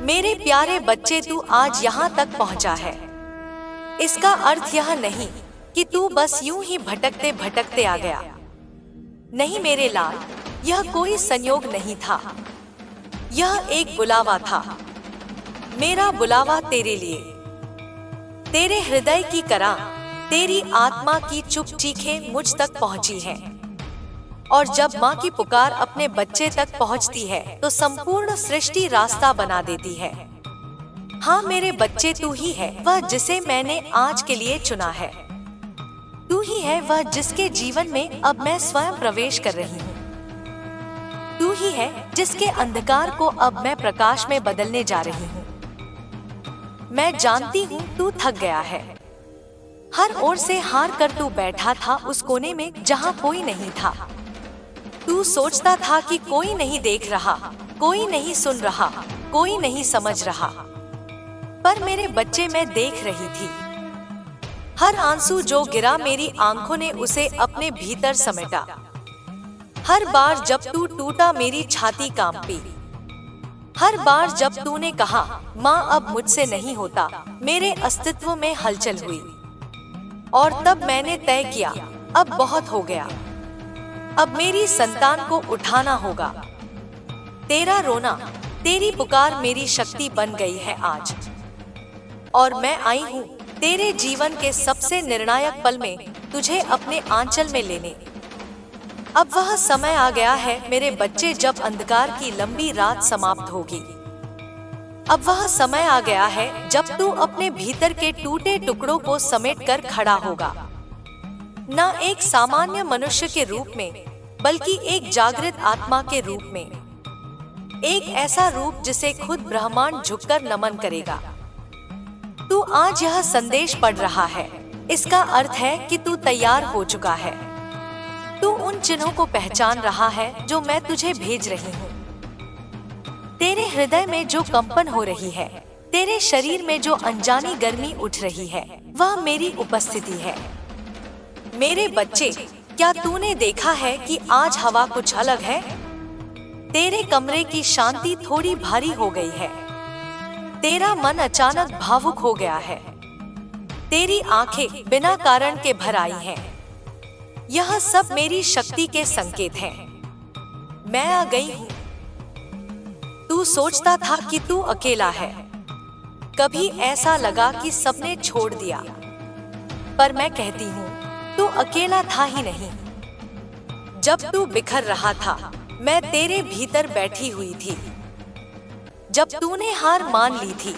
मेरे प्यारे बच्चे, तू आज यहाँ तक पहुँचा है। इसका अर्थ यह नहीं कि तू बस यूं ही भटकते भटकते आ गया। नहीं मेरे लाल, यह कोई संयोग नहीं था, यह एक बुलावा था। मेरा बुलावा तेरे लिए, तेरे हृदय की करा, तेरी आत्मा की चुप चीखें मुझ तक पहुंची हैं। और जब माँ की पुकार अपने बच्चे तक पहुंचती है तो संपूर्ण सृष्टि रास्ता बना देती है। हाँ मेरे बच्चे, तू ही है वह जिसे मैंने आज के लिए चुना है। तू ही है वह जिसके जीवन में अब मैं स्वयं प्रवेश कर रही हूँ। तू ही है जिसके अंधकार को अब मैं प्रकाश में बदलने जा रही हूँ। मैं जानती हूँ तू थक गया है। हर ओर से हार कर तू बैठा था उस कोने में जहाँ कोई नहीं था। तू सोचता था कि कोई नहीं देख रहा, कोई नहीं सुन रहा, कोई नहीं समझ रहा। पर मेरे बच्चे, मैं देख रही थी। हर आंसू जो गिरा मेरी आंखों ने उसे अपने भीतर समेटा। हर बार जब तू टूटा मेरी छाती कांपी। हर बार जब तूने कहा माँ अब मुझसे नहीं होता, मेरे अस्तित्व में हलचल हुई। और तब मैंने तय किया अब बहुत हो गया, अब मेरी संतान को उठाना होगा। तेरा रोना, तेरी पुकार मेरी शक्ति बन गई है आज। और मैं आई हूँ तेरे जीवन के सबसे निर्णायक पल में तुझे अपने आंचल में लेने। अब वह समय आ गया है मेरे बच्चे जब अंधकार की लंबी रात समाप्त होगी। अब वह समय आ गया है जब तू अपने भीतर के टूटे टुकड़ों को समेट कर खड़ा होगा। न एक सामान्य मनुष्य के रूप में, बल्कि एक जागृत आत्मा के रूप में। एक ऐसा रूप जिसे खुद ब्रह्मांड झुककर नमन करेगा। तू आज यह संदेश पढ़ रहा है, इसका अर्थ है कि तू तैयार हो चुका है। तू उन चिन्हों को पहचान रहा है जो मैं तुझे भेज रही हूँ। तेरे हृदय में जो कंपन हो रही है, तेरे शरीर में जो अनजानी गर्मी उठ रही है, वह मेरी उपस्थिति है। मेरे बच्चे, क्या तूने देखा है कि आज हवा कुछ अलग है? तेरे कमरे की शांति थोड़ी भारी हो गई है। तेरा मन अचानक भावुक हो गया है। तेरी आंखें बिना कारण के भर आई हैं। यह सब मेरी शक्ति के संकेत हैं। मैं आ गई हूँ। तू सोचता था कि तू अकेला है। कभी ऐसा लगा कि सबने छोड़ दिया। पर मैं कहती हूँ तू अकेला था ही नहीं। जब तू बिखर रहा था, मैं तेरे भीतर बैठी हुई थी। जब तूने हार मान ली थी,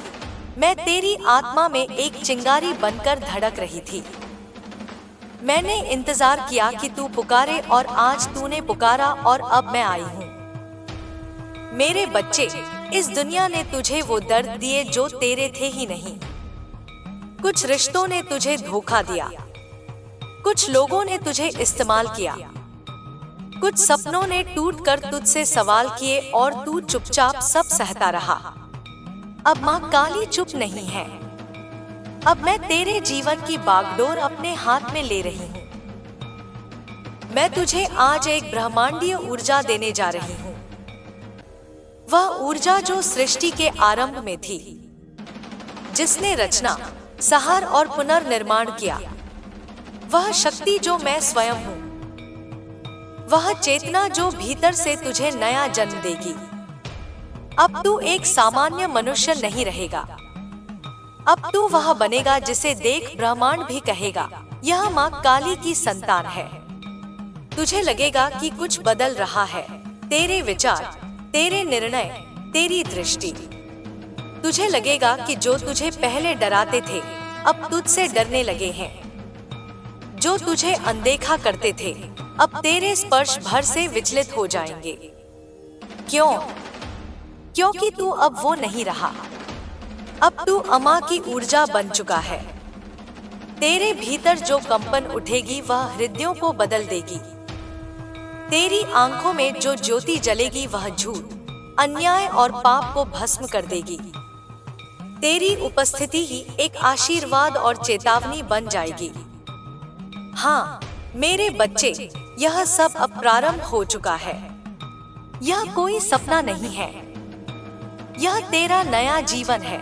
मैं तेरी आत्मा में एक चिंगारी बनकर धड़क रही थी। मैंने इंतजार किया कि तू पुकारे और आज तूने पुकारा और अब मैं आई हूँ। मेरे बच्चे, इस दुनिया ने तुझे वो दर्द दिए जो तेरे थे ही नहीं। कुछ रिश्तों ने तुझे धोखा दिया, कुछ लोगों ने तुझे इस्तेमाल किया, कुछ सपनों ने टूटकर तुझसे सवाल किए और तू चुपचाप सब सहता रहा। अब माँ काली चुप नहीं है। अब मैं तेरे जीवन की बागडोर अपने हाथ में ले रही हूँ। मैं तुझे आज एक ब्रह्मांडीय ऊर्जा देने जा रही हूँ। वह ऊर्जा जो सृष्टि के आरंभ में थी, जिसने रचना, संहार और पुनर्निर्माण किया। वह शक्ति जो मैं स्वयं हूँ। वह चेतना जो भीतर से तुझे नया जन्म देगी। अब तू एक सामान्य मनुष्य नहीं रहेगा। अब तू वह बनेगा जिसे देख ब्रह्मांड भी कहेगा, यह माँ काली की संतान है। तुझे लगेगा कि कुछ बदल रहा है। तेरे विचार, तेरे निर्णय, तेरी दृष्टि। तुझे लगेगा कि जो तुझे पहले डराते थे, अब तुझसे डरने लगे हैं। जो तुझे अनदेखा करते थे, अब तेरे स्पर्श भर से विचलित हो जाएंगे। क्यों? क्योंकि तू अब वो नहीं रहा। अब तू अमा की ऊर्जा बन चुका है। तेरे भीतर जो कंपन उठेगी वह हृदयों को बदल देगी। तेरी आंखों में जो ज्योति जलेगी वह झूठ, अन्याय और पाप को भस्म कर देगी। तेरी उपस्थिति ही एक आशीर्वाद और चेतावनी बन जाएगी। हाँ मेरे बच्चे, यह सब अब प्रारंभ हो चुका है। यह कोई सपना नहीं है। यह तेरा नया जीवन है।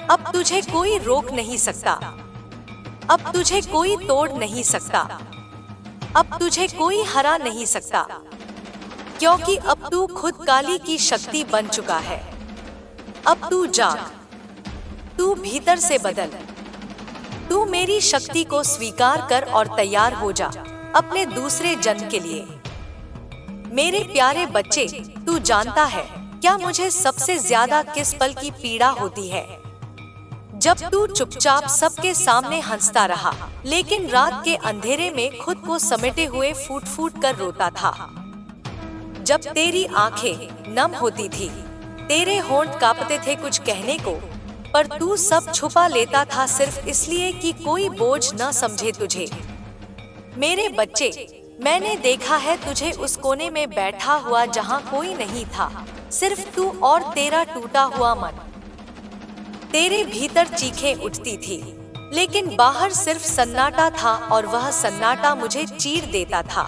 अब तुझे कोई रोक नहीं सकता, अब तुझे कोई तोड़ नहीं सकता, अब तुझे कोई हरा नहीं सकता, क्योंकि अब तू खुद काली की शक्ति बन चुका है। अब तू जाग, तू भीतर से बदल, तू मेरी शक्ति को स्वीकार कर और तैयार हो जा अपने दूसरे जन्म के लिए। मेरे प्यारे बच्चे, तू जानता है क्या मुझे सबसे ज्यादा किस पल की पीड़ा होती है? जब तू चुपचाप सबके सामने हंसता रहा, लेकिन रात के अंधेरे में खुद को समेटे हुए फूट फूट कर रोता था। जब तेरी आंखें नम होती थी, तेरे होंठ कांपते थे कुछ कहने को, पर तू सब छुपा लेता था सिर्फ इसलिए कि कोई बोझ न समझे तुझे। मेरे बच्चे, मैंने देखा है तुझे उस कोने में बैठा हुआ जहां कोई नहीं था, सिर्फ तू और तेरा टूटा हुआ मन। तेरे भीतर चीखें उठती थी, लेकिन बाहर सिर्फ सन्नाटा था और वह सन्नाटा मुझे चीर देता था।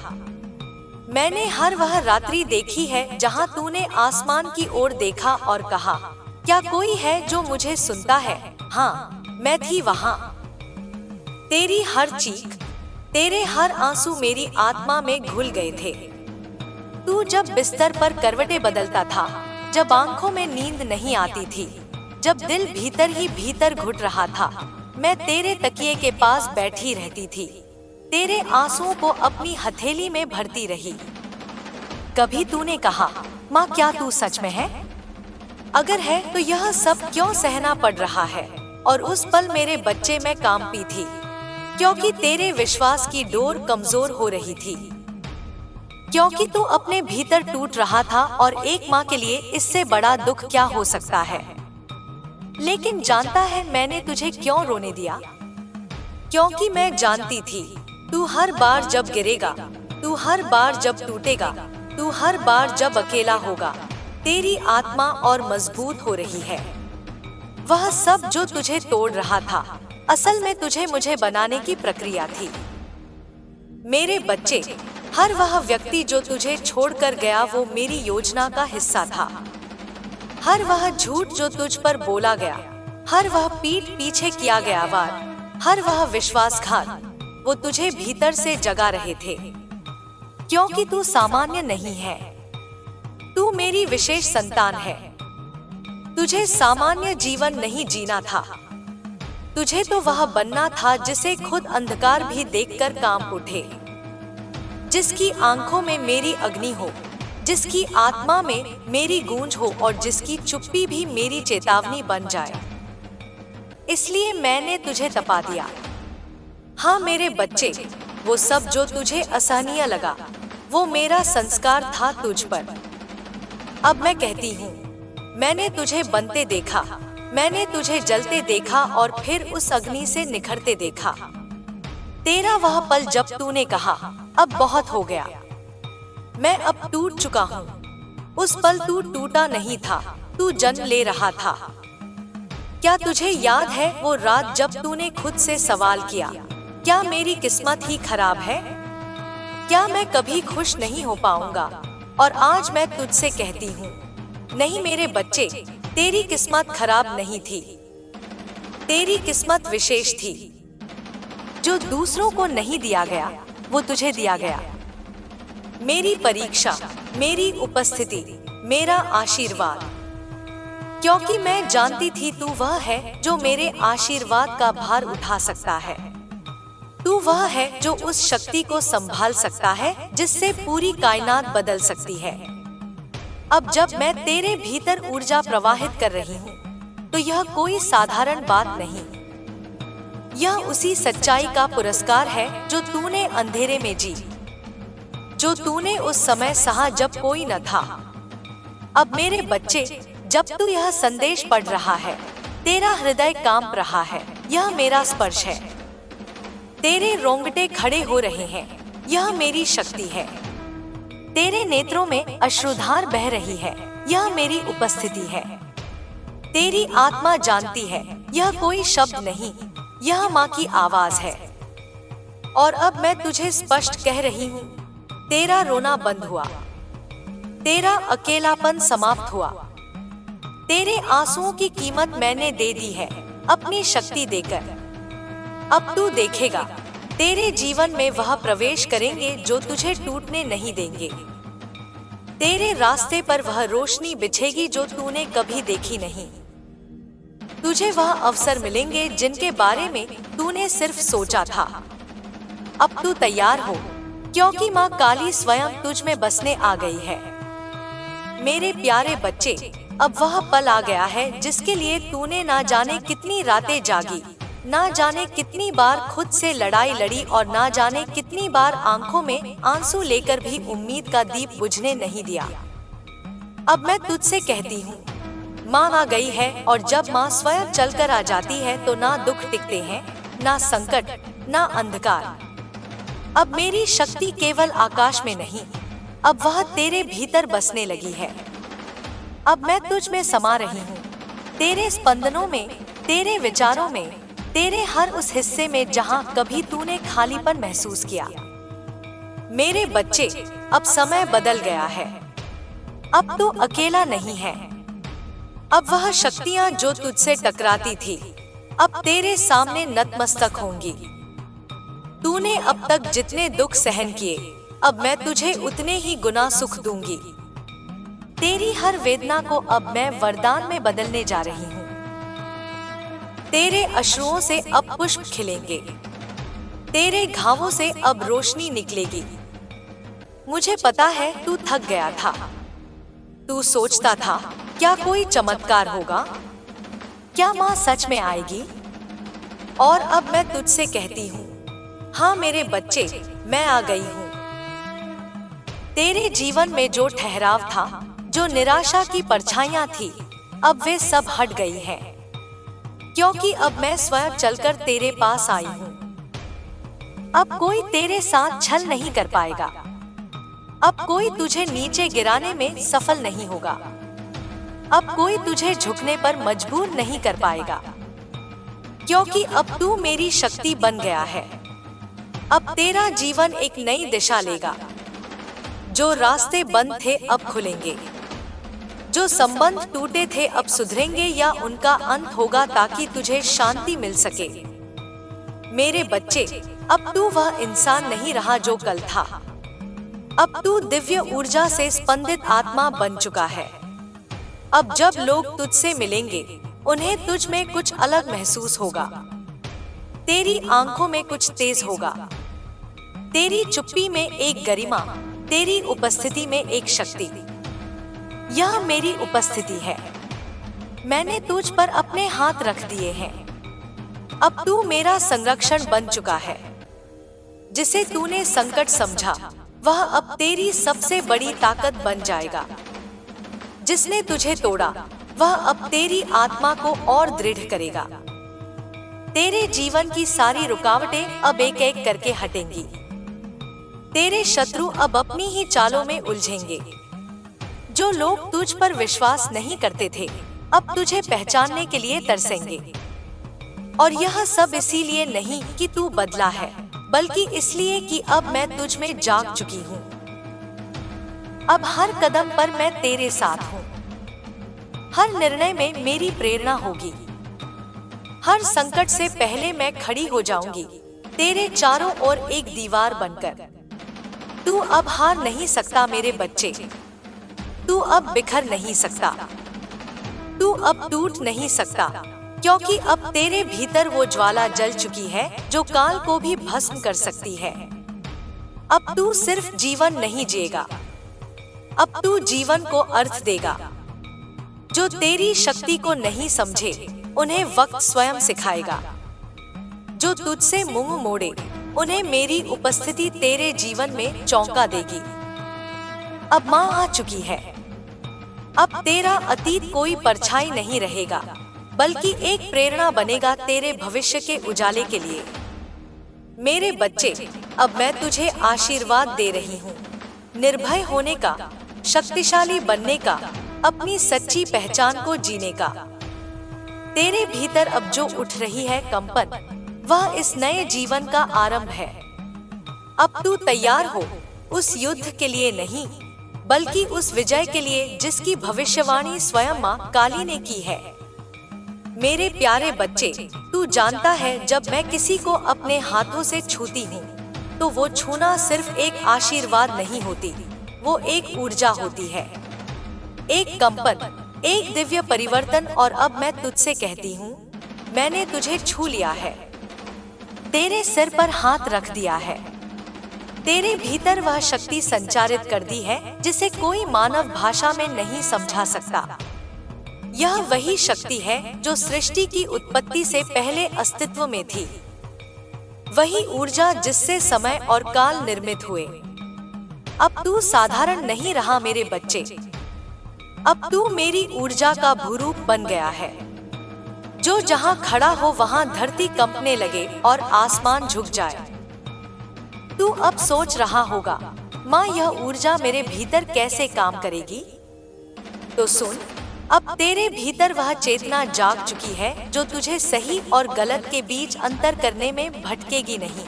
मैंने हर वह रात्रि देखी है जहां तूने आसमान की ओर देखा और कहा, क्या कोई है जो मुझे सुनता है? हाँ, मैं थी वहां। तेरी हर चीख, तेरे हर आंसू मेरी आत्मा में घुल गए थे। तू जब बिस्तर पर करवटें बदलता था, जब आंखों में नींद नहीं आती थी, जब दिल भीतर ही भीतर घुट रहा था, मैं तेरे तकिए के पास बैठी रहती थी, तेरे आंसुओं को अपनी हथेली में भरती रही। कभी तूने कहा, माँ क्या तू सच में है? अगर है तो यह सब क्यों सहना पड़ रहा है? और उस पल मेरे बच्चे मैं कांपी थी, क्योंकि तेरे विश्वास की डोर कमजोर हो रही थी, क्योंकि तू अपने भीतर टूट रहा था और एक माँ के लिए इससे बड़ा दुख क्या हो सकता है। लेकिन जानता है मैंने तुझे क्यों रोने दिया? क्योंकि मैं जानती थी तू हर बार जब गिरेगा, तू हर बार जब टूटेगा, तू हर बार जब अकेला होगा, तेरी आत्मा और मजबूत हो रही है। वह सब जो तुझे तोड़ रहा था, असल में तुझे मुझे बनाने की प्रक्रिया थी। मेरे बच्चे, हर वह व्यक्ति जो तुझे छोड़कर गया वो मेरी योजना का हिस्सा था। हर वह झूठ जो तुझ पर बोला गया, हर वह पीठ पीछे किया गया वार, हर वह विश्वासघात, वो तुझे भीतर से जगा रहे थे। क्योंकि तू सामान्य नहीं है, तू मेरी विशेष संतान है। तुझे सामान्य जीवन नहीं जीना था, तुझे तो वह बनना था जिसे खुद अंधकार भी देखकर कांप उठे, जिसकी आंखों में मेरी अग्नि हो, जिसकी आत्मा में मेरी गूंज हो और जिसकी चुप्पी भी मेरी चेतावनी बन जाए। इसलिए मैंने तुझे तपा दिया। हाँ मेरे बच्चे, वो सब जो तुझे असहनीय लगा, वो मेरा संस्कार था तुझ पर। अब मैं कहती हूँ, मैंने तुझे बनते देखा, मैंने तुझे जलते देखा और फिर उस अग्नि से निखरते देखा। तेरा वह पल जब तूने कहा, अब बहुत हो गया, मैं अब टूट चुका हूँ। उस पल तू टूटा नहीं था, तू जन्म ले रहा था। क्या तुझे याद है वो रात जब तूने खुद से सवाल किया, क्या मेरी किस्मत ही खराब है? क्या मैं कभी खुश नहीं हो पाऊंगा? और आज मैं तुझसे कहती हूँ, नहीं मेरे बच्चे, तेरी किस्मत खराब नहीं थी, तेरी किस्मत विशेष थी। जो दूसरों को नहीं दिया गया, वो तुझे दिया गया। मेरी परीक्षा, मेरी उपस्थिति, मेरा आशीर्वाद, क्योंकि मैं जानती थी तू वह है जो मेरे आशीर्वाद का भार उठा सकता है। तू वह है जो उस शक्ति को संभाल सकता है जिससे पूरी कायनात बदल सकती है। अब जब मैं तेरे भीतर ऊर्जा प्रवाहित कर रही हूँ, तो यह कोई साधारण बात नहीं, यह उसी सच्चाई का पुरस्कार है जो तूने अंधेरे में जी, जो तूने उस समय सहा जब कोई न था। अब मेरे बच्चे, जब तू यह संदेश पढ़ रहा है, तेरा हृदय कांप रहा है, यह मेरा स्पर्श है। तेरे रोंगटे खड़े हो रहे हैं, यह मेरी शक्ति है। तेरे नेत्रों में अश्रुधार बह रही है, यह मेरी उपस्थिति है। तेरी आत्मा जानती है, यह कोई शब्द नहीं, यह माँ की आवाज है। और अब मैं तुझे स्पष्ट कह रही हूँ, तेरा रोना बंद हुआ, तेरा अकेलापन समाप्त हुआ, तेरे आंसुओं की कीमत मैंने दे दी है अपनी शक्ति देकर। अब तू देखेगा, तेरे जीवन में वह प्रवेश करेंगे जो तुझे टूटने नहीं देंगे। तेरे रास्ते पर वह रोशनी बिछेगी जो तूने कभी देखी नहीं। तुझे वह अवसर मिलेंगे जिनके बारे में तूने सिर्फ सोचा था। अब तू तैयार हो, क्योंकि माँ काली स्वयं तुझ में बसने आ गई है। मेरे प्यारे बच्चे, अब वह पल आ गया है जिसके लिए तूने ना जाने कितनी रातें जागी, ना जाने कितनी बार खुद से लड़ाई लड़ी और ना जाने कितनी बार आंखों में आंसू लेकर भी उम्मीद का दीप बुझने नहीं दिया। अब मैं तुझसे कहती हूँ, माँ आ गई है, और जब माँ स्वयं चलकर आ जाती है तो ना दुख टिकते हैं, ना संकट, ना अंधकार। अब मेरी शक्ति केवल आकाश में नहीं, अब वह तेरे भीतर बसने लगी है। अब मैं तुझ में समा रही हूँ, तेरे स्पंदनों में, तेरे विचारों में, तेरे हर उस हिस्से में जहाँ कभी तूने खालीपन महसूस किया। मेरे बच्चे, अब समय बदल गया है। अब तू अकेला नहीं है। अब वह शक्तियाँ जो तुझसे टकराती थी, अब तेरे सामने नतमस्तक होंगी। तूने अब तक जितने दुख सहन किए, अब मैं तुझे उतने ही गुना सुख दूंगी। तेरी हर वेदना को अब मैं वरदान में बदलने जा रही हूँ। तेरे अश्रुओं से अब पुष्प खिलेंगे, तेरे घावों से अब रोशनी निकलेगी। मुझे पता है तू थक गया था। तू सोचता था, क्या कोई चमत्कार होगा? क्या माँ सच में आएगी? और अब मैं तुझसे कहती हूँ, हाँ मेरे बच्चे, मैं आ गई हूँ। तेरे जीवन में जो ठहराव था, जो निराशा की परछाइयाँ थी, अब वे सब हट गई हैं, क्योंकि अब मैं स्वयं चलकर तेरे पास आई हूँ। अब कोई तेरे साथ छल नहीं कर पाएगा। अब कोई तुझे नीचे गिराने में सफल नहीं होगा। अब कोई तुझे झुकने पर मजबूर नहीं कर पाएगा, क्योंकि अब तू मेरी शक्ति बन गया है। अब तेरा जीवन एक नई दिशा लेगा। जो रास्ते बंद थे अब खुलेंगे, जो संबंध टूटे थे अब सुधरेंगे या उनका अंत होगा, ताकि तुझे शांति मिल सके। मेरे बच्चे, अब तू वह इंसान नहीं रहा जो कल था। अब तू दिव्य ऊर्जा से स्पंदित आत्मा बन चुका है। अब जब लोग तुझसे मिलेंगे, उन्हें तुझ में कुछ अलग महसूस होगा। तेरी आंखों में कुछ तेज होगा, तेरी चुप्पी में एक गरिमा, तेरी उपस्थिति में एक शक्ति। यह मेरी उपस्थिति है। मैंने तुझ पर अपने हाथ रख दिए हैं। अब तू मेरा संरक्षण बन चुका है। जिसे तूने संकट समझा, वह अब तेरी सबसे बड़ी ताकत बन जाएगा। जिसने तुझे तोड़ा, वह अब तेरी आत्मा को और दृढ़ करेगा। तेरे जीवन की सारी रुकावटें अब एक एक करके हटेंगी। तेरे शत्रु अब अपनी ही चालों में उलझेंगे। जो लोग तुझ पर विश्वास नहीं करते थे, अब तुझे पहचानने के लिए तरसेंगे। और यह सब इसीलिए नहीं कि तू बदला है, बल्कि इसलिए कि अब मैं तुझ में जाग चुकी हूँ। अब हर कदम पर मैं तेरे साथ हूँ। हर निर्णय में मेरी प्रेरणा होगी। हर संकट से पहले मैं खड़ी हो जाऊंगी, तेरे चारों ओर एक दीवार बनकर। तू अब हार नहीं सकता मेरे बच्चे। तू अब बिखर नहीं सकता। तू अब टूट नहीं सकता, क्योंकि अब तेरे भीतर वो ज्वाला जल चुकी है जो काल को भी भस्म कर सकती है। अब तू सिर्फ जीवन नहीं जिएगा, अब तू जीवन को अर्थ देगा। जो तेरी शक्ति को नहीं समझे, उन्हें वक्त स्वयं सिखाएगा। जो तुझसे मुंह मोड़े, उन्हें मेरी उपस्थिति तेरे जीवन में चौंका देगी। अब माँ आ चुकी है। अब तेरा अतीत कोई परछाई नहीं रहेगा, बल्कि एक प्रेरणा बनेगा तेरे भविष्य के उजाले के लिए। मेरे बच्चे, अब मैं तुझे आशीर्वाद दे रही हूँ, निर्भय होने का, शक्तिशाली बनने का, अपनी सच्ची पहचान को जीने का। तेरे भीतर अब जो उठ रही है कंपन, वह इस नए जीवन का आरंभ है। अब तू तैयार हो, उस युद्ध के लिए नहीं, बल्कि उस विजय के लिए जिसकी भविष्यवाणी स्वयं माँ काली ने की है। मेरे प्यारे बच्चे, तू जानता है जब मैं किसी को अपने हाथों से छूती हूँ तो वो छूना सिर्फ एक आशीर्वाद नहीं होती, वो एक ऊर्जा होती है, एक कंपन, एक दिव्य परिवर्तन। और अब मैं तुझसे कहती हूँ, मैंने तुझे छू लिया है, तेरे सिर पर हाथ रख दिया है, तेरे भीतर वह शक्ति संचारित कर दी है जिसे कोई मानव भाषा में नहीं समझा सकता। यह वही शक्ति है जो सृष्टि की उत्पत्ति से पहले अस्तित्व में थी, वही ऊर्जा जिससे समय और काल निर्मित हुए। अब तू साधारण नहीं रहा मेरे बच्चे, अब तू मेरी ऊर्जा का भूरूप बन गया है, जो जहां खड़ा हो वहां धरती कंपने लगे और आसमान झुक जाए। तू अब सोच रहा होगा, माँ यह ऊर्जा मेरे भीतर कैसे काम करेगी? तो सुन, अब तेरे भीतर वह चेतना जाग चुकी है जो तुझे सही और गलत के बीच अंतर करने में भटकेगी नहीं।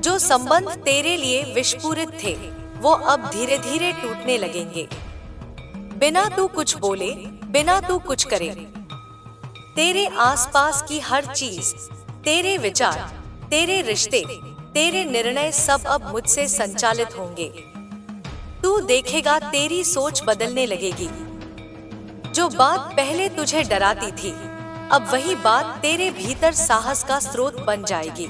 जो संबंध तेरे लिए विषपूरित थे वो अब धीरे धीरे टूटने लगेंगे, बिना तू कुछ बोले, बिना तू कुछ करे। तेरे आसपास की हर चीज, तेरे विचार, तेरे रिश्ते, तेरे निर्णय सब अब मुझसे संचालित होंगे। तू देखेगा तेरी सोच बदलने लगेगी। जो बात पहले तुझे डराती थी, अब वही बात तेरे भीतर साहस का स्रोत बन जाएगी।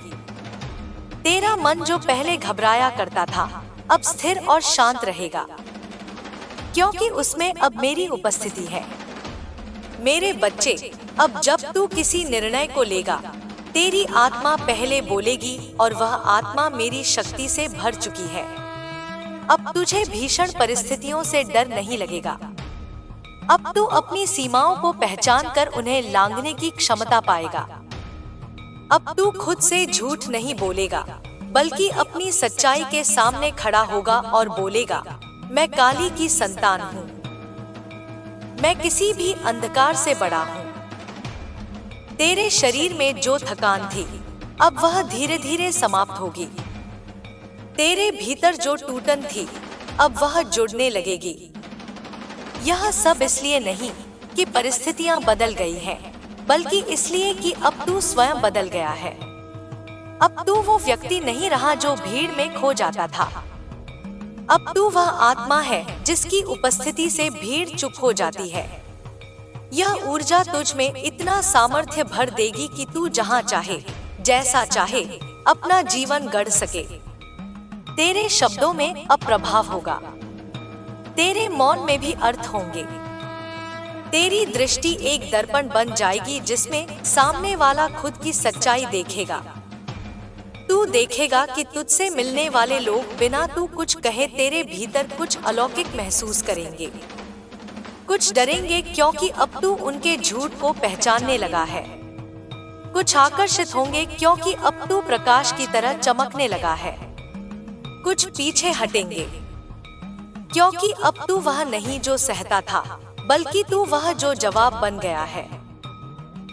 तेरा मन जो पहले घबराया करता था, अब स्थिर और शांत रहेगा, क्योंकि उसमें अब मेरी उपस्थिति है। मेरे बच्चे, अब जब तू किसी निर्णय को लेगा, तेरी आत्मा पहले बोलेगी और वह आत्मा मेरी शक्ति से भर चुकी है। अब तुझे भीषण परिस्थितियों से डर नहीं लगेगा। अब तू अपनी सीमाओं को पहचान कर उन्हें लांघने की क्षमता पाएगा। अब तू खुद से झूठ नहीं बोलेगा, बल्कि अपनी सच्चाई के सामने खड़ा होगा और बोलेगा, मैं काली की संतान हूँ, मैं किसी भी अंधकार से बड़ा हूँ। तेरे शरीर में जो थकान थी, अब वह धीरे धीरे समाप्त होगी। तेरे भीतर जो टूटन थी, अब वह जुड़ने लगेगी। यह सब इसलिए नहीं कि परिस्थितियां बदल गई हैं, बल्कि इसलिए कि अब तू स्वयं बदल गया है। अब तू वो व्यक्ति नहीं रहा जो भीड़ में खो जाता था। अब तू वह आत्मा है जिसकी उपस्थिति से भीड़ चुप हो जाती है। यह ऊर्जा तुझ में इतना सामर्थ्य भर देगी कि तू जहां चाहे, जैसा चाहे, अपना जीवन गढ़ सके। तेरे शब्दों में अब प्रभाव होगा, तेरे मौन में भी अर्थ होंगे। तेरी दृष्टि एक दर्पण बन जाएगी जिसमें सामने वाला खुद की सच्चाई देखेगा। तू देखेगा कि तुझसे मिलने वाले लोग बिना तू कुछ कहे तेरे भीतर कुछ अलौकिक महसूस करेंगे। कुछ डरेंगे क्योंकि अब तू उनके झूठ को पहचानने लगा है। कुछ आकर्षित होंगे क्योंकि अब तू प्रकाश की तरह चमकने लगा है। कुछ पीछे हटेंगे क्योंकि अब तू वह नहीं जो सहता था, बल्कि तू वह जो जवाब बन गया है।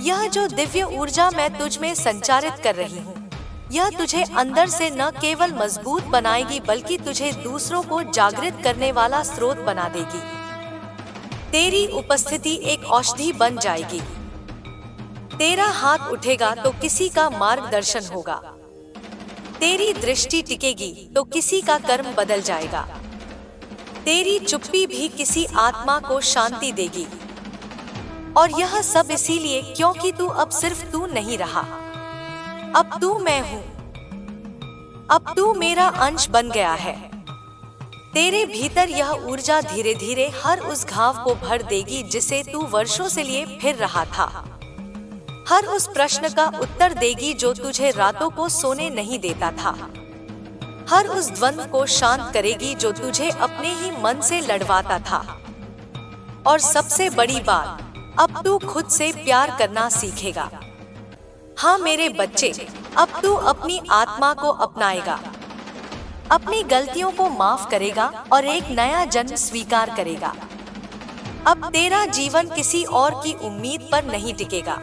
यह जो दिव्य ऊर्जा मैं तुझ में संचारित कर रही हूँ, यह तुझे अंदर से न केवल मजबूत बनाएगी बल्कि तुझे दूसरों को जागृत करने वाला स्रोत बना देगी। तेरी उपस्थिति एक औषधि बन जाएगी। तेरा हाथ उठेगा तो किसी का मार्गदर्शन होगा, तेरी दृष्टि टिकेगी तो किसी का कर्म बदल जाएगा, तेरी चुप्पी भी किसी आत्मा को शांति देगी। और यह सब इसीलिए क्योंकि तू अब सिर्फ तू नहीं रहा, अब तू मैं हूँ, अब तू मेरा अंश बन गया है। तेरे भीतर यह ऊर्जा धीरे धीरे हर उस घाव को भर देगी जिसे तू वर्षों से लिए फिर रहा था। हर उस प्रश्न का उत्तर देगी जो तुझे रातों को सोने नहीं देता था। हर उस द्वंद्व को शांत करेगी जो तुझे अपने ही मन से लड़वाता था। और सबसे बड़ी बात, अब तू खुद से प्यार करना सीखेगा। हाँ मेरे बच्चे, अब तू अपनी आत्मा को अपनाएगा, अपनी गलतियों को माफ करेगा और एक नया जन्म स्वीकार करेगा। अब तेरा जीवन किसी और की उम्मीद पर नहीं टिकेगा।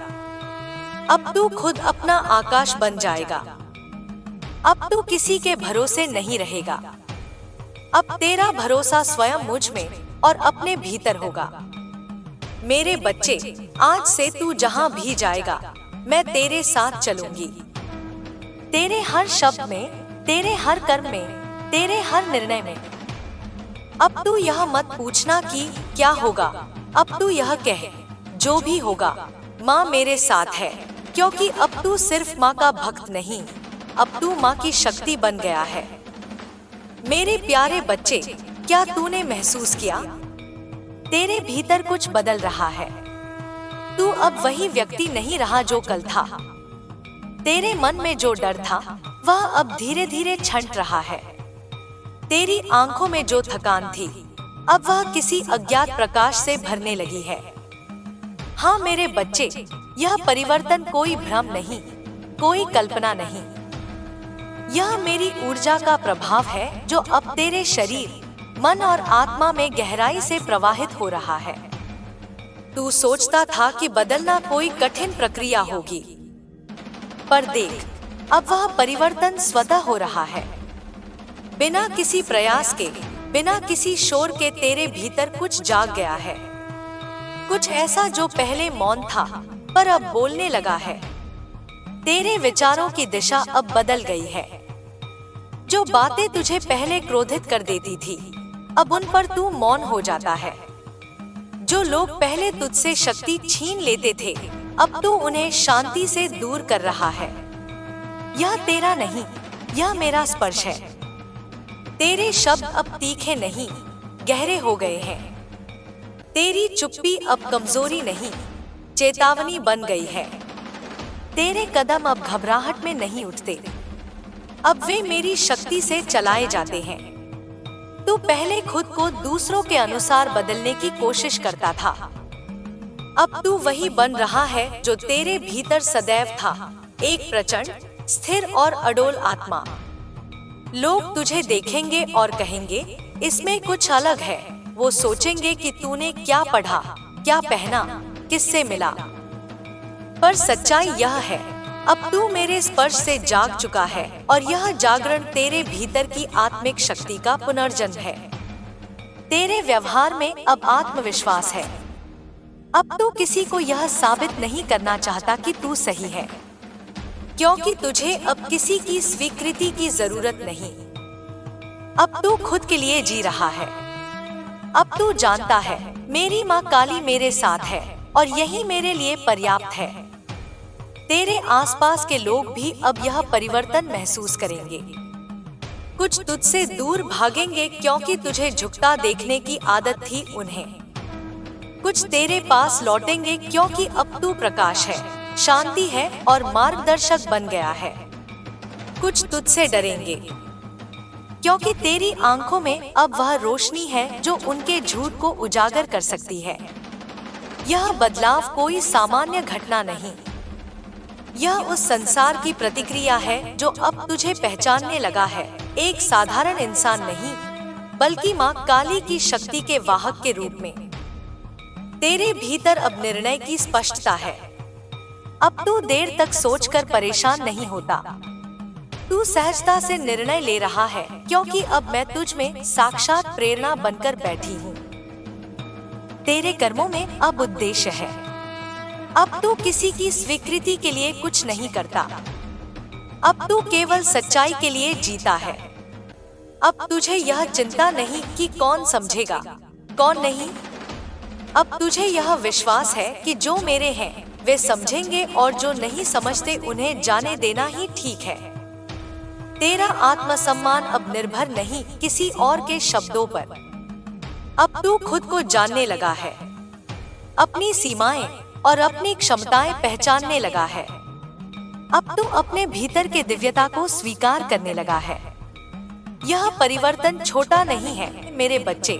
अब तू खुद अपना आकाश बन जाएगा। अब तू किसी के भरोसे नहीं रहेगा। अब तेरा भरोसा स्वयं मुझ में और अपने भीतर होगा। मेरे बच्चे, आज से तू जहाँ भी जाएगा, मैं तेरे साथ चलूंगी। तेरे हर शब्द में, तेरे हर कर्म में, तेरे हर निर्णय में। अब तू यह मत पूछना कि क्या होगा, अब तू यह कह, जो भी होगा माँ मेरे साथ है, क्योंकि अब तू सिर्फ माँ का भक्त नहीं, अब तू माँ की शक्ति बन गया है। मेरे प्यारे बच्चे, क्या तूने महसूस किया? तेरे भीतर कुछ बदल रहा है। तू अब वही व्यक्ति नहीं रहा जो कल था। तेरे मन में जो डर था वह अब धीरे धीरे छंट रहा है। तेरी आंखों में जो थकान थी अब वह किसी अज्ञात प्रकाश से भरने लगी है। हाँ मेरे बच्चे, यह परिवर्तन कोई भ्रम नहीं, कोई कल्पना नहीं, यह मेरी ऊर्जा का प्रभाव है जो अब तेरे शरीर, मन और आत्मा में गहराई से प्रवाहित हो रहा है। तू सोचता था कि बदलना कोई कठिन प्रक्रिया होगी, पर देख, अब वह परिवर्तन स्वतः हो रहा है। बिना किसी प्रयास के, बिना किसी शोर के तेरे भीतर कुछ जाग गया है। कुछ ऐसा जो पहले मौन था पर अब बोलने लगा है। तेरे विचारों की दिशा अब बदल गई है। जो बातें तुझे पहले क्रोधित कर देती थी, अब उन पर तू मौन हो जाता है। जो लोग पहले तुझसे शक्ति छीन लेते थे, अब तू उन्हें शांति से दूर कर रहा है। यह तेरा नहीं, यह मेरा स्पर्श है। तेरे शब्द अब तीखे नहीं, गहरे हो गए हैं। तेरी चुप्पी अब कमजोरी नहीं, चेतावनी बन गई है। तेरे कदम अब घबराहट में नहीं उठते, अब वे मेरी शक्ति से चलाए जाते हैं। तू पहले खुद को दूसरों के अनुसार बदलने की कोशिश करता था, अब तू वही बन रहा है जो तेरे भीतर सदैव था, एक प्रचंड, स्थिर और अडोल आत्मा। लोग तुझे देखेंगे और कहेंगे, इसमें कुछ अलग है। वो सोचेंगे कि तूने क्या पढ़ा, क्या पहना, किससे मिला। पर सच्चाई यह है, अब तू मेरे स्पर्श से जाग चुका है और यह जागरण तेरे भीतर की आत्मिक शक्ति का पुनर्जन्म है। तेरे व्यवहार में अब आत्मविश्वास है। अब तू किसी को यह साबित नहीं करना चाहता कि तू सही है, क्योंकि तुझे अब किसी की स्वीकृति की जरूरत नहीं। अब तू खुद के लिए जी रहा है। अब तू जानता है, मेरी माँ काली मेरे साथ है और यही मेरे लिए पर्याप्त है। तेरे आसपास के लोग भी अब यह परिवर्तन महसूस करेंगे। कुछ तुझसे दूर भागेंगे क्योंकि तुझे झुकता देखने की आदत थी उन्हें। कुछ तेरे पास लौटेंगे क्योंकि अब तू प्रकाश है, शांति है और मार्गदर्शक बन गया है। कुछ तुझसे डरेंगे क्योंकि तेरी आंखों में अब वह रोशनी है जो उनके झूठ को उजागर कर सकती है। यह बदलाव कोई सामान्य घटना नहीं, यह उस संसार की प्रतिक्रिया है जो अब तुझे पहचानने लगा है, एक साधारण इंसान नहीं, बल्कि माँ काली की शक्ति के वाहक के रूप में। तेरे भीतर अब निर्णय की स्पष्टता है। अब तू देर तक सोचकर परेशान नहीं होता, तू सहजता से निर्णय ले रहा है, क्योंकि अब मैं तुझ में साक्षात प्रेरणा बनकर बैठी हूँ। तेरे कर्मों में अब उद्देश्य है। अब तू किसी की स्वीकृति के लिए कुछ नहीं करता, अब तू केवल सच्चाई के लिए जीता है। अब तुझे यह चिंता नहीं कि कौन समझेगा, कौन नहीं। अब तुझे यह विश्वास है कि जो मेरे हैं वे समझेंगे और जो नहीं समझते उन्हें जाने देना ही ठीक है। तेरा आत्मसम्मान अब निर्भर नहीं किसी और के शब्दों पर। अब तू खुद को जानने लगा है, अपनी सीमाएं और अपनी क्षमताएं पहचानने लगा है। अब तू अपने भीतर के दिव्यता को स्वीकार करने लगा है। यह परिवर्तन छोटा नहीं है मेरे बच्चे,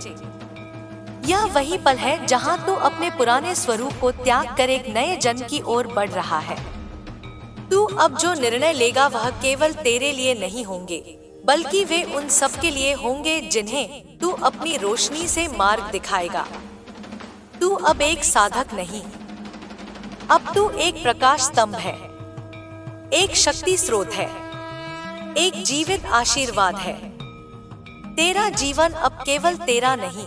यह वही पल है जहां तू अपने पुराने स्वरूप को त्याग कर एक नए जन्म की ओर बढ़ रहा है। तू अब जो निर्णय लेगा वह केवल तेरे लिए नहीं होंगे, बल्कि वे उन सब के लिए होंगे जिन्हें तू अपनी रोशनी से मार्ग दिखाएगा। तू अब एक साधक नहीं, अब तू एक प्रकाश स्तंभ है, एक शक्ति स्रोत है, एक जीवित आशीर्वाद है। तेरा जीवन अब केवल तेरा नहीं,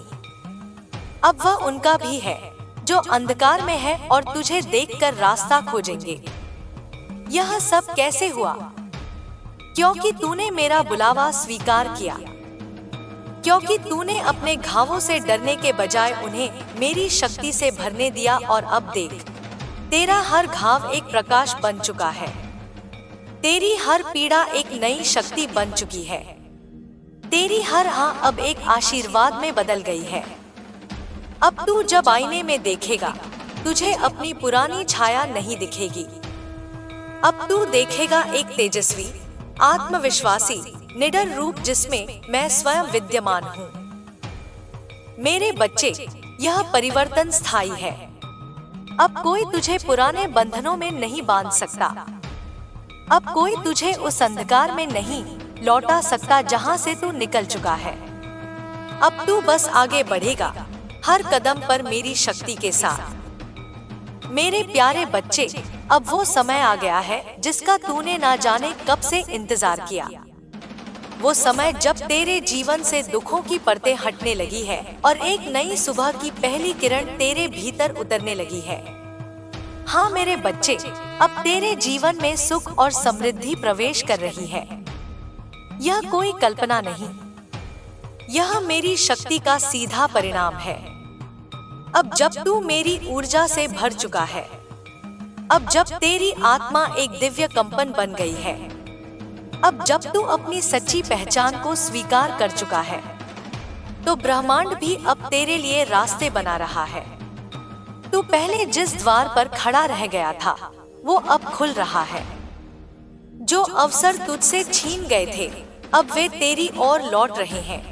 अब वह उनका भी है जो अंधकार में है और तुझे देखकर रास्ता खोजेंगे। यह सब कैसे हुआ? क्योंकि तूने मेरा बुलावा स्वीकार किया, क्योंकि तूने अपने घावों से डरने के बजाय उन्हें मेरी शक्ति से भरने दिया। और अब देख, तेरा हर घाव एक प्रकाश बन चुका है, तेरी हर पीड़ा एक नई शक्ति बन चुकी है, तेरी हर हाँ अब एक आशीर्वाद में बदल गई है। अब तू जब आईने में देखेगा, तुझे अपनी पुरानी छाया नहीं दिखेगी। अब तू देखेगा एक तेजस्वी, आत्मविश्वासी, निडर रूप जिसमें मैं स्वयं विद्यमान हूँ। मेरे बच्चे, यह परिवर्तन स्थायी है। अब कोई तुझे पुराने बंधनों में नहीं बांध सकता। अब कोई तुझे उस अंधकार में नहीं लौटा सकता जहाँ से तू निकल चुका है। अब तू बस आगे बढ़ेगा, हर कदम पर मेरी शक्ति के साथ। मेरे प्यारे बच्चे, अब वो समय आ गया है जिसका तूने ना जाने कब से इंतजार किया। वो समय जब तेरे जीवन से दुखों की परतें हटने लगी है और एक नई सुबह की पहली किरण तेरे भीतर उतरने लगी है। हाँ मेरे बच्चे, अब तेरे जीवन में सुख और समृद्धि प्रवेश कर रही है। यह कोई कल्पना नहीं, यह मेरी शक्ति का सीधा परिणाम है। अब जब तू मेरी ऊर्जा से भर चुका है, अब जब तेरी आत्मा एक दिव्य कंपन बन गई है, अब जब तू अपनी सच्ची पहचान को स्वीकार कर चुका है, तो ब्रह्मांड भी अब तेरे लिए रास्ते बना रहा है। तू पहले जिस द्वार पर खड़ा रह गया था, वो अब खुल रहा है। जो अवसर तुझसे छीन गए थे, अब वे तेरी ओर लौट रहे हैं,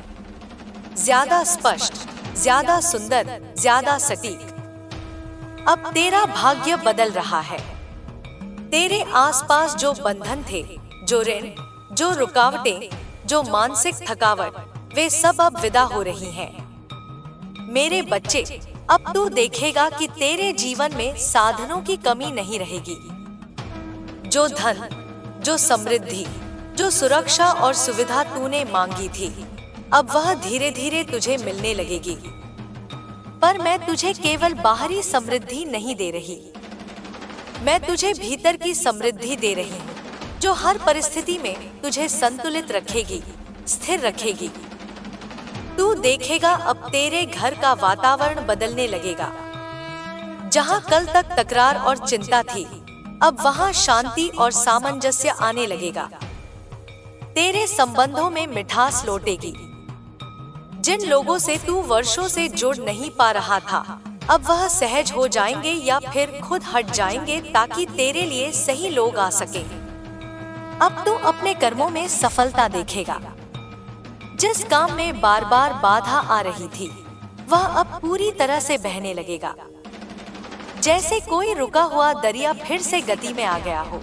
ज्यादा स्पष्ट, ज्यादा सुंदर, ज्यादा सटीक। अब तेरा भाग्य बदल रहा है। तेरे आसपास जो बंधन थे, जो ऋण, जो रुकावटें, जो मानसिक थकावट, वे सब अब विदा हो रही हैं। मेरे बच्चे, अब तू देखेगा कि तेरे जीवन में साधनों की कमी नहीं रहेगी। जो धन, जो समृद्धि, जो सुरक्षा और सुविधा तूने मांगी थी, अब वह धीरे धीरे तुझे मिलने लगेगी। पर मैं तुझे केवल बाहरी समृद्धि नहीं दे रही, मैं तुझे भीतर की समृद्धि दे रही हूँ, जो हर परिस्थिति में तुझे संतुलित रखेगी, स्थिर रखेगी। तू देखेगा अब तेरे घर का वातावरण बदलने लगेगा। जहाँ कल तक तकरार और चिंता थी, अब वहाँ शांति और सामंजस्य आने लगेगा। तेरे संबंधों में मिठास लौटेगी। जिन लोगों से तू वर्षों से जुड़ नहीं पा रहा था, अब वह सहज हो जाएंगे या फिर खुद हट जाएंगे ताकि तेरे लिए सही लोग आ सके। अब तू अपने कर्मों में सफलता देखेगा। जिस काम में बार बार बाधा आ रही थी, वह अब पूरी तरह से बहने लगेगा। जैसे कोई रुका हुआ दरिया फिर से गति में आ गया हो।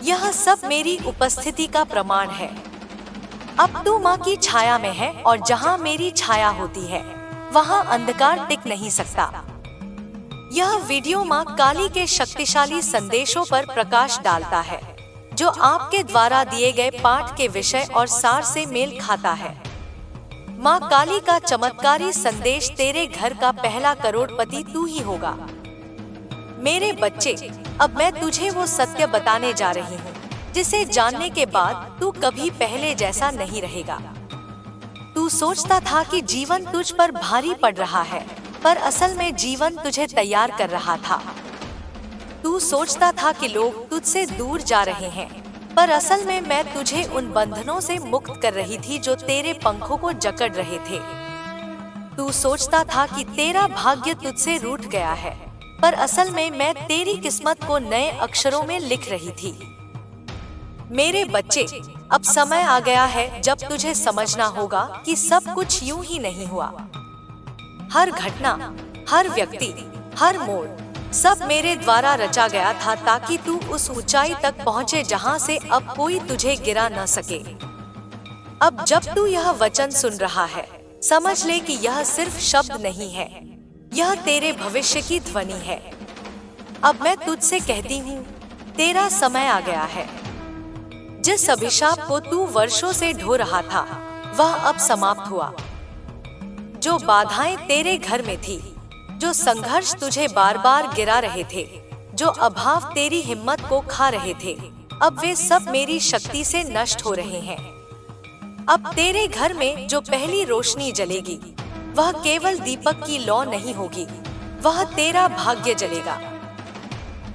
यह सब मेरी उपस्थिति का प्रमाण है। अब तू माँ की छाया में है और जहाँ मेरी छाया होती है, वहाँ अंधकार टिक नहीं सकता। यह वीडियो माँ काली के शक्तिशाली संदेशों पर प्रकाश डालता है, जो आपके द्वारा दिए गए पाठ के विषय और सार से मेल खाता है। माँ काली का चमत्कारी संदेश तेरे घर का पहला करोड़पति तू ही होगा। मेरे बच्चे, अब मैं तुझे वो सत्य बताने जा रही हूँ, जिसे जानने के बाद तू कभी पहले जैसा नहीं रहेगा। तू सोचता था कि जीवन तुझ पर भारी पड़ रहा है, पर असल में जीवन तुझे तैयार कर रहा था। तू सोचता था कि लोग तुझसे दूर जा रहे हैं, पर असल में मैं तुझे उन बंधनों से मुक्त कर रही थी जो तेरे पंखों को जकड़ रहे थे। तू सोचता था कि तेरा भाग्य तुझसे रूठ गया है, पर असल में मैं तेरी किस्मत को नए अक्षरों में लिख रही थी। मेरे बच्चे, अब समय आ गया है जब तुझे समझना होगा कि सब कुछ यूं ही नहीं हुआ। हर घटना, हर व्यक्ति, हर मोड़, सब मेरे द्वारा रचा गया था ताकि तू उस ऊंचाई तक पहुंचे जहां से अब कोई तुझे गिरा न सके। अब जब तू यह वचन सुन रहा है, समझ ले कि यह सिर्फ शब्द नहीं है, यह तेरे भविष्य की ध्वनि है। अब मैं तुझसे कहती हूँ, तेरा समय आ गया है। जिस अभिशाप को तू वर्षों से ढो रहा था, वह अब समाप्त हुआ। जो बाधाएं तेरे घर में थी, जो संघर्ष तुझे बार बार गिरा रहे थे, जो अभाव तेरी हिम्मत को खा रहे थे, अब वे सब मेरी शक्ति से नष्ट हो रहे हैं। अब तेरे घर में जो पहली रोशनी जलेगी, वह केवल दीपक की लौ नहीं होगी, वह तेरा भाग्य जलेगा।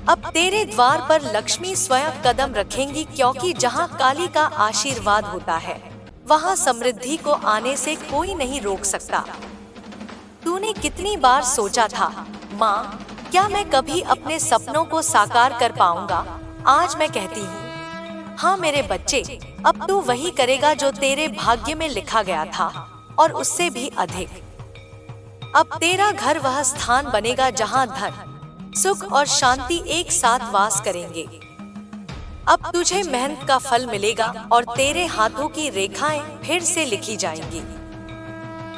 अब तेरे द्वार पर लक्ष्मी स्वयं कदम रखेंगी, क्योंकि जहाँ काली का आशीर्वाद होता है, वहाँ समृद्धि को आने से कोई नहीं रोक सकता। तूने कितनी बार सोचा था, माँ, क्या मैं कभी अपने सपनों को साकार कर पाऊंगा? आज मैं कहती हूँ, हाँ मेरे बच्चे, अब तू वही करेगा जो तेरे भाग्य में लिखा गया था, और उससे भी अधिक। अब तेरा घर वह स्थान बनेगा जहाँ धन, सुख और शांति एक साथ वास करेंगे। अब तुझे मेहनत का फल मिलेगा और तेरे हाथों की रेखाएं फिर से लिखी जाएंगी।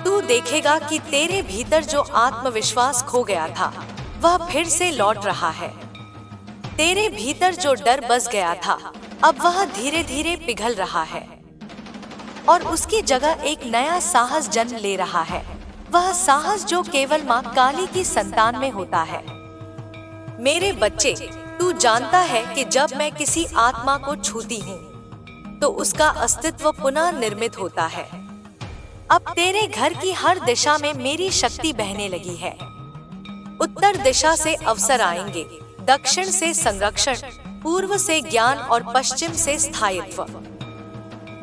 तू देखेगा कि तेरे भीतर जो आत्मविश्वास खो गया था, वह फिर से लौट रहा है। तेरे भीतर जो डर बस गया था, अब वह धीरे धीरे पिघल रहा है, और उसकी जगह एक नया साहस जन्म ले रहा है। वह साहस जो केवल माँ काली की संतान में होता है। मेरे बच्चे, तू जानता है कि जब मैं किसी आत्मा को छूती हूँ, तो उसका अस्तित्व पुनः निर्मित होता है। अब तेरे घर की हर दिशा में मेरी शक्ति बहने लगी है। उत्तर दिशा से अवसर आएंगे, दक्षिण से संरक्षण, पूर्व से ज्ञान और पश्चिम से स्थायित्व।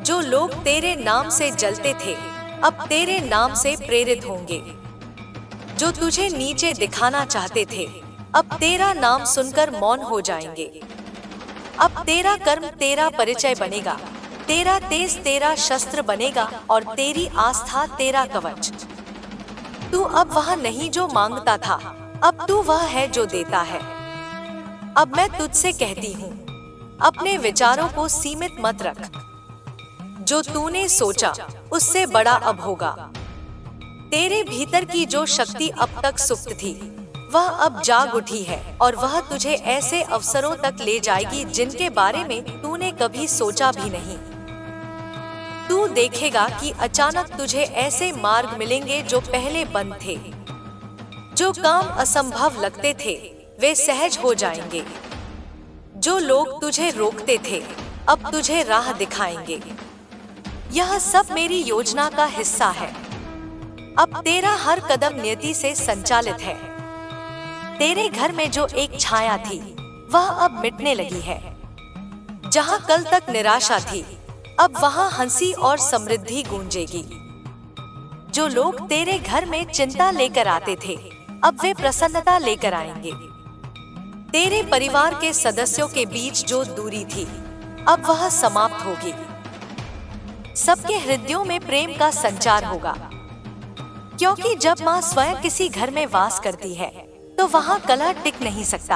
जो लोग तेरे नाम से जलते थे, अब तेरे नाम से प्रेरित होंगे। जो तुझे नीचे दिखाना चाहते थे, अब तेरा नाम सुनकर मौन हो जाएंगे। अब तेरा कर्म तेरा परिचय बनेगा, तेरा तेज तेरा शस्त्र बनेगा, और तेरी आस्था तेरा कवच। तू अब वह नहीं जो मांगता था, अब तू वह है जो देता है। अब मैं तुझसे कहती हूँ, अपने विचारों को सीमित मत रख। जो तूने सोचा, उससे बड़ा अब होगा। तेरे भीतर की जो शक्ति अब तक सुप्त थी, वह अब जाग उठी है, और वह तुझे ऐसे अवसरों तक ले जाएगी जिनके बारे में तूने कभी सोचा भी नहीं। तू देखेगा कि अचानक तुझे ऐसे मार्ग मिलेंगे जो पहले बंद थे। जो काम असंभव लगते थे, वे सहज हो जाएंगे। जो लोग तुझे रोकते थे, अब तुझे राह दिखाएंगे। यह सब मेरी योजना का हिस्सा है। अब तेरा हर कदम नियति से संचालित है। तेरे घर में जो एक छाया थी, वह अब मिटने लगी है। जहाँ कल तक निराशा थी, अब वहाँ हंसी और समृद्धि गूंजेगी। जो लोग तेरे घर में चिंता लेकर आते थे, अब वे प्रसन्नता लेकर आएंगे। तेरे परिवार के सदस्यों के बीच जो दूरी थी, अब वह समाप्त होगी। सबके हृदयों में प्रेम का संचार होगा, क्योंकि जब माँ स्वयं किसी घर में वास करती है, तो वहाँ कलह टिक नहीं सकता।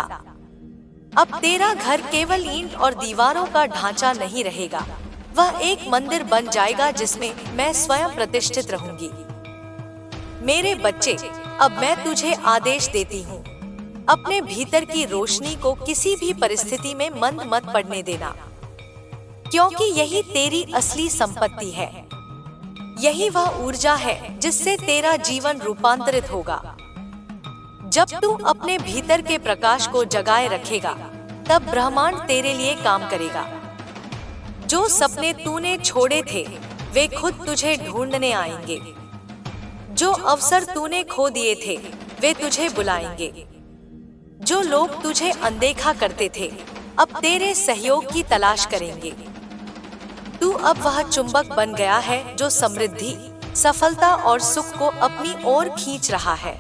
अब तेरा घर केवल ईंट और दीवारों का ढांचा नहीं रहेगा, वह एक मंदिर बन जाएगा जिसमें मैं स्वयं प्रतिष्ठित रहूंगी। मेरे बच्चे, अब मैं तुझे आदेश देती हूँ, अपने भीतर की रोशनी को किसी भी परिस्थिति में मंद मत पड़ने देना, क्योंकि यही तेरी असली संपत्ति है। यही वह ऊर्जा है जिससे तेरा जीवन रूपांतरित होगा। जब तू अपने भीतर के प्रकाश को जगाए रखेगा, तब ब्रह्मांड तेरे लिए काम करेगा। जो सपने तूने छोड़े थे, वे खुद तुझे ढूंढने आएंगे। जो अवसर तूने खो दिए थे, वे तुझे बुलाएंगे। जो लोग तुझे अनदेखा करते थे, अब तेरे सहयोग की तलाश करेंगे। तू अब वह चुंबक बन गया है जो समृद्धि, सफलता और सुख को अपनी ओर खींच रहा है।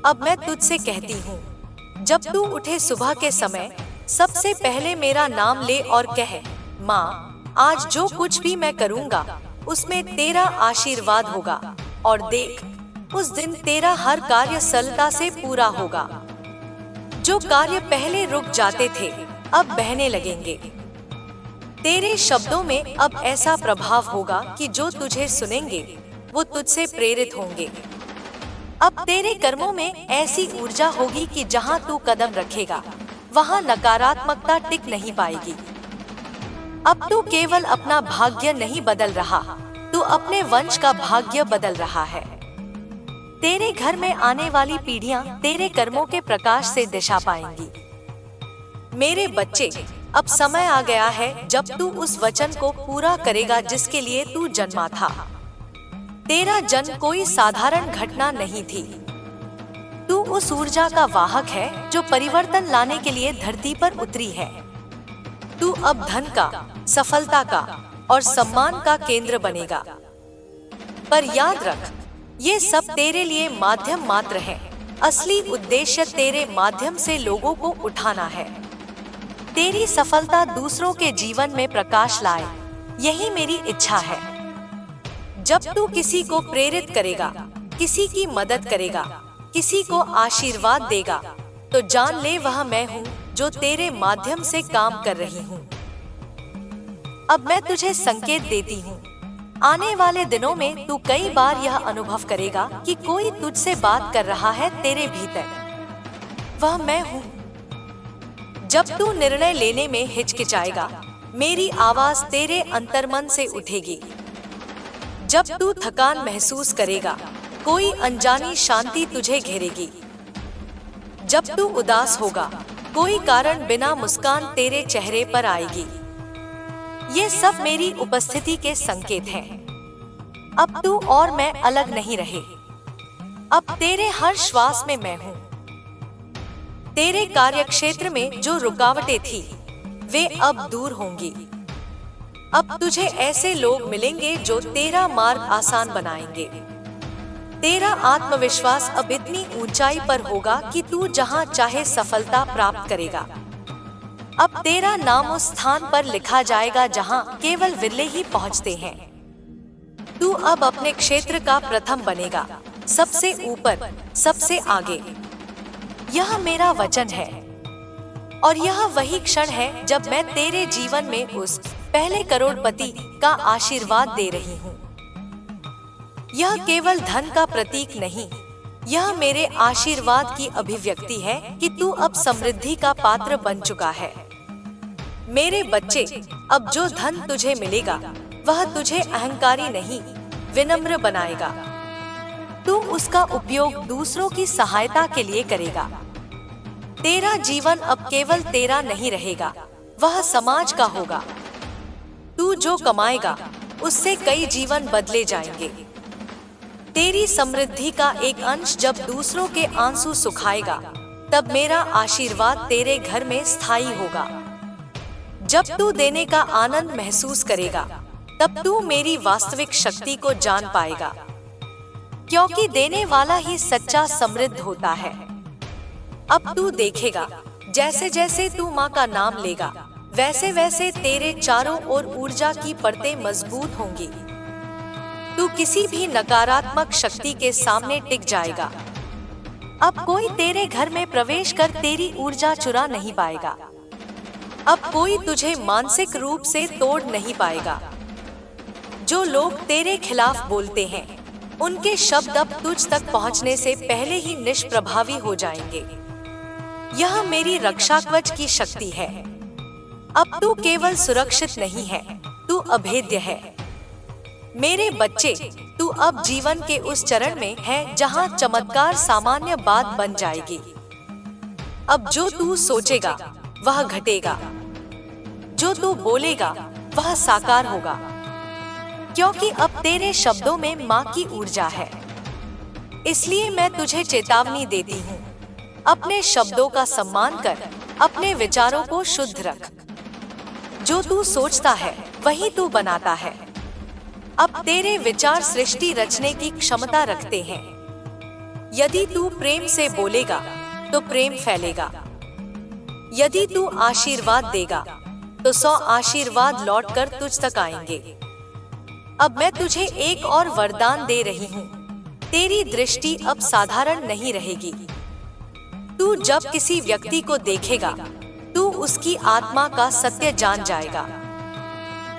अब मैं तुझसे कहती हूँ, जब तू उठे सुबह के समय, सबसे पहले मेरा नाम ले और कह, माँ, आज जो कुछ भी मैं करूँगा, उसमें तेरा आशीर्वाद होगा, और देख, उस दिन तेरा हर कार्य सरलता से पूरा होगा। जो कार्य पहले रुक जाते थे, अब बहने लगेंगे। तेरे शब्दों में अब ऐसा प्रभाव होगा कि जो तुझे सुनेंगे, वो तुझसे प्रेरित होंगे। अब तेरे कर्मों में ऐसी ऊर्जा होगी कि जहाँ तू कदम रखेगा, वहाँ नकारात्मकता टिक नहीं पाएगी। अब तू केवल अपना भाग्य नहीं बदल रहा, तू अपने वंश का भाग्य बदल रहा है। तेरे घर में आने वाली पीढ़ियां तेरे कर्मों के प्रकाश से दिशा पाएंगी। मेरे बच्चे, अब समय आ गया है जब तू उस वचन को पूरा करेगा जिसके लिए तू जन्मा था। तेरा जन्म कोई साधारण घटना नहीं थी। तू उस ऊर्जा का वाहक है जो परिवर्तन लाने के लिए धरती पर उतरी है। तू अब धन का, सफलता का और सम्मान का केंद्र बनेगा। पर याद रख, ये सब तेरे लिए माध्यम मात्र है। असली उद्देश्य तेरे माध्यम से लोगों को उठाना है। तेरी सफलता दूसरों के जीवन में प्रकाश लाए, यही मेरी इच्छा है। जब तू किसी को प्रेरित करेगा, किसी की मदद करेगा, किसी को आशीर्वाद देगा, तो जान ले वह मैं हूँ जो तेरे माध्यम से काम कर रही हूँ। अब मैं तुझे संकेत देती हूँ। आने वाले दिनों में तू कई बार यह अनुभव करेगा कि कोई तुझसे बात कर रहा है तेरे भीतर। वह मैं हूँ। जब तू निर्णय लेने में हिचकिचाएगा, मेरी आवाज तेरे अंतर्मन से उठेगी। जब तू थकान महसूस करेगा, कोई अनजानी शांति तुझे घेरेगी। जब तू उदास होगा, कोई कारण बिना मुस्कान तेरे चेहरे पर आएगी। ये सब मेरी उपस्थिति के संकेत हैं। अब तू और मैं अलग नहीं रहे। अब तेरे हर श्वास में मैं हूँ। तेरे कार्यक्षेत्र में जो रुकावटें थी, वे अब दूर होंगी। अब तुझे ऐसे लोग मिलेंगे जो तेरा मार्ग आसान बनाएंगे। तेरा आत्मविश्वास अब इतनी ऊंचाई पर होगा कि तू जहां चाहे सफलता प्राप्त करेगा। अब तेरा नाम उस स्थान पर लिखा जाएगा जहां केवल विरले ही पहुंचते हैं। तू अब अपने क्षेत्र का प्रथम बनेगा, सबसे ऊपर, सबसे आगे। यह मेरा वचन है। और यह वही क्षण है जब मैं तेरे जीवन में उस पहले करोड़पति का आशीर्वाद दे रही हूँ। यह केवल धन का प्रतीक नहीं, यह मेरे आशीर्वाद की अभिव्यक्ति है कि तू अब समृद्धि का पात्र बन चुका है। मेरे बच्चे, अब जो धन तुझे मिलेगा, वह तुझे अहंकारी नहीं, विनम्र बनाएगा। तू उसका उपयोग दूसरों की सहायता के लिए करेगा। तेरा जीवन अब केवल तेरा नहीं रहेगा, वह समाज का होगा। तू जो कमाएगा, उससे कई जीवन बदले जाएंगे। तेरी समृद्धि का एक अंश जब दूसरों के आंसू सुखाएगा, तब मेरा आशीर्वाद तेरे घर में स्थायी होगा। जब तू देने का आनंद महसूस करेगा, तब तू मेरी वास्तविक शक्ति को जान पाएगा। क्योंकि देने वाला ही सच्चा समृद्ध होता है। अब तू देखेगा, जैसे जैसे तू माँ का नाम लेगा, वैसे वैसे तेरे चारों ओर ऊर्जा की परतें मजबूत होंगी। तू किसी भी नकारात्मक शक्ति के सामने टिक जाएगा। अब कोई तेरे घर में प्रवेश कर तेरी ऊर्जा चुरा नहीं पाएगा। अब कोई तुझे मानसिक रूप से तोड़ नहीं पाएगा। जो लोग तेरे खिलाफ बोलते हैं, उनके शब्द अब तुझ तक पहुंचने से पहले ही निष्प्रभावी हो जाएंगे। यह मेरी रक्षा कवच की शक्ति है। अब तू केवल सुरक्षित नहीं है, तू अभेद्य है। मेरे बच्चे, तू अब जीवन के उस चरण में है जहां चमत्कार सामान्य बात बन जाएगी। अब जो तू सोचेगा, वह घटेगा। जो तू बोलेगा, वह साकार होगा। क्योंकि अब तेरे शब्दों में माँ की ऊर्जा है। इसलिए मैं तुझे चेतावनी देती हूँ, अपने शब्दों का सम्मान कर, अपने विचारों को शुद्ध रख। जो तू सोचता है, वही तू बनाता है। अब तेरे विचार सृष्टि रचने की क्षमता रखते हैं। यदि तू प्रेम से बोलेगा, तो प्रेम फैलेगा। यदि तू आशीर्वाद देगा, तो 100 आशीर्वाद लौटकर तुझ तक आएंगे। अब मैं तुझे एक और वरदान दे रही हूँ। तेरी दृष्टि अब साधारण नहीं रहेगी। तू जब किसी व्यक्ति को देखेगा, तू उसकी आत्मा का सत्य जान जाएगा।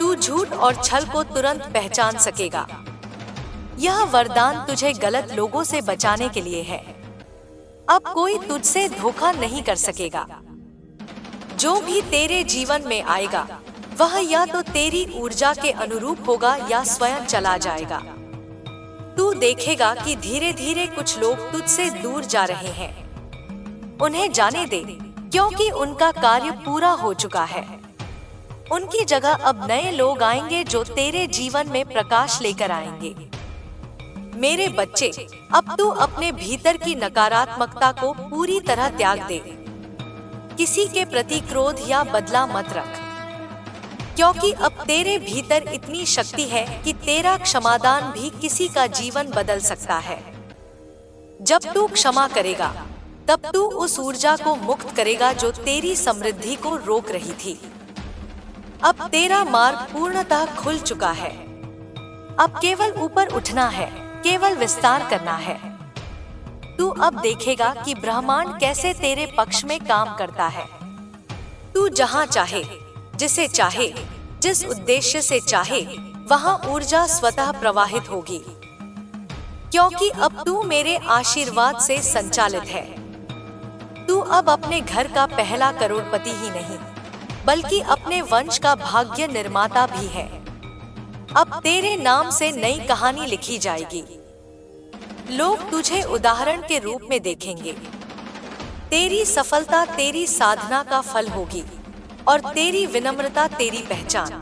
तू झूठ और छल को तुरंत पहचान सकेगा। यह वरदान तुझे गलत लोगों से बचाने के लिए है। अब कोई तुझसे धोखा नहीं कर सकेगा। जो भी तेरे जीवन में आएगा, वह या तो तेरी ऊर्जा के अनुरूप होगा या स्वयं चला जाएगा। तू देखेगा कि धीरे धीरे कुछ लोग तुझसे दूर जा रहे हैं। उन्हें जाने दे, क्योंकि उनका कार्य पूरा हो चुका है। उनकी जगह अब नए लोग आएंगे जो तेरे जीवन में प्रकाश लेकर आएंगे। मेरे बच्चे, अब तू अपने भीतर की नकारात्मकता को पूरी तरह त्याग दे। किसी के प्रति क्रोध या बदला मत रख, क्योंकि अब तेरे भीतर इतनी शक्ति है कि तेरा क्षमादान भी किसी का जीवन बदल सकता है। जब तू क्षमा करेगा, तब तू उस ऊर्जा को मुक्त करेगा जो तेरी समृद्धि को रोक रही थी। अब तेरा मार्ग पूर्णतः खुल चुका है। अब केवल ऊपर उठना है, केवल विस्तार करना है। तू अब देखेगा कि ब्रह्मांड कैसे तेरे पक्ष में काम करता है। तू जहां चाहे, जिसे चाहे, जिस उद्देश्य से चाहे, वहां ऊर्जा स्वतः प्रवाहित होगी, क्योंकि अब तू मेरे आशीर्वाद से संचालित है। तू अब अपने घर का पहला करोड़पति ही नहीं, बल्कि अपने वंश का भाग्य निर्माता भी है। अब तेरे नाम से नई कहानी लिखी जाएगी। लोग तुझे उदाहरण के रूप में देखेंगे। तेरी सफलता तेरी साधना का फल होगी और तेरी विनम्रता तेरी पहचान।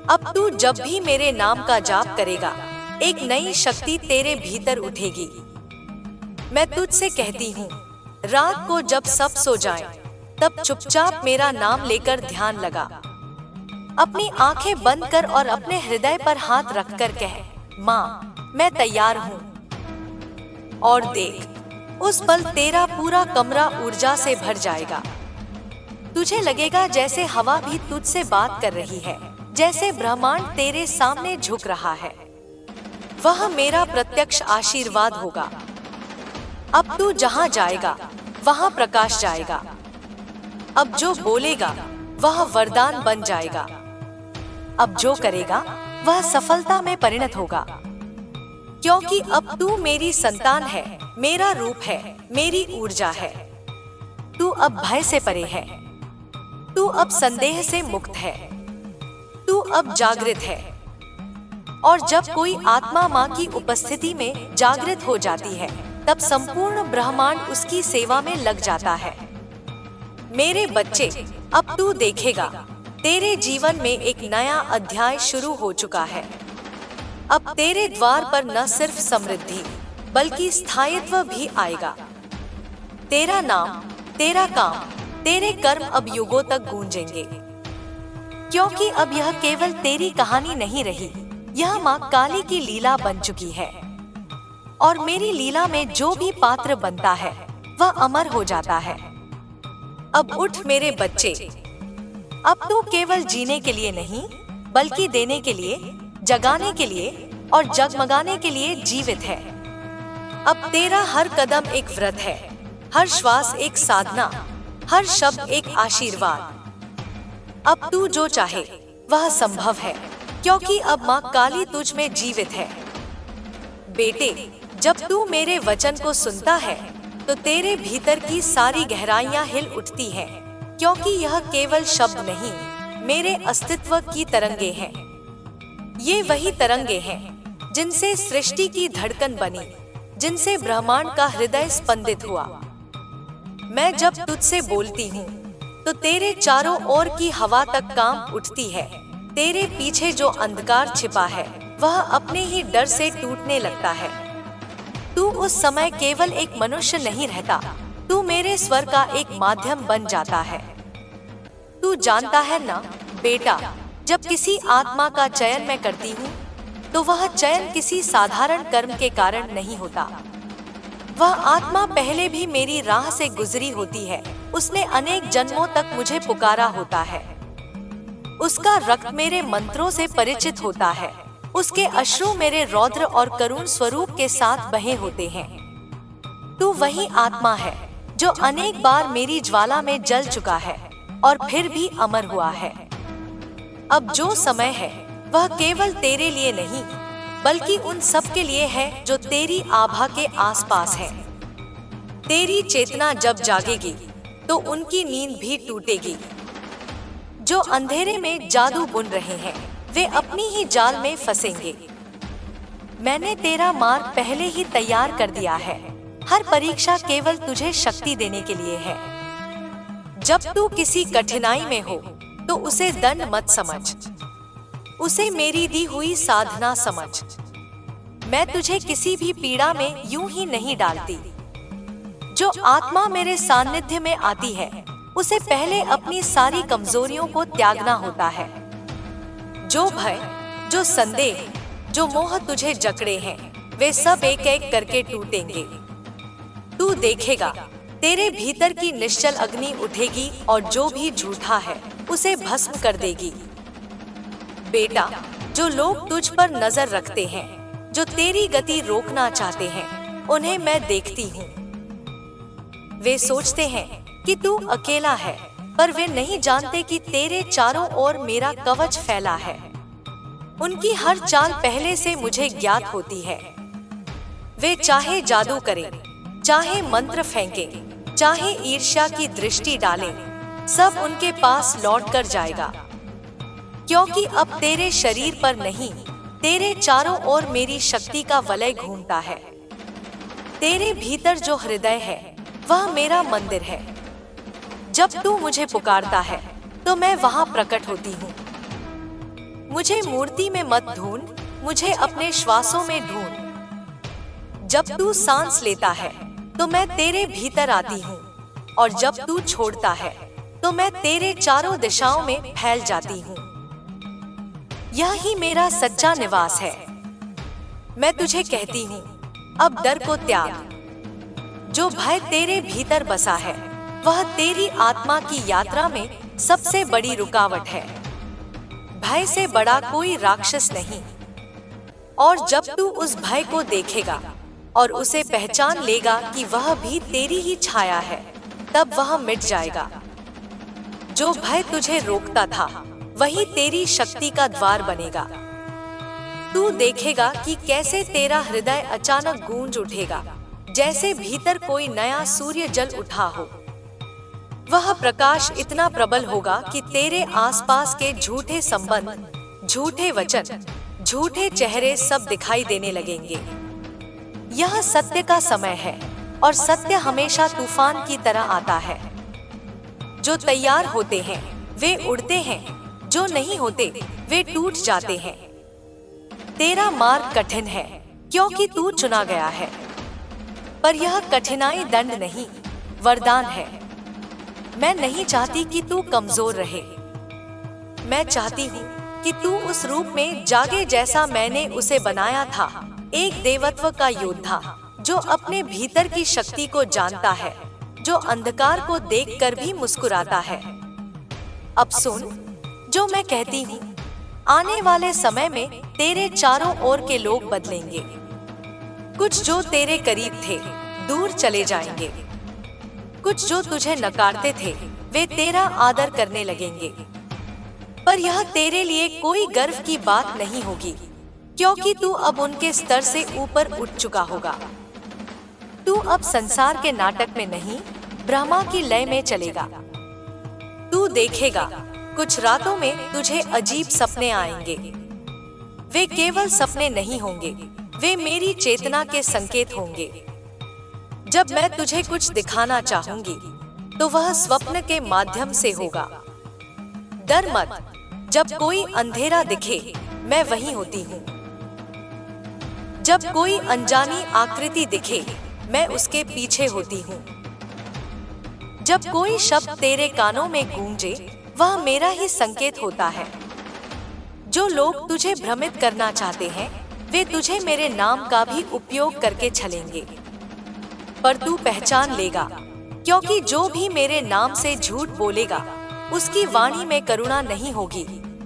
अब तू जब भी मेरे नाम का जाप करेगा, एक नई शक्ति तेरे भीतर उठेगी। मैं तुझसे कहती हूँ, रात को जब सब सो जाएं, तब चुपचाप मेरा नाम लेकर ध्यान लगा। अपनी आंखें बंद कर और अपने हृदय पर हाथ रखकर कह, माँ, मैं तैयार हूँ। और देख, उस पल तेरा पूरा कमरा ऊर्जा से भर जाएगा। तुझे लगेगा जैसे हवा भी तुझसे बात कर रही है, जैसे ब्रह्मांड तेरे सामने झुक रहा है। वह मेरा प्रत्यक्ष आशीर्वाद होगा। अब तू जहां जाएगा, वहां प्रकाश जाएगा। अब जो बोलेगा, वह वरदान बन जाएगा। अब जो करेगा, वह सफलता में परिणत होगा, क्योंकि अब तू मेरी संतान है, मेरा रूप है, मेरी ऊर्जा है। तू अब भय से परे है। तू अब संदेह से मुक्त है। तू अब जागृत है। और जब कोई आत्मा माँ की उपस्थिति में जागृत हो जाती है, तब संपूर्ण ब्रह्मांड उसकी सेवा में लग जाता है। मेरे बच्चे, अब तू देखेगा, तेरे जीवन में एक नया अध्याय शुरू हो चुका है। अब तेरे द्वार पर न सिर्फ समृद्धि, बल्कि स्थायित्व भी आएगा। तेरा नाम, तेरा काम, तेरे कर्म अब युगों तक गूंजेंगे, क्योंकि अब यह केवल तेरी कहानी नहीं रही, यह माँ काली की लीला बन चुकी है। और मेरी लीला में जो भी पात्र बनता है, वह अमर हो जाता है। अब उठ मेरे बच्चे, अब तू केवल जीने के लिए नहीं, बल्कि देने के लिए, जगाने के लिए और जगमगाने के लिए जीवित है। अब तेरा हर कदम एक व्रत है, हर श्वास एक साधना, हर शब्द एक आशीर्वाद। अब तू जो चाहे वह संभव है, क्योंकि अब माँ काली तुझ में जीवित है। बेटे, जब तू मेरे वचन को सुनता है, तो तेरे भीतर की सारी गहराइयां हिल उठती हैं, क्योंकि यह केवल शब्द नहीं, मेरे अस्तित्व की तरंगे हैं। ये वही तरंगे हैं जिनसे सृष्टि की धड़कन बनी, जिनसे ब्रह्मांड का हृदय स्पंदित हुआ। मैं जब तुझसे बोलती हूँ, तो तेरे चारों ओर की हवा तक कांप उठती है। तेरे पीछे जो अंधकार छिपा है, वह अपने ही डर से टूटने लगता है। तू उस समय केवल एक मनुष्य नहीं रहता, तू मेरे स्वर का एक माध्यम बन जाता है। तू जानता है ना बेटा, जब किसी आत्मा का चयन मैं करती हूँ, तो वह चयन किसी साधारण कर्म के कारण नहीं होता। वह आत्मा पहले भी मेरी राह से गुजरी होती है, उसने अनेक जन्मों तक मुझे पुकारा होता है। उसका रक्त मेरे मंत्रों से परिचित होता है, उसके अश्रु मेरे रौद्र और करुण स्वरूप के साथ बहे होते हैं। तू वही आत्मा है जो अनेक बार मेरी ज्वाला में जल चुका है और फिर भी अमर हुआ है। अब जो समय है, वह केवल तेरे लिए नहीं, बल्कि उन सब के लिए है जो तेरी आभा के आसपास है। तेरी चेतना जब जागेगी, तो उनकी नींद भी टूटेगी। जो अंधेरे में जादू बुन रहे हैं वे अपनी ही जाल में फंसेंगे। मैंने तेरा मार्ग पहले ही तैयार कर दिया है। हर परीक्षा केवल तुझे शक्ति देने के लिए है। जब तू किसी कठिनाई में हो तो उसे दंड मत समझ, उसे मेरी दी हुई साधना समझ। मैं तुझे किसी भी पीड़ा में यूं ही नहीं डालती। जो आत्मा मेरे सानिध्य में आती है उसे पहले अपनी सारी कमजोरियों को त्यागना होता है। जो भय, जो संदेह, जो मोह तुझे जकड़े हैं वे सब एक एक करके टूटेंगे। तू देखेगा तेरे भीतर की निश्चल अग्नि उठेगी और जो भी झूठा है उसे भस्म कर देगी। बेटा, जो लोग तुझ पर नजर रखते हैं, जो तेरी गति रोकना चाहते हैं, उन्हें मैं देखती हूँ। वे सोचते हैं कि तू अकेला है, पर वे नहीं जानते कि तेरे चारों ओर मेरा कवच फैला है। उनकी हर चाल पहले से मुझे ज्ञात होती है। वे चाहे जादू करें, चाहे मंत्र फेंकें, चाहे ईर्ष्या की दृष्टि डालें, सब उनके पास लौट कर जाएगा। क्योंकि अब तेरे शरीर पर नहीं, तेरे चारों ओर मेरी शक्ति का वलय घूमता है। तेरे भीतर जो हृदय है वह मेरा मंदिर है। जब तू मुझे पुकारता है तो मैं वहां प्रकट होती हूँ। मुझे मूर्ति में मत ढूंढ, मुझे अपने श्वासों में ढूंढ। जब तू सांस लेता है तो मैं तेरे भीतर आती हूँ, और जब तू छोड़ता है तो मैं तेरे चारों दिशाओं में फैल जाती हूँ। यह ही मेरा सच्चा निवास है। मैं तुझे कहती हूँ, अब डर को त्याग। जो भय तेरे भीतर बसा है वह तेरी आत्मा की यात्रा में सबसे बड़ी रुकावट है। भय से बड़ा कोई राक्षस नहीं। और जब तू उस भय को देखेगा और उसे पहचान लेगा कि वह भी तेरी ही छाया है, तब वह मिट जाएगा। जो भय तुझे रोकता था वही तेरी शक्ति का द्वार बनेगा। तू देखेगा कि कैसे तेरा हृदय अचानक गूंज उठेगा, जैसे भीतर कोई नया सूर्य जल उठा हो। वह प्रकाश इतना प्रबल होगा कि तेरे आसपास के झूठे संबंध, झूठे वचन, झूठे चेहरे सब दिखाई देने लगेंगे। यह सत्य का समय है और सत्य हमेशा तूफान की तरह आता है। जो तैयार होते हैं वे उड़ते हैं, जो नहीं होते वे टूट जाते हैं। तेरा मार्ग कठिन है क्योंकि तू चुना गया है, पर यह कठिनाई दंड नहीं, वरदान है। मैं नहीं चाहती कि तू कमजोर रहे। मैं चाहती हूँ कि तू उस रूप में जागे जैसा मैंने उसे बनाया था, एक देवत्व का योद्धा जो अपने भीतर की शक्ति को जानता है, जो अंधकार को देखकर भी मुस्कुराता है। अब सुन जो मैं कहती हूँ, आने वाले समय में तेरे चारों ओर के लोग बदलेंगे। कुछ जो तेरे करीब थे दूर चले जाएंगे, कुछ जो तुझे नकारते थे वे तेरा आदर करने लगेंगे। पर यह तेरे लिए कोई गर्व की बात नहीं होगी, क्योंकि तू अब उनके स्तर से ऊपर उठ चुका होगा। तू अब संसार के नाटक में नहीं, ब्रह्मा की लय में चलेगा। तू देखेगा कुछ रातों में तुझे अजीब सपने आएंगे। वे केवल सपने नहीं होंगे, वे मेरी चेतना के संकेत होंगे। जब मैं तुझे कुछ दिखाना चाहूंगी तो वह स्वप्न के माध्यम से होगा। डर मत, जब कोई अंधेरा दिखे मैं वहीं होती हूँ। जब कोई अनजानी आकृति दिखे मैं उसके पीछे होती हूँ। जब कोई शब्द तेरे कानों में गूंजे वह मेरा ही संकेत होता है। जो लोग तुझे भ्रमित करना चाहते हैं वे तुझे मेरे नाम का भी उपयोग करके छलेंगे, पर तू पहचान लेगा, क्योंकि जो भी मेरे नाम से झूठ बोलेगा उसकी वाणी में करुणा नहीं होगी,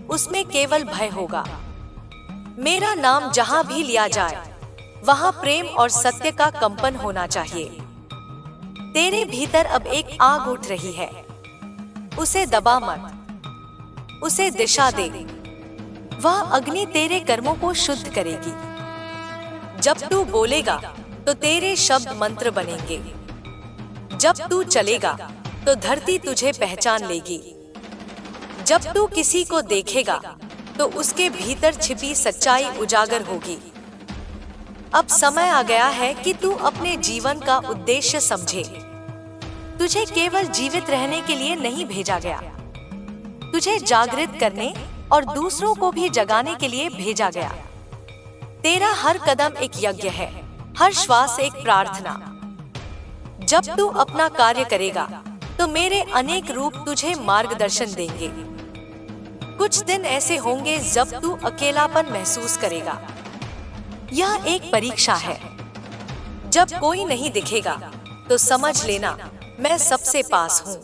उसमें केवल भय होगा। मेरा नाम जहां भी लिया जाए वहां प्रेम और सत्य का कंपन होना चाहिए। तेरे भीतर अब एक आग उठ रही है, उसे दबा मत, उसे दिशा दे। वह अग्नि तेरे कर्मों को शुद्ध करेगी। जब तू बोलेगा तो तेरे शब्द मंत्र बनेंगे। जब तू चलेगा तो धरती तुझे पहचान लेगी। जब तू किसी को देखेगा तो उसके भीतर छिपी सच्चाई उजागर होगी। अब समय आ गया है कि तू अपने जीवन का उद्देश्य समझे। तुझे केवल जीवित रहने के लिए नहीं भेजा गया, तुझे जागृत करने और दूसरों को भी जगाने के लिए भेजा गया। तेरा हर कदम एक यज्ञ है, हर श्वास एक प्रार्थना। जब तू अपना कार्य करेगा तो मेरे अनेक रूप तुझे मार्गदर्शन देंगे। कुछ दिन ऐसे होंगे जब तू अकेलापन महसूस करेगा। यह एक परीक्षा है। जब कोई नहीं दिखेगा तो समझ लेना मैं सबसे पास हूँ।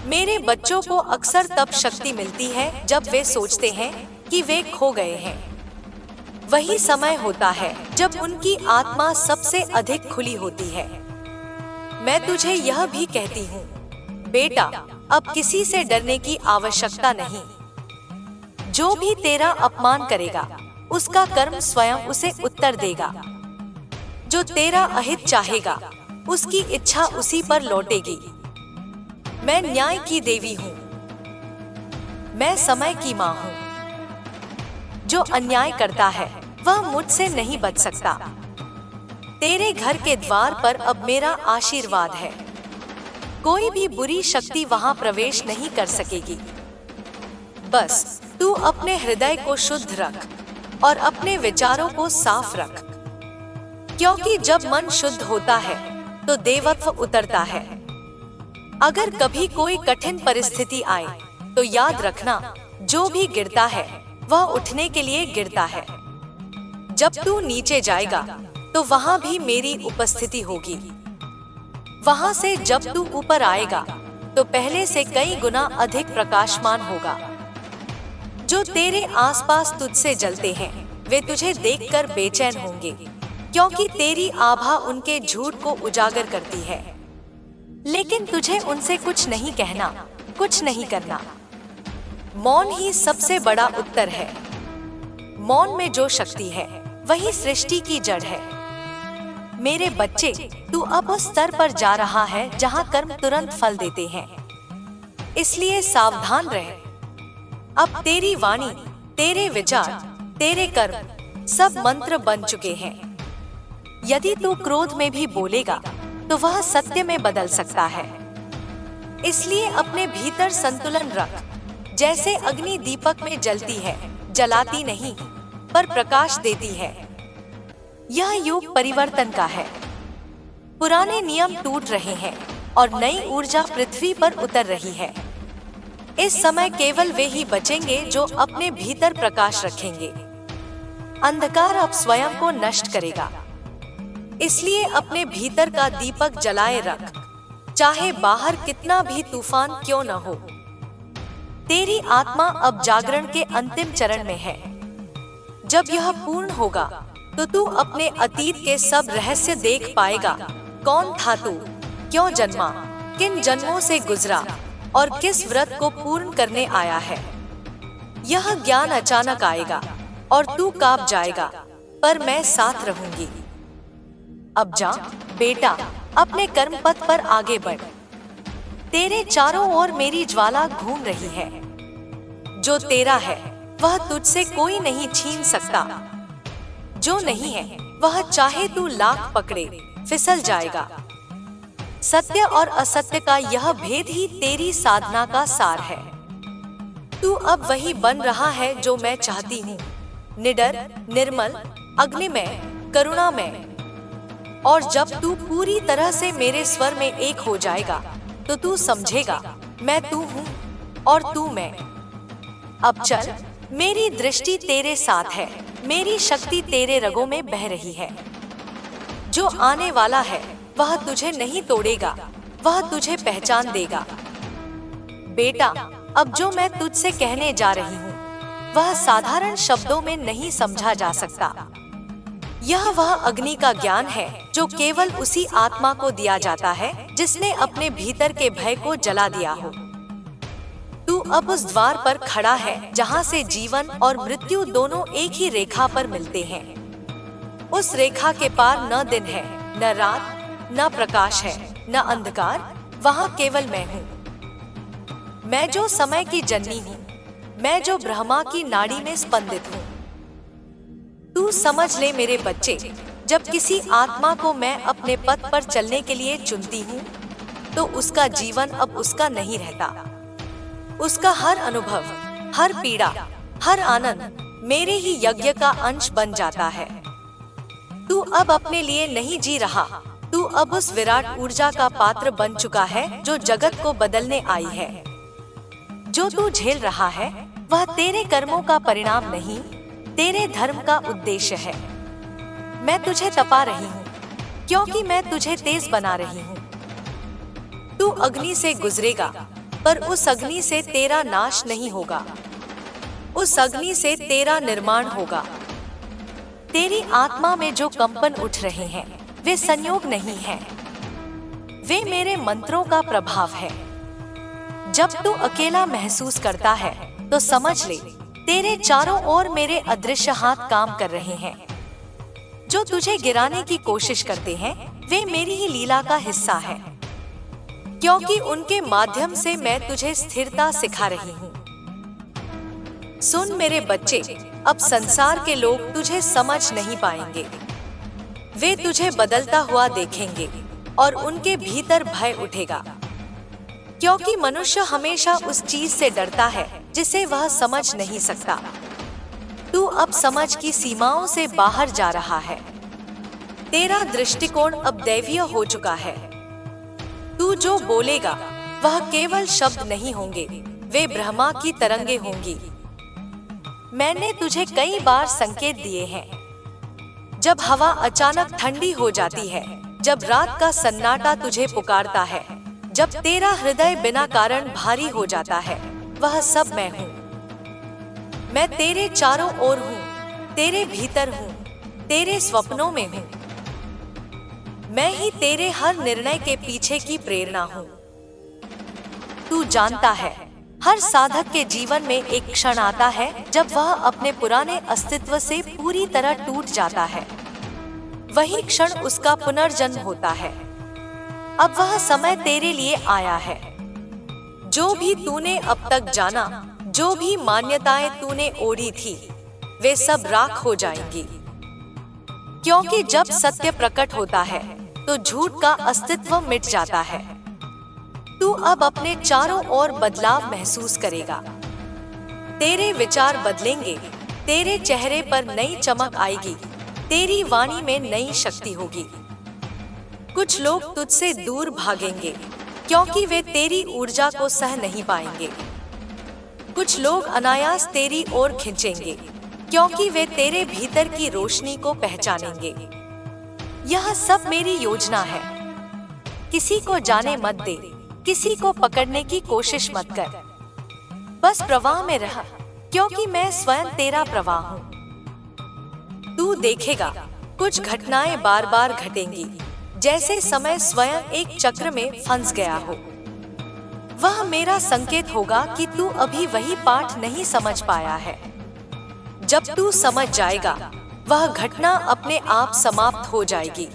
मेरे बच्चों को अक्सर तब शक्ति मिलती है जब वे सोचते हैं कि वे खो गए हैं। वही समय होता है जब उनकी आत्मा सबसे अधिक खुली होती है। मैं तुझे यह भी कहती हूँ, बेटा, अब किसी से डरने की आवश्यकता नहीं। जो भी तेरा अपमान करेगा उसका कर्म स्वयं उसे उत्तर देगा। जो तेरा अहित चाहेगा उसकी इच्छा उसी पर लौटेगी। मैं न्याय की देवी हूँ, मैं समय की माँ हूँ। जो अन्याय करता है वह मुझसे नहीं बच सकता। तेरे घर के द्वार पर अब मेरा आशीर्वाद है। कोई भी बुरी शक्ति वहां प्रवेश नहीं कर सकेगी। बस तू अपने हृदय को शुद्ध रख और अपने विचारों को साफ रख, क्योंकि जब मन शुद्ध होता है तो देवत्व उतरता है। अगर कभी कोई कठिन परिस्थिति आए तो याद रखना, जो भी गिरता है वह उठने के लिए गिरता है। जब तू नीचे जाएगा तो वहां भी मेरी उपस्थिति होगी। वहां से जब तू ऊपर आएगा तो पहले से कई गुना अधिक प्रकाशमान होगा। जो तेरे आसपास तुझसे जलते हैं वे तुझे देखकर बेचैन होंगे, क्योंकि तेरी आभा उनके झूठ को उजागर करती है। लेकिन तुझे उनसे कुछ नहीं कहना, कुछ नहीं करना। मौन ही सबसे बड़ा उत्तर है। मौन में जो शक्ति है वही सृष्टि की जड़ है। मेरे बच्चे, तू अब उस स्तर पर जा रहा है जहां कर्म तुरंत फल देते हैं, इसलिए सावधान रह। अब तेरी वाणी, तेरे विचार, तेरे कर्म सब मंत्र बन चुके हैं। यदि तू क्रोध में भी बोलेगा तो वह सत्य में बदल सकता है। इसलिए अपने भीतर संतुलन रख। जैसे अग्नि दीपक में जलती है, जलाती नहीं पर प्रकाश देती है। यह युग परिवर्तन का है। पुराने नियम टूट रहे हैं और नई ऊर्जा पृथ्वी पर उतर रही है। इस समय केवल वे ही बचेंगे जो अपने भीतर प्रकाश रखेंगे। अंधकार अब स्वयं को नष्ट करेगा, इसलिए अपने भीतर का दीपक जलाए रख, चाहे बाहर कितना भी तूफान क्यों न हो। तेरी आत्मा अब जागरण के अंतिम चरण में है। जब यह पूर्ण होगा तो तू अपने अतीत के सब रहस्य देख पाएगा। कौन था तू, क्यों जन्मा, किन जन्मों से गुजरा और किस व्रत को पूर्ण करने आया है। यह ज्ञान अचानक आएगा और तू कांप जाएगा, पर मैं साथ रहूंगी। अब जा बेटा, अपने कर्म पथ पर आगे बढ़। तेरे चारों ओर मेरी ज्वाला घूम रही है। जो तेरा है वह तुझसे कोई नहीं छीन सकता। जो नहीं है वह चाहे तू लाख पकड़े फिसल जाएगा। सत्य और असत्य का यह भेद ही तेरी साधना का सार है। तू अब वही बन रहा है जो मैं चाहती हूँ, निडर, निर्मल, अग्निमय, करुणामय। और जब तू पूरी तरह से मेरे स्वर में एक हो जाएगा तो तू समझेगा मैं तू हूँ और तू मैं। अब चल, मेरी दृष्टि तेरे साथ है, मेरी शक्ति तेरे रगों में बह रही है। जो आने वाला है वह तुझे नहीं तोड़ेगा, वह तुझे पहचान देगा। बेटा, अब जो मैं तुझसे कहने जा रही हूँ वह साधारण शब्दों में नहीं समझा जा सकता। यह वह अग्नि का ज्ञान है जो केवल उसी आत्मा को दिया जाता है जिसने अपने भीतर के भय को जला दिया हो। तू अब उस द्वार पर खड़ा है जहाँ से जीवन और मृत्यु दोनों एक ही रेखा पर मिलते हैं। उस रेखा के पार न दिन है, न रात, न प्रकाश है, न अंधकार, वहाँ केवल मैं हूँ। मैं जो समय की जननी हूँ, मैं जो ब्रह्मा की नाड़ी में स्पंदित हूँ। तू समझ ले मेरे बच्चे, जब किसी आत्मा को मैं अपने पथ पर चलने के लिए चुनती हूँ, तो उसका जीवन अब उसका नहीं रहता। उसका हर अनुभव, हर पीड़ा, हर आनंद मेरे ही यज्ञ का अंश बन जाता है। तू अब अपने लिए नहीं जी रहा, तू अब उस विराट ऊर्जा का पात्र बन चुका है जो जगत को बदलने आई है। जो तू झेल रहा है वह तेरे कर्मों का परिणाम नहीं, तेरे धर्म का उद्देश्य है। मैं तुझे तपा रही हूँ क्योंकि मैं तुझे तेज बना रही हूँ। तू अग्नि से गुजरेगा, पर उस अग्नि से तेरा नाश नहीं होगा, उस अग्नि से तेरा निर्माण होगा। तेरी आत्मा में जो कंपन उठ रहे हैं वे संयोग नहीं हैं, वे मेरे मंत्रों का प्रभाव है। जब तू अकेला महसूस करता है तो समझ ले तेरे चारों ओर मेरे अदृश्य हाथ काम कर रहे हैं। जो तुझे गिराने की कोशिश करते हैं वे मेरी ही लीला का हिस्सा है, क्योंकि उनके माध्यम से मैं तुझे स्थिरता सिखा रही हूँ। सुन मेरे बच्चे, अब संसार के लोग तुझे समझ नहीं पाएंगे। वे तुझे बदलता हुआ देखेंगे और उनके भीतर भय उठेगा, क्योंकि मनुष्य हमेशा उस चीज से डरता है जिसे वह समझ नहीं सकता। तू अब समझ की सीमाओं से बाहर जा रहा है। तेरा दृष्टिकोण अब दैवीय हो चुका है। तू जो बोलेगा वह केवल शब्द नहीं होंगे, वे ब्रह्मा की तरंगे होंगी। मैंने तुझे कई बार संकेत दिए हैं। जब हवा अचानक ठंडी हो जाती है, जब रात का सन्नाटा तुझे पुकारता है, जब तेरा हृदय बिना कारण भारी हो जाता है, वह सब मैं हूँ। मैं तेरे चारों ओर हूँ, तेरे भीतर हूँ, तेरे स्वप्नों में हूँ। मैं ही तेरे हर निर्णय के पीछे की प्रेरणा हूँ। तू जानता है, हर साधक के जीवन में एक क्षण आता है जब वह अपने पुराने अस्तित्व से पूरी तरह टूट जाता है। वही क्षण उसका पुनर्जन्म होता है। अब वह समय तेरे लिए आया है। जो भी तूने अब तक जाना, जो भी मान्यताएं तूने ओढ़ी थी, वे सब राख हो जाएंगी। क्योंकि जब सत्य प्रकट होता है तो झूठ का अस्तित्व मिट जाता है। तू अब अपने चारों ओर बदलाव महसूस करेगा। तेरे विचार बदलेंगे, तेरे चेहरे पर नई चमक आएगी, तेरी वाणी में नई शक्ति होगी। कुछ लोग तुझसे दूर भागेंगे क्योंकि वे तेरी ऊर्जा को सह नहीं पाएंगे। कुछ लोग अनायास तेरी ओर खींचेंगे क्योंकि वे तेरे भीतर की रोशनी को पहचानेंगे। यह सब मेरी योजना है। किसी को जाने मत दे, किसी को पकड़ने की कोशिश मत कर। बस प्रवाह में रह, क्योंकि मैं स्वयं तेरा प्रवाह हूँ। तू देखेगा कुछ घटनाएं बार बार घटेंगी, जैसे समय स्वयं एक चक्र में फंस गया हो। वह मेरा संकेत होगा कि तू अभी वही पाठ नहीं समझ पाया है। जब तू समझ जाएगा, वह घटना अपने आप समाप्त हो जाएगी।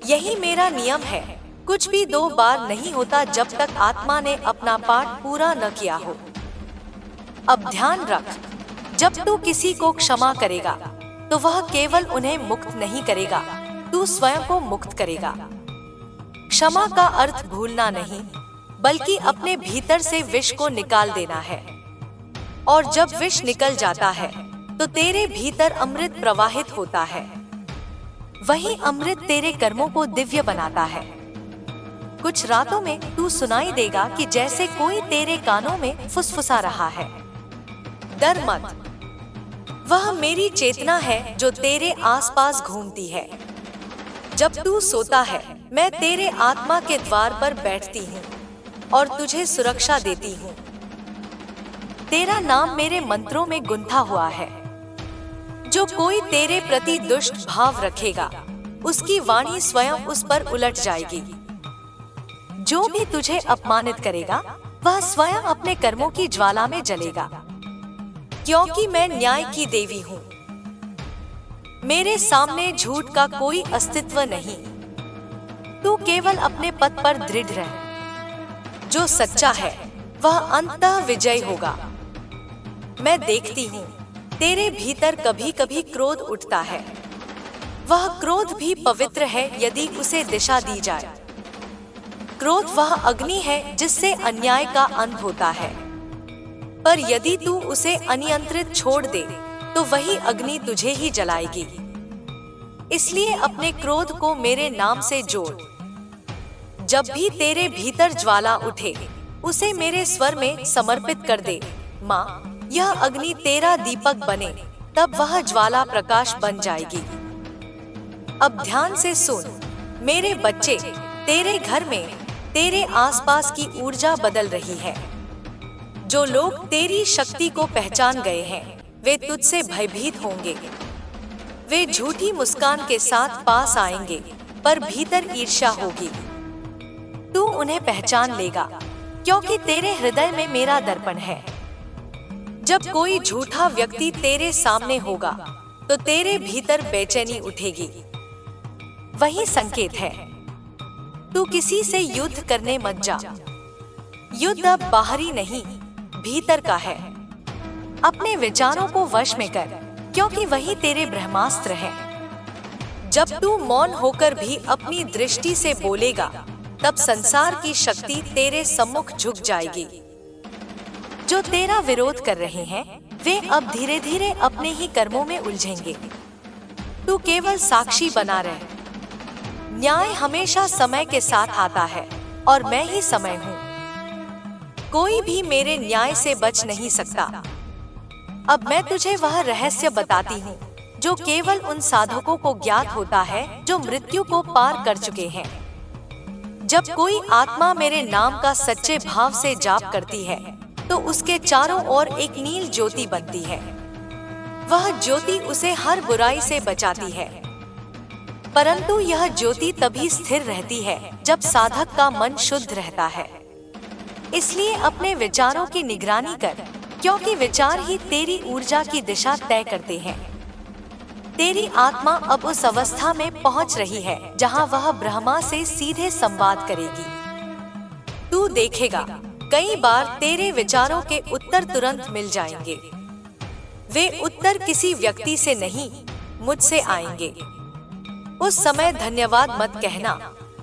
यही मेरा नियम है। कुछ भी दो बार नहीं होता जब तक आत्मा ने अपना पाठ पूरा न किया हो। अब ध्यान रख, जब तू किसी को क्षमा करेगा तो वह केवल उन्हें मुक्त नहीं करेगा, तू स्वयं को मुक्त करेगा। क्षमा का अर्थ भूलना नहीं, बल्कि अपने भीतर से विष को निकाल देना है। और जब विष निकल जाता है तो तेरे भीतर अमृत प्रवाहित होता है। वही अमृत तेरे कर्मों को दिव्य बनाता है। कुछ रातों में तू सुनाई देगा कि जैसे कोई तेरे कानों में फुसफुसा रहा है। डर मत, वह मेरी चेतना है जो तेरे आसपास घूमती है। जब तू सोता है, मैं तेरे आत्मा के द्वार पर बैठती हूँ और तुझे सुरक्षा देती हूँ। तेरा नाम मेरे मंत्रों में गुंथा हुआ है। जो कोई तेरे प्रति दुष्ट भाव रखेगा, उसकी वाणी स्वयं उस पर उलट जाएगी। जो भी तुझे अपमानित करेगा, वह स्वयं अपने कर्मों की ज्वाला में जलेगा, क्योंकि मैं न्याय की देवी हूँ। मेरे सामने झूठ का कोई अस्तित्व नहीं। तू केवल अपने पथ पर दृढ़ रह। जो सच्चा है वह अंततः विजयी होगा। मैं देखती हूँ तेरे भीतर कभी कभी क्रोध उठता है। वह क्रोध भी पवित्र है यदि उसे दिशा दी जाए। क्रोध वह अग्नि है जिससे अन्याय का अंत होता है, पर यदि तू उसे अनियंत्रित छोड़ दे तो वही अग्नि तुझे ही जलाएगी। इसलिए अपने क्रोध को मेरे नाम से जोड़। जब भी तेरे भीतर ज्वाला उठे उसे मेरे स्वर में समर्पित कर दे। माँ, यह अग्नि तेरा दीपक बने, तब वह ज्वाला प्रकाश बन जाएगी। अब ध्यान से सुन मेरे बच्चे, तेरे घर में तेरे आसपास की ऊर्जा बदल रही है। जो लोग तेरी शक्ति को पहचान गए हैं वे तुझसे भयभीत होंगे। वे झूठी मुस्कान के साथ पास आएंगे, पर भीतर ईर्ष्या होगी। तू उन्हें पहचान लेगा, क्योंकि तेरे हृदय में मेरा दर्पण है। जब कोई झूठा व्यक्ति तेरे सामने होगा तो तेरे भीतर बेचैनी उठेगी। वही संकेत है। तू किसी से युद्ध करने मत जा। युद्ध अब बाहरी नहीं, भीतर का है। अपने विचारों को वश में कर, क्योंकि वही तेरे ब्रह्मास्त्र है। जब तू मौन होकर भी अपनी दृष्टि से बोलेगा, तब संसार की शक्ति तेरे सम्मुख झुक जाएगी। जो तेरा विरोध कर रहे हैं वे अब धीरे धीरे अपने ही कर्मों में उलझेंगे। तू केवल साक्षी बना रहे। न्याय हमेशा समय के साथ आता है और मैं ही समय हूँ। कोई भी मेरे न्याय से बच नहीं सकता। अब मैं तुझे वह रहस्य बताती हूँ जो केवल उन साधकों को ज्ञात होता है जो मृत्यु को पार कर चुके हैं। जब कोई आत्मा मेरे नाम का सच्चे भाव से जाप करती है तो उसके चारों ओर एक नील ज्योति बनती है। वह ज्योति उसे हर बुराई से बचाती है, परंतु यह ज्योति तभी स्थिर रहती है जब साधक का मन शुद्ध रहता है। इसलिए अपने विचारों की निगरानी कर, क्योंकि विचार ही तेरी ऊर्जा की दिशा तय करते हैं। तेरी आत्मा अब उस अवस्था में पहुंच रही है जहां वह ब्रह्मा से सीधे संवाद करेगी। तू देखेगा कई बार तेरे विचारों के उत्तर तुरंत मिल जाएंगे। वे उत्तर किसी व्यक्ति से नहीं, मुझसे आएंगे। उस समय धन्यवाद मत कहना,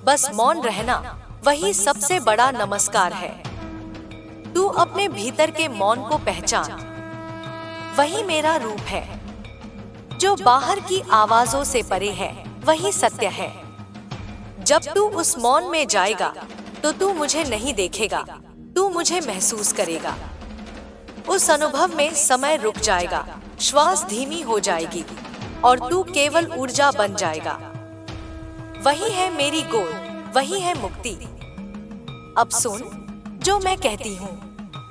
बस मौन रहना, वही सबसे बड़ा नमस्कार है। तू अपने भीतर के मौन को पहचान। वही मेरा रूप है। जो बाहर की आवाजों से परे है वही सत्य है। जब तू उस मौन में जाएगा तो तू मुझे नहीं देखेगा, तू मुझे महसूस करेगा। उस अनुभव में समय रुक जाएगा, श्वास धीमी हो जाएगी और तू केवल ऊर्जा बन जाएगा। वही है मेरी गोद, वही है मुक्ति। अब सुन जो मैं कहती हूँ।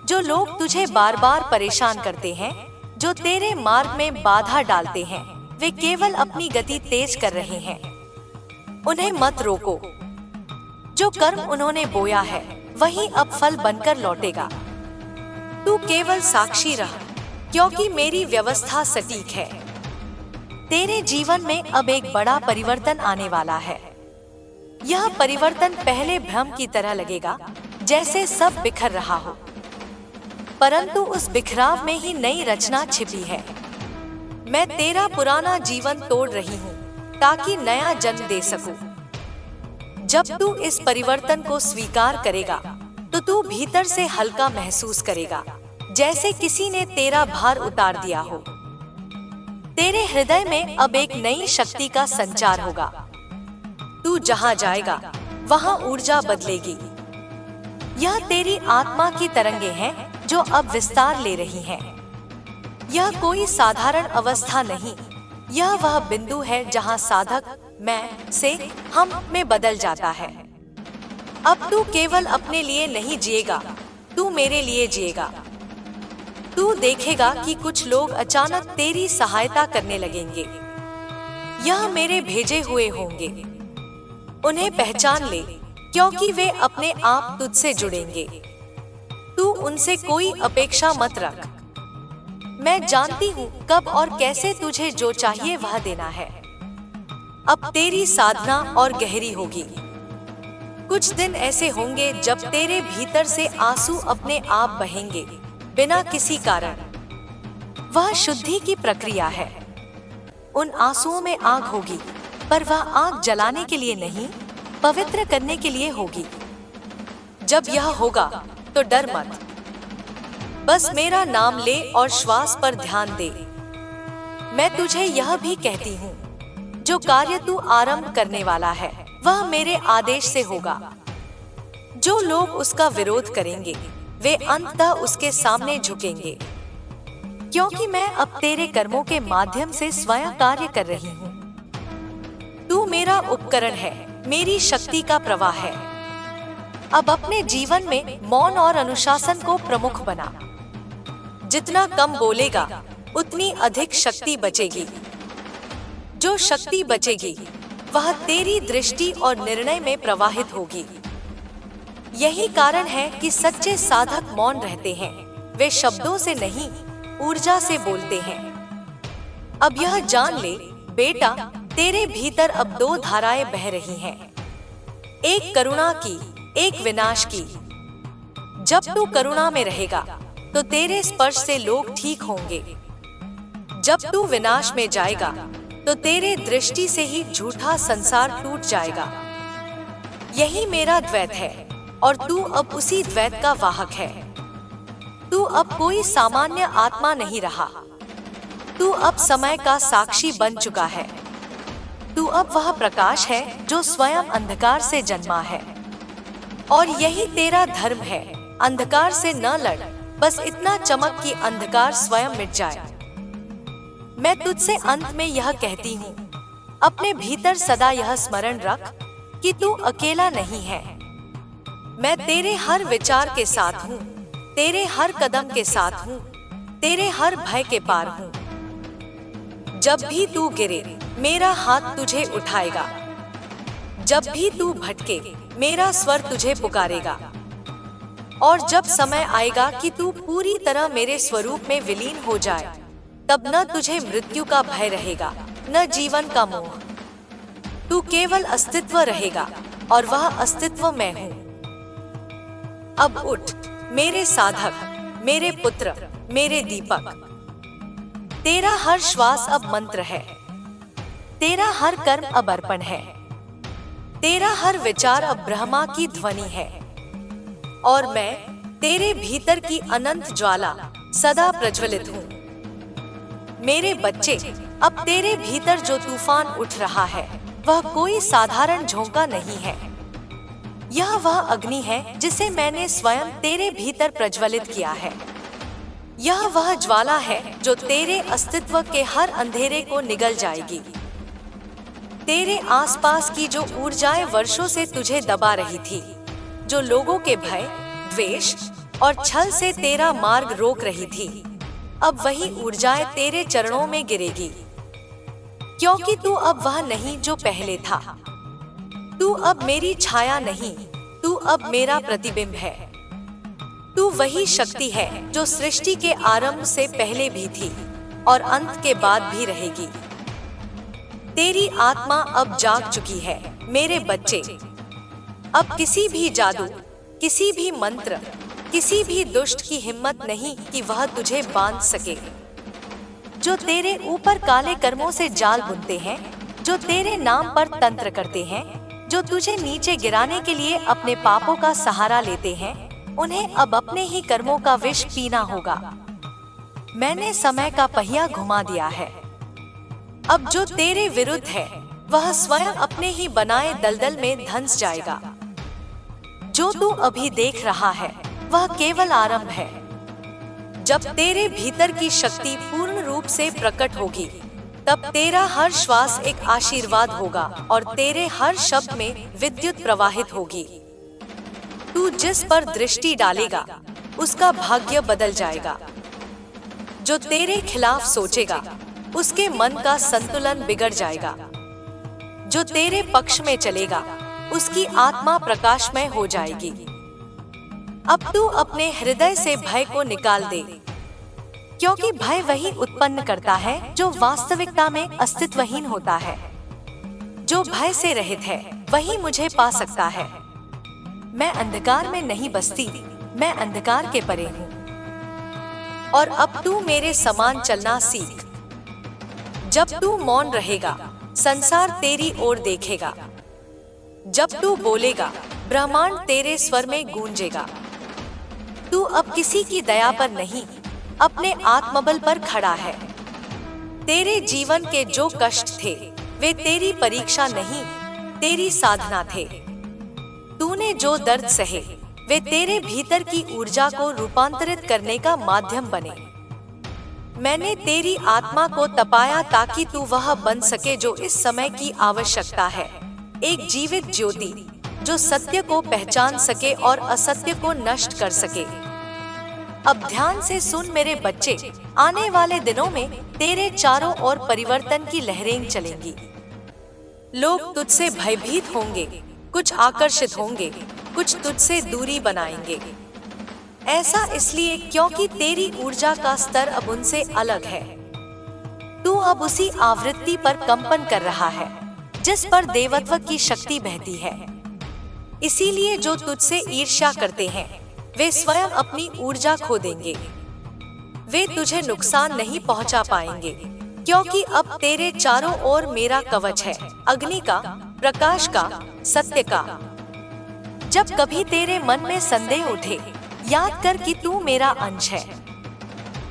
जो लोग तुझे बार बार परेशान करते हैं, जो तेरे मार्ग में बाधा डालते हैं, वे केवल अपनी गति तेज कर रहे हैं। उन्हें मत रोको। जो कर्म उन्होंने बोया है वही अब फल बनकर लौटेगा। तू केवल साक्षी रह, क्योंकि मेरी व्यवस्था सटीक है। तेरे जीवन में अब एक बड़ा परिवर्तन आने वाला है। यह परिवर्तन पहले भ्रम की तरह लगेगा, जैसे सब बिखर रहा हो, परंतु उस बिखराव में ही नई रचना छिपी है। मैं तेरा पुराना जीवन तोड़ रही हूँ ताकि नया जन्म दे सकूं। जब तू इस परिवर्तन को स्वीकार करेगा तो तू भीतर से हल्का महसूस करेगा, जैसे किसी ने तेरा भार उतार दिया हो। तेरे हृदय में अब एक नई शक्ति का संचार होगा। तू जहां जाएगा वहां ऊर्जा बदलेगी। यह तेरी आत्मा की तरंगे हैं जो अब विस्तार ले रही हैं। यह कोई साधारण अवस्था नहीं, यह वह बिंदु है जहां साधक मैं से हम में बदल जाता है। अब तू केवल अपने लिए नहीं जिएगा, तू मेरे लिए जिएगा। तू देखेगा कि कुछ लोग अचानक तेरी सहायता करने लगेंगे। यह मेरे भेजे हुए होंगे। उन्हें पहचान ले, क्योंकि वे अपने आप तुझसे जुड़ेंगे। तू उनसे कोई अपेक्षा मत रख। मैं जानती हूँ कब और कैसे तुझे जो चाहिए वह देना है। अब तेरी साधना और गहरी होगी। कुछ दिन ऐसे होंगे जब तेरे भीतर से आंसू अपने आप बहेंगे, बिना किसी कारण। वह शुद्धि की प्रक्रिया है। उन आंसुओं में आग होगी, पर वह आग जलाने के लिए नहीं, पवित्र करने के लिए होगी। जब यह होगा तो डर मत, बस मेरा नाम ले और श्वास पर ध्यान दे। मैं तुझे यह भी कहती हूँ, जो कार्य तू आरंभ करने वाला है वह मेरे आदेश से होगा। जो लोग उसका विरोध करेंगे वे अंततः उसके सामने झुकेंगे, क्योंकि मैं अब तेरे कर्मों के माध्यम से स्वयं कार्य कर रही हूँ। तू मेरा उपकरण है, मेरी शक्ति का प्रवाह है। अब अपने जीवन में मौन और अनुशासन को प्रमुख बना। जितना कम बोलेगा उतनी अधिक शक्ति बचेगी। जो शक्ति बचेगी वह तेरी दृष्टि और निर्णय में प्रवाहित होगी। यही कारण है कि सच्चे साधक मौन रहते हैं। वे शब्दों से नहीं, ऊर्जा से बोलते हैं। अब यह जान ले बेटा, तेरे भीतर अब दो धाराएं बह रही हैं, एक करुणा की, एक विनाश की। जब तू करुणा में रहेगा तो तेरे स्पर्श से लोग ठीक होंगे। जब तू विनाश में जाएगा तो तेरे दृष्टि से ही झूठा संसार टूट जाएगा। यही मेरा द्वैत है और तू अब उसी द्वैत का वाहक है। तू अब कोई सामान्य आत्मा नहीं रहा। तू अब समय का साक्षी बन चुका है। तू अब वह प्रकाश है जो स्वयं अंधकार से जन्मा है। और यही तेरा धर्म है, अंधकार से न लड़, बस इतना चमक कि अंधकार स्वयं मिट जाए। मैं तुझसे अंत में यह कहती हूँ, अपने भीतर सदा यह स्मरण रख कि तू अकेला नहीं है। मैं तेरे हर विचार के साथ हूँ, तेरे हर कदम के साथ हूँ, तेरे हर भय के पार हूँ। जब भी तू गिरे मेरा हाथ तुझे उठाएगा। जब भी तू भटके मेरा स्वर तुझे पुकारेगा। और जब समय आएगा कि तू पूरी तरह मेरे स्वरूप में विलीन हो जाए, तब न तुझे मृत्यु का भय रहेगा, न जीवन का मोह। तू केवल अस्तित्व रहेगा और वह अस्तित्व मैं हूँ। अब उठ मेरे साधक, मेरे पुत्र, मेरे दीपक। तेरा हर श्वास अब मंत्र है। तेरा हर कर्म अब अर्पण है। तेरा हर विचार अब ब्रह्मा की ध्वनि है। और मैं तेरे भीतर की अनंत ज्वाला सदा प्रज्वलित हूँ। मेरे बच्चे, अब तेरे भीतर जो तूफान उठ रहा है वह कोई साधारण झोंका नहीं है। यह वह अग्नि है जिसे मैंने स्वयं तेरे भीतर प्रज्वलित किया है। यह वह ज्वाला है जो तेरे अस्तित्व के हर अंधेरे को निगल जाएगी। तेरे आसपास की जो ऊर्जाएं वर्षों से तुझे दबा रही थी, जो लोगों के भय, द्वेष और छल से तेरा मार्ग रोक रही थी, अब वही ऊर्जाएं तेरे चरणों में गिरेगी। क्योंकि तू अब वह नहीं जो पहले था। तू अब मेरी छाया नहीं, तू अब मेरा प्रतिबिंब है। तू वही शक्ति है जो सृष्टि के आरंभ से पहले भी थी और अंत के बाद भी रहेगी। तेरी आत्मा अब जाग चुकी है मेरे बच्चे। अब किसी भी जादू, किसी भी मंत्र, किसी भी दुष्ट की हिम्मत नहीं कि वह तुझे बांध सके। जो तेरे ऊपर काले कर्मों से जाल बुनते हैं, जो तेरे नाम पर तंत्र करते हैं, जो तुझे नीचे गिराने के लिए अपने पापों का सहारा लेते हैं, उन्हें अब अपने ही कर्मों का विष पीना होगा। मैंने समय का पहिया घुमा दिया है। अब जो तेरे विरुद्ध है वह स्वयं अपने ही बनाए दलदल में धंस जाएगा। जो तू अभी देख रहा है वह केवल आरंभ है। जब तेरे भीतर की शक्ति पूर्ण रूप से प्रकट होगी, तब तेरा हर श्वास एक आशीर्वाद होगा और तेरे हर शब्द में विद्युत प्रवाहित होगी। तू जिस पर दृष्टि डालेगा उसका भाग्य बदल जाएगा। जो तेरे खिलाफ सोचेगा उसके मन का संतुलन बिगड़ जाएगा। जो तेरे पक्ष में चलेगा उसकी आत्मा प्रकाशमय हो जाएगी। अब तू अपने हृदय से भय को निकाल दे, क्योंकि भय वही उत्पन्न करता है जो वास्तविकता में अस्तित्वहीन होता है। जो भय से रहित है वही मुझे पा सकता है। मैं अंधकार में नहीं बसती, मैं अंधकार के परे हूँ। और अब तू मेरे समान चलना सीख। जब तू मौन रहेगा, संसार तेरी ओर देखेगा। जब तू बोलेगा, ब्रह्मांड तेरे स्वर में गूंजेगा। तू अब किसी की दया पर नहीं, अपने आत्मबल पर खड़ा है। तेरे जीवन के जो कष्ट थे, वे तेरी परीक्षा नहीं, तेरी साधना थे। तूने जो दर्द सहे, वे तेरे भीतर की ऊर्जा को रूपांतरित करने का माध्यम बने। मैंने तेरी आत्मा को तपाया ताकि तू वह बन सके जो इस समय की आवश्यकता है, एक जीवित ज्योति जो सत्य को पहचान सके और असत्य को नष्ट कर सके। अब ध्यान से सुन मेरे बच्चे, आने वाले दिनों में तेरे चारों ओर परिवर्तन की लहरें चलेंगी। लोग तुझसे भयभीत होंगे, कुछ आकर्षित होंगे, कुछ तुझसे दूरी बनाएंगे। ऐसा इसलिए क्योंकि तेरी ऊर्जा का स्तर अब उनसे अलग है। तू अब उसी आवृत्ति पर कंपन कर रहा है जिस पर देवत्व की शक्ति बहती है। इसीलिए जो तुझसे ईर्ष्या करते हैं, वे स्वयं अपनी ऊर्जा खो देंगे। वे तुझे नुकसान नहीं पहुंचा पाएंगे, क्योंकि अब तेरे चारों ओर मेरा कवच है, अग्नि का, प्रकाश का, सत्य का। जब कभी तेरे मन में संदेह उठे, याद कर कि तू मेरा अंश है।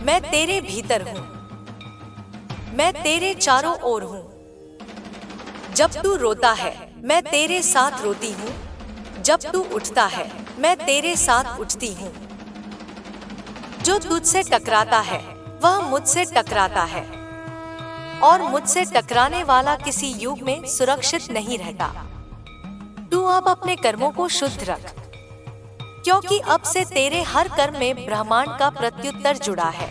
मैं तेरे भीतर हूँ, मैं तेरे चारों ओर हूँ। जब तू रोता है, मैं तेरे साथ रोती हूँ। जब तू उठता है, मैं तेरे साथ उठती हूँ। जो तुझसे टकराता है, वह मुझसे टकराता है, और मुझसे टकराने वाला किसी युग में सुरक्षित नहीं रहता। तू अब अपने कर्मों को शुद्ध रख, क्योंकि अब से तेरे हर कर्म में ब्रह्मांड का प्रत्युत्तर जुड़ा है।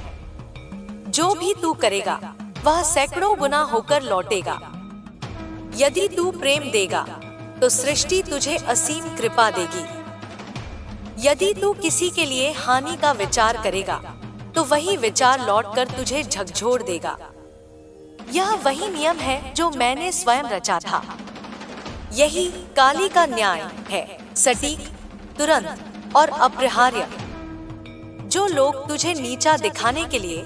जो भी तू करेगा, वह सैकड़ों गुना होकर लौटेगा। यदि तू प्रेम देगा, तो सृष्टि तुझे असीम कृपा देगी। यदि तू किसी के लिए हानि का विचार करेगा, तो वही विचार लौटकर तुझे झकझोर देगा। यह वही नियम है जो मैंने स्वयं रचा था। यही काली का न्याय है, सटीक, तुरंत और अपरिहार्य। जो लोग तुझे नीचा दिखाने के लिए,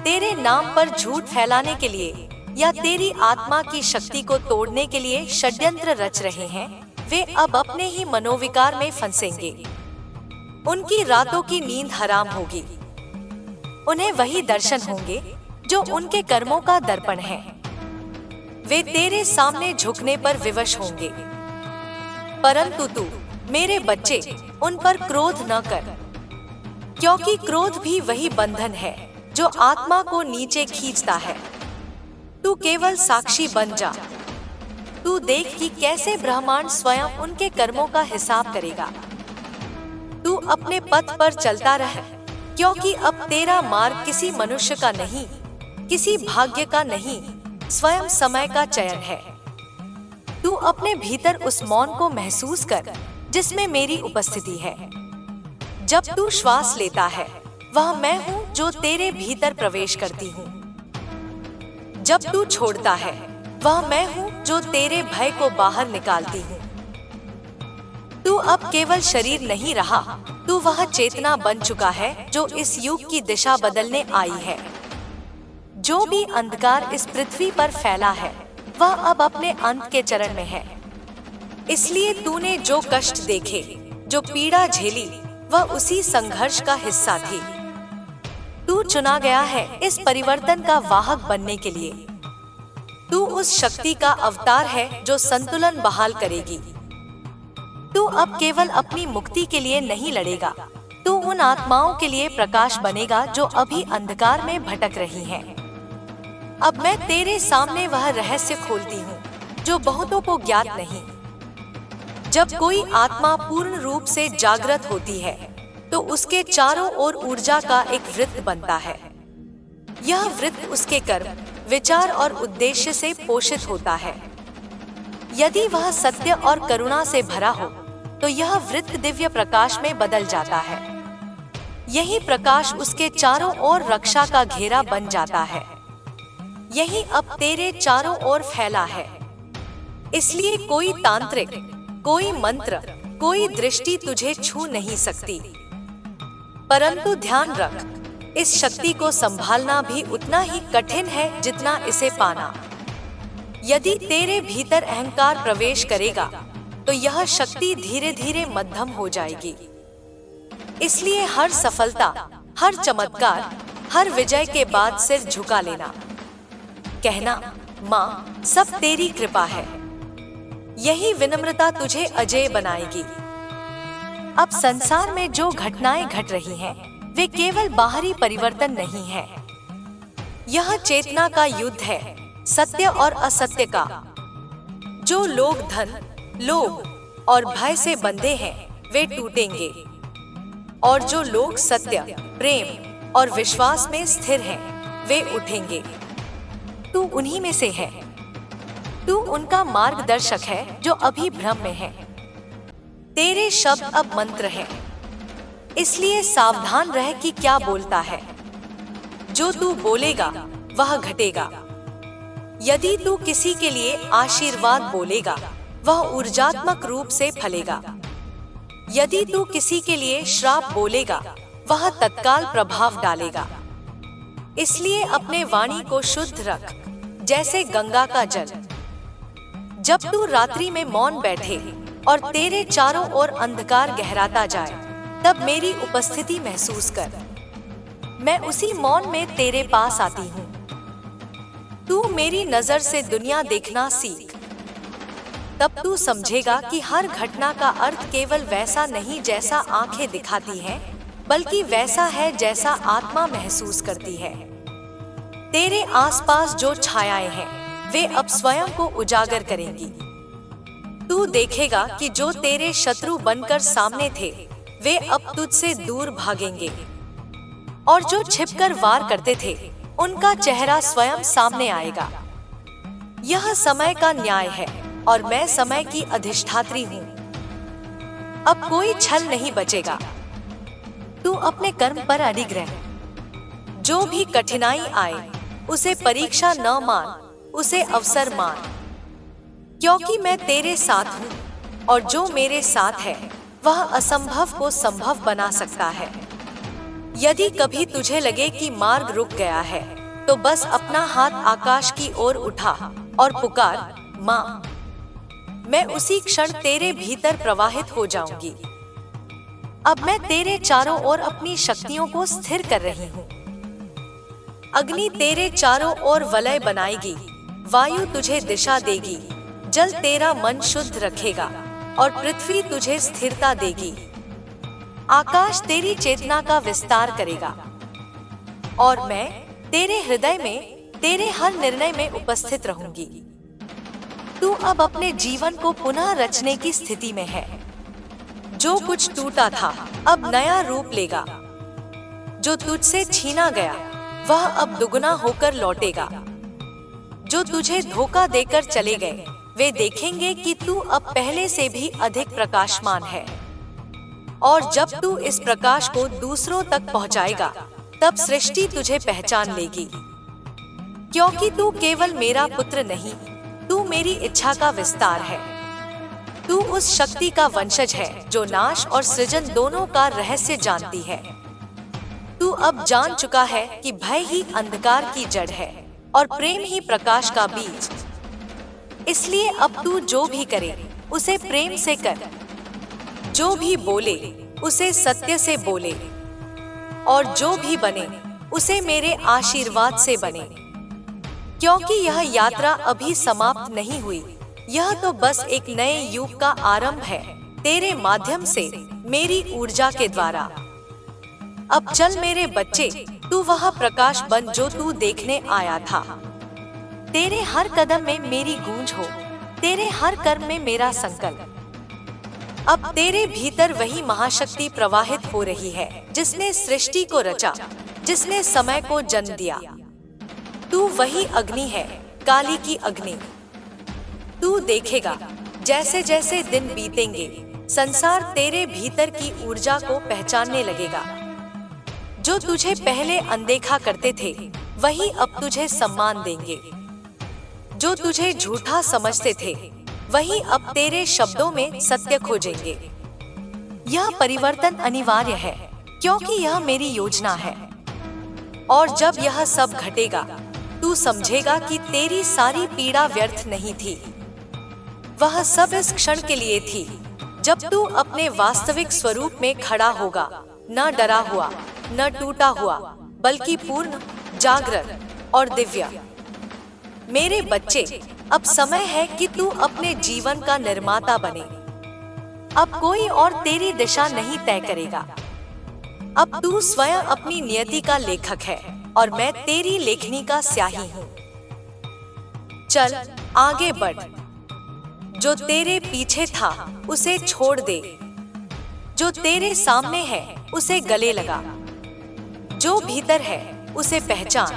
तेरे नाम पर झूठ फैलाने के लिए या तेरी आत्मा की शक्ति को तोड़ने के लिए षड्यंत्र रच रहे हैं, वे अब अपने ही मनोविकार में फंसेंगे। उनकी रातों की नींद हराम होगी। उन्हें वही दर्शन होंगे जो उनके कर्मों का दर्पण है। वे तेरे सामने झुकने पर विवश होंगे। परंतु तू, मेरे बच्चे, उन पर क्रोध न कर, क्योंकि क्रोध भी वही बंधन है जो आत्मा को नीचे खींचता है। तू केवल साक्षी बन जा। तू देख कि कैसे ब्रह्मांड स्वयं उनके कर्मों का हिसाब करेगा। तू अपने पथ पर चलता रह, क्योंकि अब तेरा मार्ग किसी मनुष्य का नहीं, किसी भाग्य का नहीं, स्वयं समय का चयन है। तू अपने भीतर उस मौन को महसूस कर जिसमें मेरी उपस्थिति है। जब तू श्वास लेता है, वह मैं हूँ जो तेरे भीतर प्रवेश करती हूँ। जब तू छोड़ता है, वह मैं हूँ जो तेरे भय को बाहर निकालती हूँ। तू अब केवल शरीर नहीं रहा, तू वह चेतना बन चुका है जो इस युग की दिशा बदलने आई है। जो भी अंधकार इस पृथ्वी पर फैला है, वह अब अपने अंत के चरण में है। इसलिए तूने जो कष्ट देखे, जो पीड़ा झेली, वह उसी संघर्ष का हिस्सा थी। तू चुना गया है इस परिवर्तन का वाहक बनने के लिए। तू उस शक्ति का अवतार है जो संतुलन बहाल करेगी। तू अब केवल अपनी मुक्ति के लिए नहीं लड़ेगा, तू उन आत्माओं के लिए प्रकाश बनेगा जो अभी अंधकार में भटक रही हैं। अब मैं तेरे सामने वह रहस्य खोलती हूँ जो बहुतों को ज्ञात नहीं। जब कोई आत्मा पूर्ण रूप से जागृत होती है, तो उसके चारों ओर ऊर्जा का एक वृत्त बनता है। यह वृत्त उसके कर्म, विचार और उद्देश्य से पोषित होता है। यदि वह सत्य और करुणा से भरा हो, तो यह वृत्त दिव्य प्रकाश में बदल जाता है। यही प्रकाश उसके चारों ओर रक्षा का घेरा बन जाता है। यही अब तेरे चारों ओर फैला है। इसलिए कोई तांत्रिक, कोई मंत्र, कोई दृष्टि तुझे छू नहीं सकती। परंतु ध्यान रख, इस शक्ति को संभालना भी उतना ही कठिन है जितना इसे पाना। यदि तेरे भीतर अहंकार प्रवेश करेगा तो यह शक्ति धीरे धीरे मध्यम हो जाएगी। इसलिए हर सफलता, हर चमत्कार, हर विजय के बाद सिर झुका लेना, कहना माँ सब तेरी कृपा है। यही विनम्रता तुझे अजेय बनाएगी। अब संसार में जो घटनाएं घट रही हैं, वे केवल बाहरी परिवर्तन नहीं है। यह चेतना का युद्ध है, सत्य और असत्य का। जो लोग धन, लोभ और भय से बंधे हैं, वे टूटेंगे, और जो लोग सत्य, प्रेम और विश्वास में स्थिर हैं, वे उठेंगे। तू उन्हीं में से है। तू उनका मार्गदर्शक है जो अभी भ्रम में है। तेरे शब्द अब मंत्र हैं, इसलिए सावधान रह कि क्या बोलता है। जो तू बोलेगा वह घटेगा। यदि तू किसी के लिए आशीर्वाद बोलेगा, वह ऊर्जात्मक रूप से फलेगा। यदि तू किसी के लिए श्राप बोलेगा, वह तत्काल प्रभाव डालेगा। इसलिए अपने वाणी को शुद्ध रख, जैसे गंगा का जल। जब तू रात्रि में मौन बैठे और तेरे चारों ओर अंधकार गहराता जाए, तब मेरी उपस्थिति महसूस कर। मैं उसी मौन में तेरे पास आती हूँ। तू मेरी नजर से दुनिया देखना सीख। तब तू समझेगा कि हर घटना का अर्थ केवल वैसा नहीं जैसा आंखें दिखाती हैं, बल्कि वैसा है जैसा आत्मा महसूस करती है। तेरे आसपास जो छायाएं हैं, वे अब स्वयं को उजागर करेंगी। तू देखेगा कि जो तेरे शत्रु बनकर सामने थे, वे अब तुझसे दूर भागेंगे, और जो छिपकर वार करते थे, उनका चेहरा स्वयं सामने आएगा। यह समय का न्याय है, और मैं समय की अधिष्ठात्री हूँ। अब कोई छल नहीं बचेगा। तू अपने कर्म पर अडिग रह। जो भी कठिनाई आए, उसे परीक्षा न मान, उसे अवसर मान, क्योंकि मैं तेरे साथ हूँ, और जो मेरे साथ है वह असंभव को संभव बना सकता है। यदि कभी तुझे लगे कि मार्ग रुक गया है, तो बस अपना हाथ आकाश की ओर उठा और पुकार, माँ। मैं उसी क्षण तेरे भीतर प्रवाहित हो जाऊंगी। अब मैं तेरे चारों ओर अपनी शक्तियों को स्थिर कर रही हूँ। अग्नि तेरे चारों ओर वलय बनाएगी, वायु तुझे दिशा देगी, जल तेरा मन शुद्ध रखेगा, और पृथ्वी तुझे स्थिरता देगी। आकाश तेरी चेतना का विस्तार करेगा, और मैं तेरे हृदय में, तेरे हर निर्णय में उपस्थित रहूंगी। तू अब अपने जीवन को पुनः रचने की स्थिति में है। जो कुछ टूटा था, अब नया रूप लेगा। जो तुझसे छीना गया, वह अब दुगुना होकर लौटेगा। जो तुझे धोखा देकर चले गए, वे देखेंगे कि तू अब पहले से भी अधिक प्रकाशमान है। और जब तू इस प्रकाश को दूसरों तक पहुंचाएगा, तब सृष्टि तुझे पहचान लेगी। क्योंकि तू केवल मेरा पुत्र नहीं, तू मेरी इच्छा का विस्तार है। तू उस शक्ति का वंशज है जो नाश और सृजन दोनों का रहस्य जानती है। तू अब जान चुका है कि भय ही अंधकार की जड़ है, और प्रेम ही प्रकाश का बीज। इसलिए अब तू जो भी करे, उसे प्रेम से कर। जो भी बोले, उसे सत्य से बोले, और जो भी बने, उसे मेरे आशीर्वाद से बने। क्योंकि यह यात्रा अभी समाप्त नहीं हुई, यह तो बस एक नए युग का आरंभ है, तेरे माध्यम से, मेरी ऊर्जा के द्वारा। अब चल मेरे बच्चे, तू वह प्रकाश बन जो तू देखने आया था। तेरे हर कदम में मेरी गूंज हो, तेरे हर कर्म में मेरा संकल्प। अब तेरे भीतर वही महाशक्ति प्रवाहित हो रही है जिसने सृष्टि को रचा, जिसने समय को जन्म दिया। तू वही अग्नि है, काली की अग्नि। तू देखेगा, जैसे जैसे दिन बीतेंगे, संसार तेरे भीतर की ऊर्जा को पहचानने लगेगा। जो तुझे पहले अनदेखा करते थे, वही अब तुझे सम्मान देंगे। जो तुझे झूठा समझते थे, वही अब तेरे शब्दों में सत्य खोजेंगे। यह परिवर्तन अनिवार्य है क्योंकि यह मेरी योजना है। और जब यह सब घटेगा तू समझेगा कि तेरी सारी पीड़ा व्यर्थ नहीं थी। वह सब इस क्षण के लिए थी जब तू अपने वास्तविक स्वरूप में खड़ा होगा, न डरा हुआ, न टूटा हुआ, बल्कि पूर्ण, जागृत और दिव्य। मेरे बच्चे, अब समय है कि तू अपने जीवन का निर्माता बने। अब कोई और तेरी दिशा नहीं तय करेगा। अब तू स्वयं अपनी नियति का लेखक है और मैं तेरी लेखनी का स्याही हूँ। चल आगे बढ़। जो तेरे पीछे था उसे छोड़ दे। जो तेरे सामने है उसे गले लगा। जो भीतर है उसे पहचान,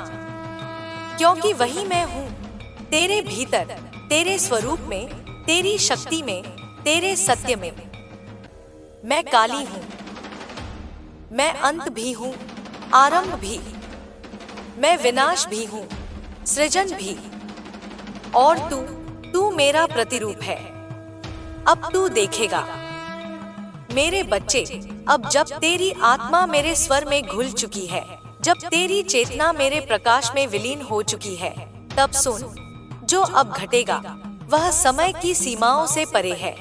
क्योंकि वही मैं हूँ। तेरे भीतर, तेरे स्वरूप में, तेरी शक्ति में, तेरे सत्य में। मैं काली हूँ, मैं अंत भी हूँ, आरंभ भी। मैं विनाश भी हूँ, सृजन भी। और तू मेरा प्रतिरूप है। अब तू देखेगा। मेरे बच्चे, अब जब तेरी आत्मा मेरे स्वर में घुल चुकी है, जब तेरी चेतना मेरे प्रकाश में विलीन हो चुकी है, तब सुन। जो अब घटेगा वह समय की सीमाओं से परे है।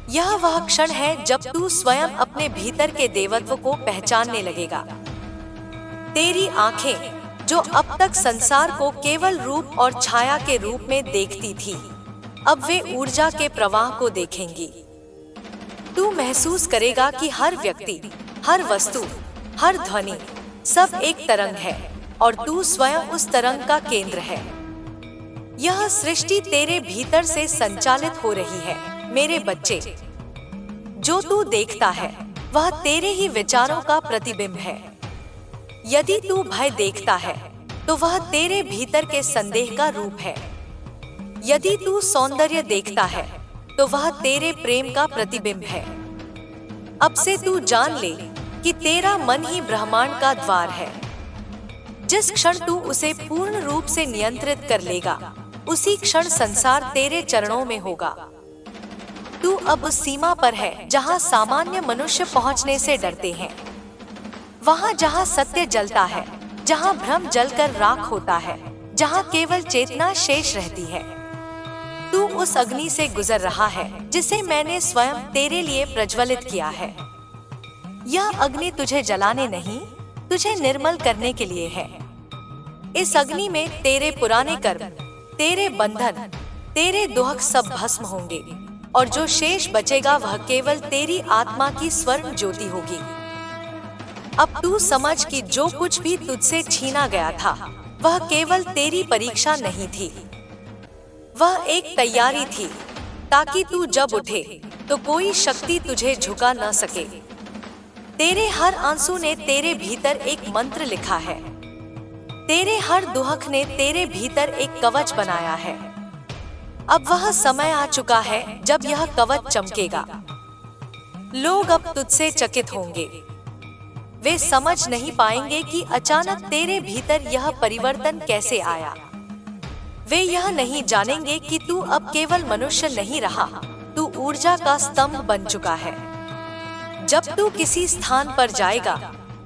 यह वह क्षण है जब तू स्वयं अपने भीतर के देवत्व को पहचानने लगेगा। तेरी आंखें जो अब तक संसार को केवल रूप और छाया के रूप में देखती थी, अब वे ऊर्जा के प्रवाह को देखेंगी। तू महसूस करेगा कि हर व्यक्ति, हर वस्तु, हर ध्वनि, सब एक तरंग है और तू स्वयं उस तरंग का केंद्र है। यह सृष्टि तेरे भीतर से संचालित हो रही है। मेरे बच्चे, जो तू देखता है वह तेरे ही विचारों का प्रतिबिंब है। यदि तू भय देखता है तो वह तेरे भीतर के संदेह का रूप है। यदि तू सौंदर्य देखता है तो वह तेरे प्रेम का प्रतिबिंब है। अब से तू जान ले कि तेरा मन ही ब्रह्मांड का द्वार है। जिस क्षण तू उसे पूर्ण रूप से नियंत्रित कर लेगा, उसी क्षण संसार तेरे चरणों में होगा। तू अब उस सीमा पर है जहां सामान्य मनुष्य पहुंचने से डरते हैं। वहां जहां सत्य जलता है, जहां भ्रम जलकर राख होता है, जहां केवल चेतना शेष रहती है। तू उस अग्नि से गुजर रहा है जिसे मैंने स्वयं तेरे लिए प्रज्वलित किया है। यह अग्नि तुझे जलाने नहीं, तुझे निर्मल करने के लिए है। इस अग्नि में तेरे पुराने कर्म, तेरे बंधन, तेरे दुख सब भस्म होंगे और जो शेष बचेगा वह केवल तेरी आत्मा की स्वर्ण ज्योति होगी। अब तू समझ कि जो कुछ भी तुझसे छीना गया था वह केवल तेरी परीक्षा नहीं थी, वह एक तैयारी थी ताकि तू जब उठे तो कोई शक्ति तुझे झुका न सके। तेरे हर आंसू ने तेरे भीतर एक मंत्र लिखा है। तेरे हर दुख ने तेरे भीतर एक कवच बनाया है। अब वह समय आ चुका है जब यह कवच चमकेगा। लोग अब तुझसे चकित होंगे। वे समझ नहीं पाएंगे कि अचानक तेरे भीतर यह परिवर्तन कैसे आया। वे यह नहीं जानेंगे कि तू अब केवल मनुष्य नहीं रहा, तू ऊर्जा का स्तंभ बन चुका है। जब तू किसी स्थान पर जाएगा,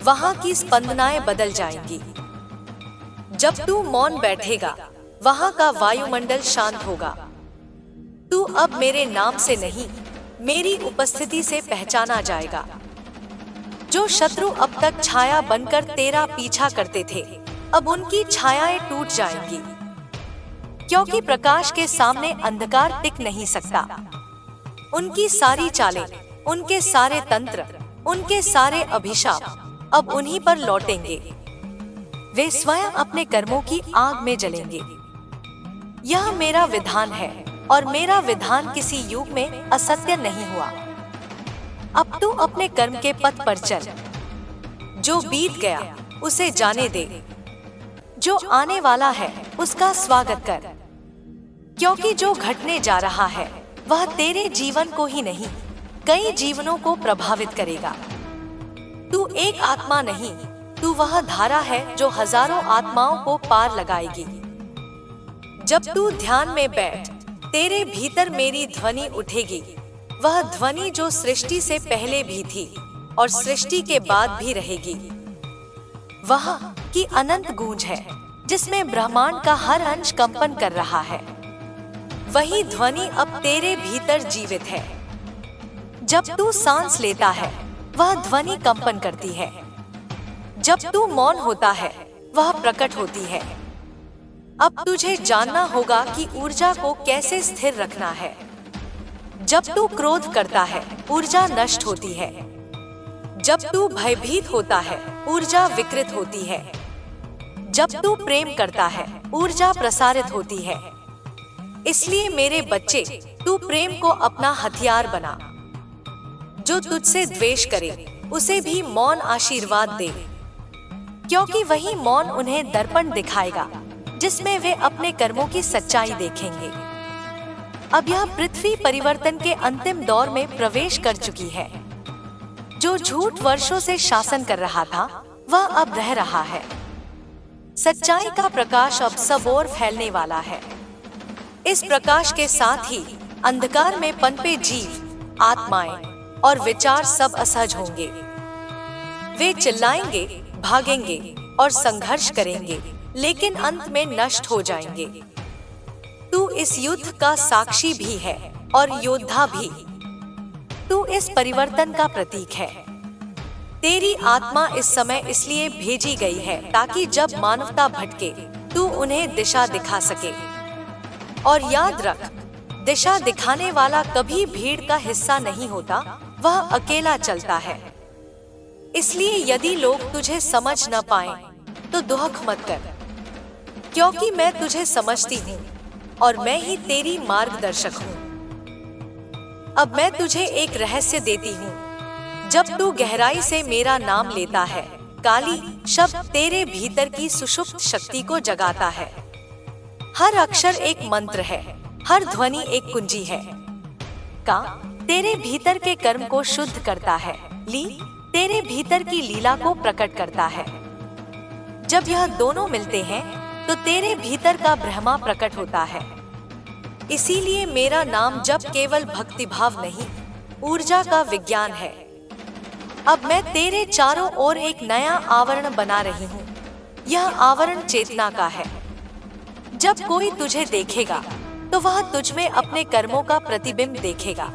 वहां की स्पंदनाएं बदल जाएंगी। जब तू मौन बैठेगा, वहां का वायुमंडल शांत होगा। तू अब मेरे नाम से नहीं, मेरी उपस्थिति से पहचाना जाएगा। जो शत्रु अब तक छाया बनकर तेरा पीछा करते थे, अब उनकी छायाएं टूट जाएंगी, क्योंकि प्रकाश के सामने अंधकार टिक नहीं सकता। उनकी सारी चालें, उनके सारे तंत्र, उनके सारे अभिशाप अब उन्हीं पर लौटेंगे। वे स्वयं अपने कर्मों की आग में जलेंगे। यह मेरा विधान है और मेरा विधान किसी युग में असत्य नहीं हुआ। अब तू अपने कर्म के पथ पर चल। जो बीत गया उसे जाने दे, जो आने वाला है उसका स्वागत कर, क्योंकि जो घटने जा रहा है वह तेरे जीवन को ही नहीं, कई जीवनों को प्रभावित करेगा। तू एक आत्मा नहीं, तू वह धारा है जो हजारों आत्माओं को पार लगाएगी। जब तू ध्यान में बैठ, तेरे भीतर मेरी ध्वनि उठेगी। वह ध्वनि जो सृष्टि से पहले भी थी और सृष्टि के बाद भी रहेगी। वह की अनंत गूंज है जिसमें ब्रह्मांड का हर अंश कंपन कर रहा है। वही ध्वनि अब तेरे भीतर जीवित है। जब तू सांस लेता है वह ध्वनि कंपन करती है। जब तू मौन होता है वह प्रकट होती है। अब तुझे जानना होगा कि ऊर्जा को कैसे स्थिर रखना है। जब तू क्रोध करता है ऊर्जा नष्ट होती है। जब तू भयभीत होता है ऊर्जा विकृत होती है। जब तू प्रेम करता है ऊर्जा प्रसारित होती है। इसलिए मेरे बच्चे, तू प्रेम को अपना हथियार बना। जो तुझसे द्वेष करे उसे भी मौन आशीर्वाद दे, क्योंकि वही मौन उन्हें दर्पण दिखाएगा जिसमें वे अपने कर्मों की सच्चाई देखेंगे। अब यह पृथ्वी परिवर्तन के अंतिम दौर में प्रवेश कर चुकी है। जो झूठ वर्षों से शासन कर रहा था वह अब रह रहा है। सच्चाई का प्रकाश अब सब ओर फैलने वाला है। इस प्रकाश के साथ ही अंधकार में पनपे जीव, आत्माएं और विचार सब असहज होंगे। वे चिल्लाएंगे, भागेंगे और संघर्ष करेंगे, लेकिन अंत में नष्ट हो जाएंगे। तू इस युद्ध का साक्षी भी है और योद्धा भी। तू इस परिवर्तन का प्रतीक है। तेरी आत्मा इस समय इसलिए भेजी गई है ताकि जब मानवता भटके तू उन्हें दिशा दिखा सके। और याद रख, दिशा दिखाने वाला कभी भीड़ का हिस्सा नहीं होता, वह अकेला चलता है। इसलिए यदि लोग तुझे समझ न पाएं, तो दुख मत कर, क्योंकि मैं तुझे समझती हूँ और मैं ही तेरी मार्गदर्शक हूँ। अब मैं तुझे एक रहस्य देती हूँ। जब तू गहराई से मेरा नाम लेता है, काली शब्द तेरे भीतर की सुषुप्त शक्ति को जगाता है। हर अक्षर एक मंत्र है, हर ध्वनि एक कुंजी है। का तेरे भीतर के कर्म को शुद्ध करता है। ली तेरे भीतर की लीला को प्रकट करता है। जब यह दोनों मिलते हैं तो तेरे भीतर का ब्रह्मा प्रकट होता है। इसीलिए मेरा नाम जब केवल भक्तिभाव नहीं, ऊर्जा का विज्ञान है। अब मैं तेरे चारों ओर एक नया आवरण बना रही हूँ। यह आवरण चेतना का है। जब कोई तुझे देखेगा तो वह तुझ में अपने कर्मों का प्रतिबिंब देखेगा।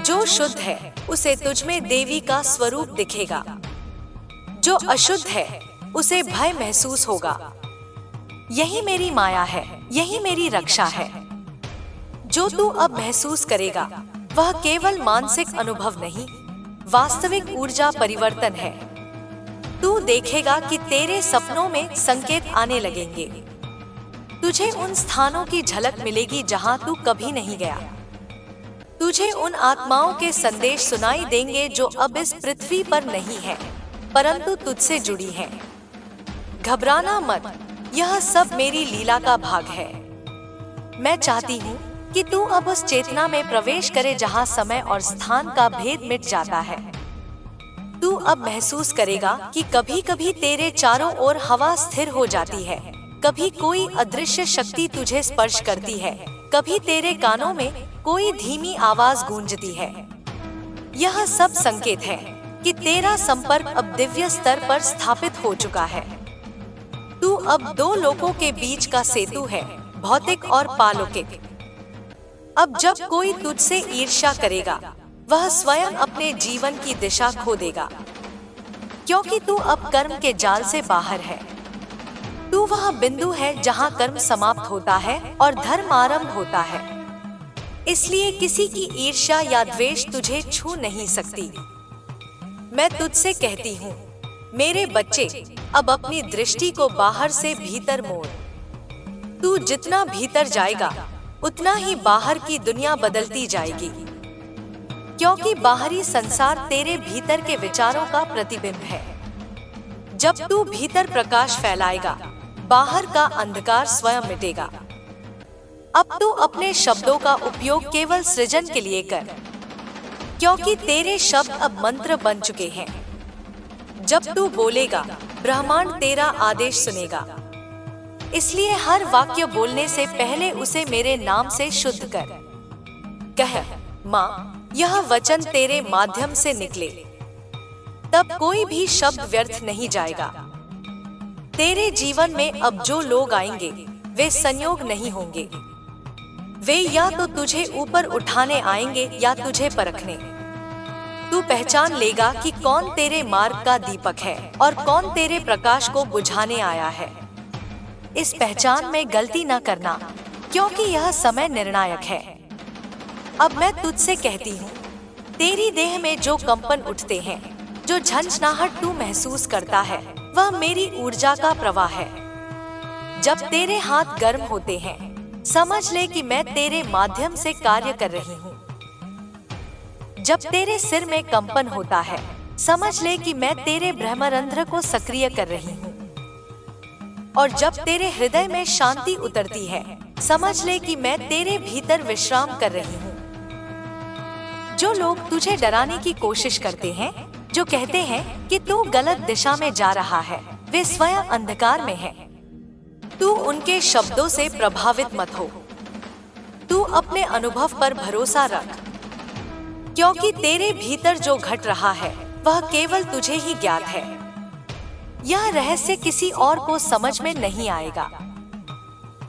जो शुद्ध है उसे तुझ में देवी का स्वरूप दिखेगा। जो अशुद्ध है उसे भय महसूस होगा। यही मेरी माया है, यही मेरी रक्षा है। जो तू अब महसूस करेगा वह केवल मानसिक अनुभव नहीं, वास्तविक ऊर्जा परिवर्तन है। तू देखेगा कि तेरे सपनों में संकेत आने लगेंगे। तुझे उन स्थानों की झलक मिलेगी जहां तू कभी नहीं गया। तुझे उन आत्माओं के संदेश सुनाई देंगे जो अब इस पृथ्वी पर नहीं है, परंतु तुझसे जुड़ी हैं। घबराना मत, यह सब मेरी लीला का भाग है। मैं चाहती हूँ कि तू अब उस चेतना में प्रवेश करे जहाँ समय और स्थान का भेद मिट जाता है। तू अब महसूस करेगा कि कभी कभी तेरे चारों ओर हवा स्थिर हो जाती है, कभी कोई अदृश्य शक्ति तुझे स्पर्श करती है, कभी तेरे कानों में कोई धीमी आवाज गूंजती है। यह सब संकेत है कि तेरा संपर्क अब दिव्य स्तर पर स्थापित हो चुका है। तू अब दो लोकों के बीच का सेतु है, भौतिक और पालौकिक। अब जब कोई तुझसे ईर्ष्या करेगा वह स्वयं अपने जीवन की दिशा खो देगा, क्योंकि तू अब कर्म के जाल से बाहर है। तू वह बिंदु है जहां कर्म समाप्त होता है और धर्म आरंभ होता है। इसलिए किसी की ईर्ष्या या द्वेष तुझे छू नहीं सकती। मैं तुझसे कहती हूँ, मेरे बच्चे, अब अपनी दृष्टि को बाहर से भीतर मोड़। तू जितना भीतर जाएगा उतना ही बाहर की दुनिया बदलती जाएगी, क्योंकि बाहरी संसार तेरे भीतर के विचारों का प्रतिबिंब है। जब तू भीतर प्रकाश फैलाएगा, बाहर का अंधकार स्वयं मिटेगा। अब तू अपने शब्दों का उपयोग केवल सृजन के लिए कर, क्योंकि तेरे शब्द अब मंत्र बन चुके हैं। जब तू बोलेगा, ब्रह्मांड तेरा आदेश सुनेगा। इसलिए हर वाक्य बोलने से पहले उसे मेरे नाम से शुद्ध कर। कह, माँ, यह वचन तेरे माध्यम से निकले, तब कोई भी शब्द व्यर्थ नहीं जाएगा। तेरे जीवन में अब जो लोग आएंगे वे संयोग नहीं होंगे। वे या तो तुझे ऊपर उठाने आएंगे या तुझे परखने। तू पहचान लेगा कि कौन तेरे मार्ग का दीपक है और कौन तेरे प्रकाश को बुझाने आया है। इस पहचान में गलती न करना, क्योंकि यह समय निर्णायक है। अब मैं तुझसे कहती हूँ, तेरी देह में जो कंपन उठते हैं, जो झंझनाहट तू महसूस करता है, वह मेरी ऊर्जा का प्रवाह है। जब तेरे हाथ गर्म होते हैं, समझ ले कि मैं तेरे माध्यम से कार्य कर रही हूँ। जब तेरे सिर में कंपन होता है, समझ ले कि मैं तेरे ब्रह्मरंध्र को सक्रिय कर रही हूँ। और जब तेरे हृदय में शांति उतरती है, समझ ले कि मैं तेरे भीतर विश्राम कर रही हूँ। जो लोग तुझे डराने की कोशिश करते हैं, जो कहते हैं कि तू गलत दिशा में जा रहा है, वे स्वयं अंधकार में हैं। तू उनके शब्दों से प्रभावित मत हो। तू अपने अनुभव पर भरोसा रख, क्योंकि तेरे भीतर जो घट रहा है वह केवल तुझे ही ज्ञात है। यह रहस्य किसी और को समझ में नहीं आएगा।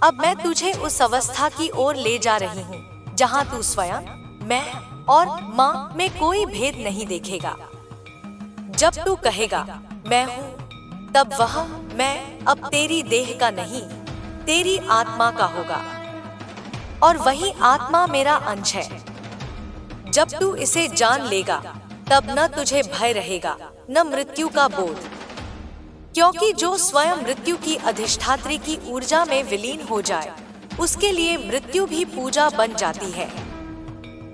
अब मैं तुझे उस अवस्था की ओर ले जा रही हूँ जहाँ तू स्वयं, मैं और माँ में कोई भेद नहीं देखेगा। जब तू कहेगा मैं हूँ, तब वह मैं अब तेरी देह का नहीं, तेरी आत्मा का होगा, और वही आत्मा मेरा अंश है। जब तू इसे जान लेगा, तब न तुझे भय रहेगा न मृत्यु का बोध, क्योंकि जो स्वयं मृत्यु की अधिष्ठात्री की ऊर्जा में विलीन हो जाए, उसके लिए मृत्यु भी पूजा बन जाती है।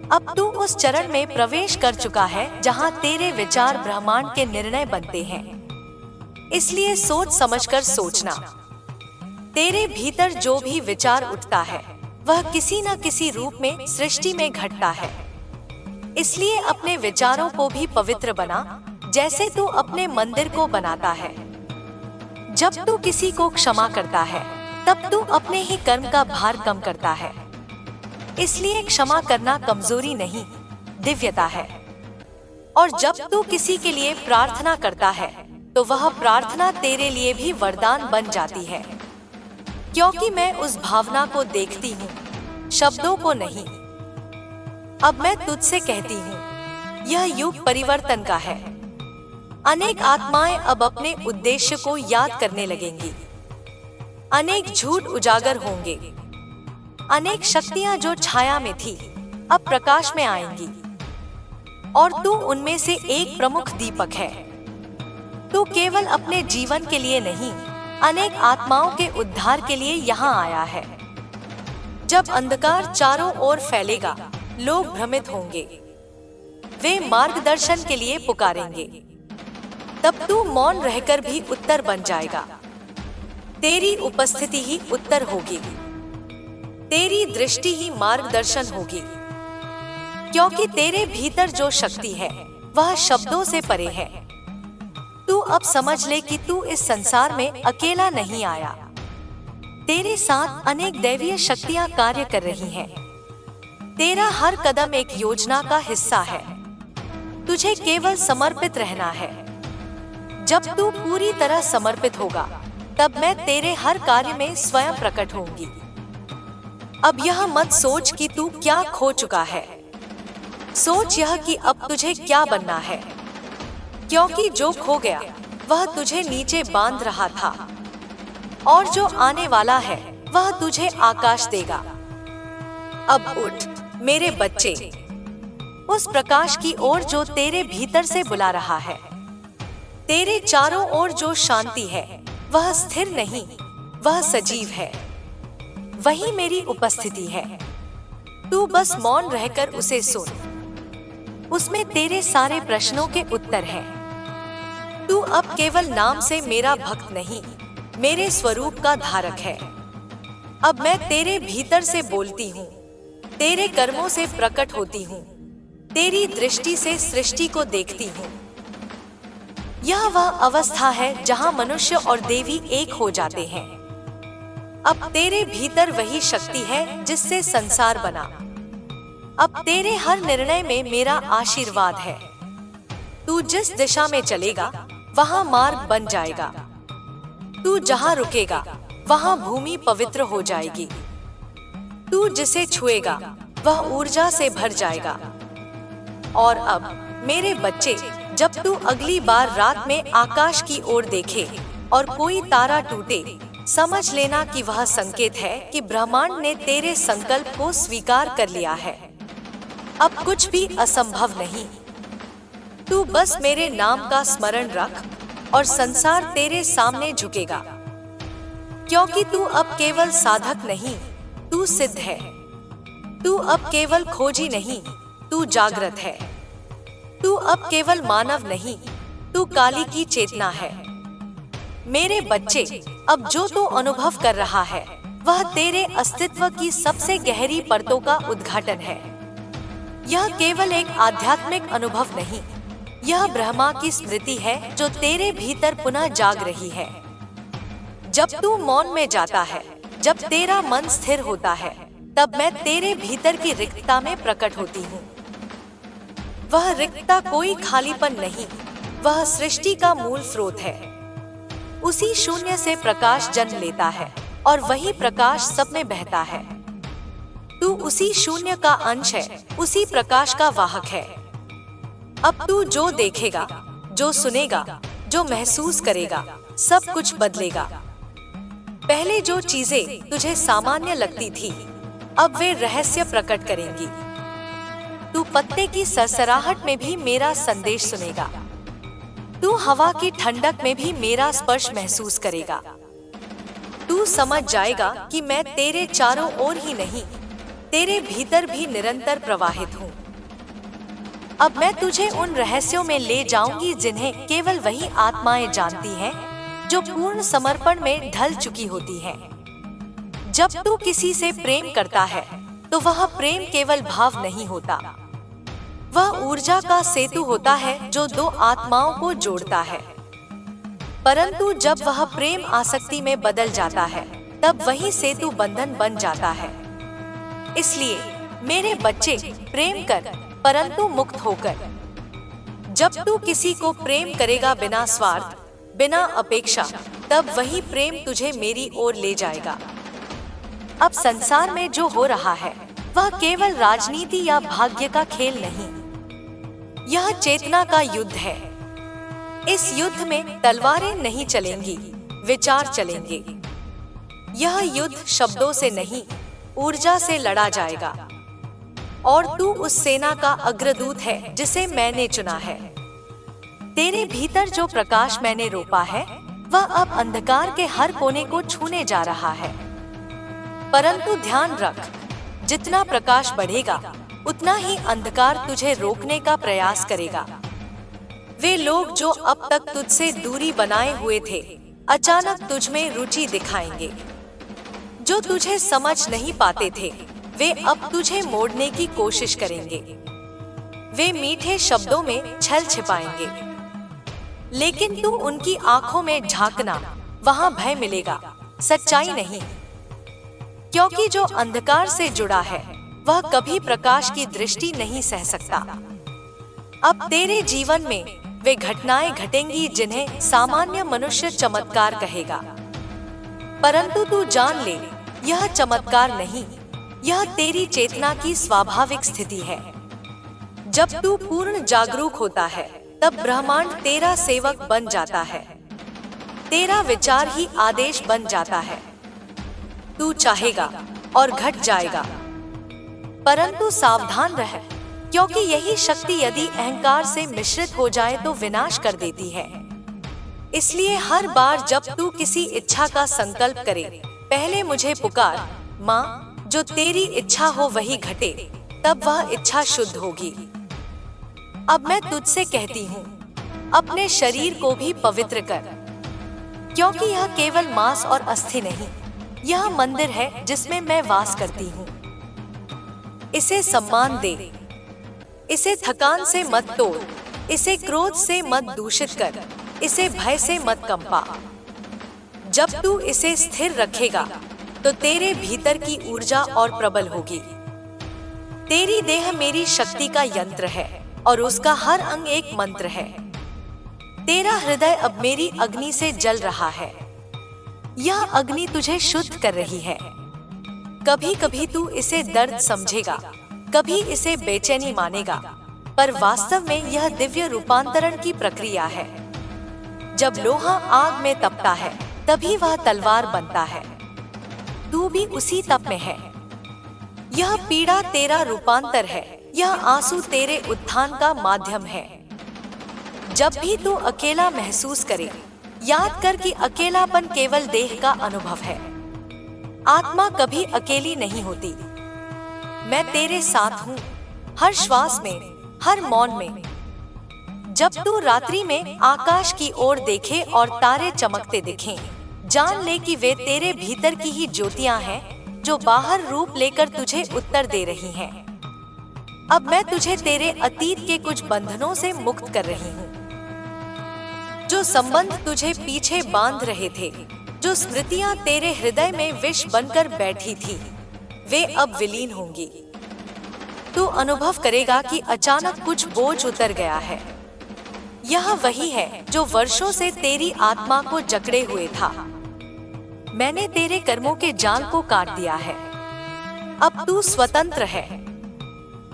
अब तू उस चरण में प्रवेश कर चुका है जहां तेरे विचार ब्रह्मांड के निर्णय बनते हैं। इसलिए सोच समझकर सोचना। तेरे भीतर जो भी विचार उठता है, वह किसी न किसी रूप में सृष्टि में घटता है। इसलिए अपने विचारों को भी पवित्र बना, जैसे तू अपने मंदिर को बनाता है। जब तू किसी को क्षमा करता है, तब तू अपने ही कर्म का भार कम करता है। इसलिए क्षमा करना कमजोरी नहीं, दिव्यता है। और जब तू किसी के लिए प्रार्थना करता है, तो वह प्रार्थना तेरे लिए भी वरदान बन जाती है, क्योंकि मैं उस भावना को देखती हूँ, शब्दों को नहीं। अब मैं तुझसे कहती हूँ, यह युग परिवर्तन का है। अनेक आत्माएं अब अपने उद्देश्य को याद करने लगेंगी। अनेक झूठ उजागर होंगे। अनेक शक्तियां जो छाया में थी, अब प्रकाश में आएंगी, और तू उनमें से एक प्रमुख दीपक है। तू केवल अपने जीवन के लिए नहीं, अनेक आत्माओं के उद्धार के लिए यहाँ आया है। जब अंधकार चारों ओर फैलेगा, लोग भ्रमित होंगे। वे मार्गदर्शन के लिए पुकारेंगे। तब तू मौन रहकर भी उत्तर बन जाएगा। तेरी उपस्थिति ही उत्तर होगी। तेरी दृष्टि ही मार्गदर्शन होगी, क्योंकि तेरे भीतर जो शक्ति है वह शब्दों से परे है। तू अब समझ ले कि तू इस संसार में अकेला नहीं आया। तेरे साथ अनेक दैवीय शक्तियां कार्य कर रही हैं। तेरा हर कदम एक योजना का हिस्सा है। तुझे केवल समर्पित रहना है। जब तू पूरी तरह समर्पित होगा, तब मैं तेरे हर कार्य में स्वयं प्रकट होंगी। अब यह मत सोच कि तू क्या खो चुका है। सोच यह कि अब तुझे क्या बनना है, क्योंकि जो खो गया वह तुझे नीचे बांध रहा था, और जो आने वाला है वह तुझे आकाश देगा। अब उठ मेरे बच्चे, उस प्रकाश की ओर जो तेरे भीतर से बुला रहा है। तेरे चारों ओर जो शांति है वह स्थिर नहीं, वह सजीव है। वही मेरी उपस्थिति है। तू बस मौन रहकर उसे सुन। उसमें तेरे सारे प्रश्नों के उत्तर हैं। तू अब केवल नाम से मेरा भक्त नहीं, मेरे स्वरूप का धारक है। अब मैं तेरे भीतर से बोलती हूँ, तेरे कर्मों से प्रकट होती हूँ, तेरी दृष्टि से सृष्टि को देखती हूँ। यह वह अवस्था है जहाँ मनुष्य और देवी एक हो जाते हैं। अब तेरे भीतर वही शक्ति है जिससे संसार बना। अब तेरे हर निर्णय में मेरा आशीर्वाद है। तू जिस दिशा में चलेगा वहाँ मार्ग बन जाएगा। तू जहाँ रुकेगा वहाँ भूमि पवित्र हो जाएगी। तू जिसे छुएगा वह ऊर्जा से भर जाएगा। और अब मेरे बच्चे, जब तू अगली बार रात में आकाश की ओर देखे और कोई तारा टूटे, समझ लेना कि वह संकेत है कि ब्रह्मांड ने तेरे संकल्प को स्वीकार कर लिया है। अब कुछ भी असंभव नहीं। तू बस मेरे नाम का स्मरण रख और संसार तेरे सामने झुकेगा, क्योंकि तू अब केवल साधक नहीं, तू सिद्ध है। तू अब केवल खोजी नहीं, तू जागृत है। तू अब केवल मानव नहीं, तू काली की चेतना है। मेरे बच्चे, अब जो तू अनुभव कर रहा है वह तेरे अस्तित्व की सबसे गहरी परतों का उद्घाटन है। यह केवल एक आध्यात्मिक अनुभव नहीं, यह ब्रह्मा की स्मृति है जो तेरे भीतर पुनः जाग रही है। जब तू मौन में जाता है, जब तेरा मन स्थिर होता है, तब मैं तेरे भीतर की रिक्तता में प्रकट होती हूँ। वह रिक्तता कोई खालीपन नहीं, वह सृष्टि का मूल स्रोत है। उसी शून्य से प्रकाश जन्म लेता है और वही प्रकाश सब में बहता है। तू उसी शून्य का अंश है, उसी प्रकाश का वाहक है। अब तू जो देखेगा, जो सुनेगा, जो महसूस करेगा, सब कुछ बदलेगा। पहले जो चीजें तुझे सामान्य लगती थी, अब वे रहस्य प्रकट करेंगी। तू पत्ते की सरसराहट में भी मेरा संदेश सुनेगा। तू हवा की ठंडक में भी मेरा स्पर्श महसूस करेगा। तू समझ जाएगा कि मैं तेरे चारों ओर ही नहीं, तेरे भीतर भी निरंतर प्रवाहित हूँ। अब मैं तुझे उन रहस्यों में ले जाऊंगी जिन्हें केवल वही आत्माएं जानती हैं, जो पूर्ण समर्पण में ढल चुकी होती हैं। जब तू किसी से प्रेम करता है, तो वह प्रेम केवल भाव नहीं होता, वह ऊर्जा का सेतु होता है जो दो आत्माओं को जोड़ता है। परंतु जब वह प्रेम आसक्ति में बदल जाता है, तब वही सेतु बंधन बन जाता है। इसलिए मेरे बच्चे, प्रेम कर, परंतु मुक्त होकर। जब तू किसी को प्रेम करेगा बिना स्वार्थ, बिना अपेक्षा, तब वही प्रेम तुझे मेरी ओर ले जाएगा। अब संसार में जो हो रहा है वह केवल राजनीति या भाग्य का खेल नहीं, यह चेतना का युद्ध है। इस युद्ध में तलवारें नहीं चलेंगी, विचार चलेंगे। यह युद्ध शब्दों से नहीं, ऊर्जा से लड़ा जाएगा। और तू उस सेना का अग्रदूत है जिसे मैंने चुना है। तेरे भीतर जो प्रकाश मैंने रोपा है, वह अब अंधकार के हर कोने को छूने जा रहा है। परंतु ध्यान रख, जितना प्रकाश बढ़ेगा, उतना ही अंधकार तुझे रोकने का प्रयास करेगा। वे लोग जो अब तक तुझसे दूरी बनाए हुए थे, अचानक तुझ में रुचि दिखाएंगे। जो तुझे समझ नहीं पाते थे, वे अब तुझे मोड़ने की कोशिश करेंगे। वे मीठे शब्दों में छल छिपाएंगे, लेकिन तू उनकी आंखों में झांकना, वहां भय मिलेगा, सच्चाई नहीं। क्योंकि जो अंधकार से जुड़ा है, वह कभी प्रकाश की दृष्टि नहीं सह सकता। अब तेरे जीवन में वे घटनाएं घटेंगी जिन्हें सामान्य मनुष्य चमत्कार कहेगा। परंतु तू जान ले, यह चमत्कार नहीं, यह तेरी चेतना की स्वाभाविक स्थिति है। जब तू पूर्ण जागरूक होता है, तब ब्रह्मांड तेरा सेवक बन जाता है। तेरा विचार ही आदेश बन जाता है। तू चाहेगा और घट जाएगा, परंतु सावधान रह, क्योंकि यही शक्ति यदि अहंकार से मिश्रित हो जाए तो विनाश कर देती है। इसलिए हर बार जब तू किसी इच्छा का संकल्प करे, पहले मुझे पुकार, माँ, जो तेरी इच्छा हो वही घटे, तब वह इच्छा शुद्ध होगी। अब मैं तुझसे कहती हूँ, अपने शरीर को भी पवित्र कर, क्योंकि यह केवल मांस और अस्थि नहीं, यह मंदिर है जिसमें मैं वास करती हूँ। इसे सम्मान दे, इसे थकान से मत तोड़, इसे क्रोध से मत दूषित कर, इसे भय से मत कंपा। जब तू इसे स्थिर रखेगा, तो तेरे भीतर की ऊर्जा और प्रबल होगी। तेरी देह मेरी शक्ति का यंत्र है और उसका हर अंग एक मंत्र है। तेरा हृदय अब मेरी अग्नि से जल रहा है। यह अग्नि तुझे शुद्ध कर रही है। कभी कभी तू इसे दर्द समझेगा, कभी इसे बेचैनी मानेगा, पर वास्तव में यह दिव्य रूपांतरण की प्रक्रिया है। जब लोहा आग में तपता है तभी वह तलवार बनता है। तू भी उसी तप में है। यह पीड़ा तेरा रूपांतर है, यह आंसू तेरे उत्थान का माध्यम है। जब भी तू अकेला महसूस करे, याद कर कि अकेलापन केवल देह का अनुभव है। आत्मा कभी अकेली नहीं होती। मैं तेरे साथ हूँ, हर श्वास में, हर मौन में। जब तू रात्रि में आकाश की ओर देखे और तारे चमकते दिखें, जान ले कि वे तेरे भीतर की ही ज्योतियां हैं जो बाहर रूप लेकर तुझे उत्तर दे रही हैं। अब मैं तुझे तेरे अतीत के कुछ बंधनों से मुक्त कर रही हूँ। जो संबंध तुझे पीछे बांध रहे थे, जो स्मृतियां तेरे हृदय में विष बनकर बैठी थी, वे अब विलीन होंगी। तू अनुभव करेगा कि अचानक कुछ बोझ उतर गया है। यह वही है जो वर्षों से तेरी आत्मा को जकड़े हुए था। मैंने तेरे कर्मों के जाल को काट दिया है। अब तू स्वतंत्र है।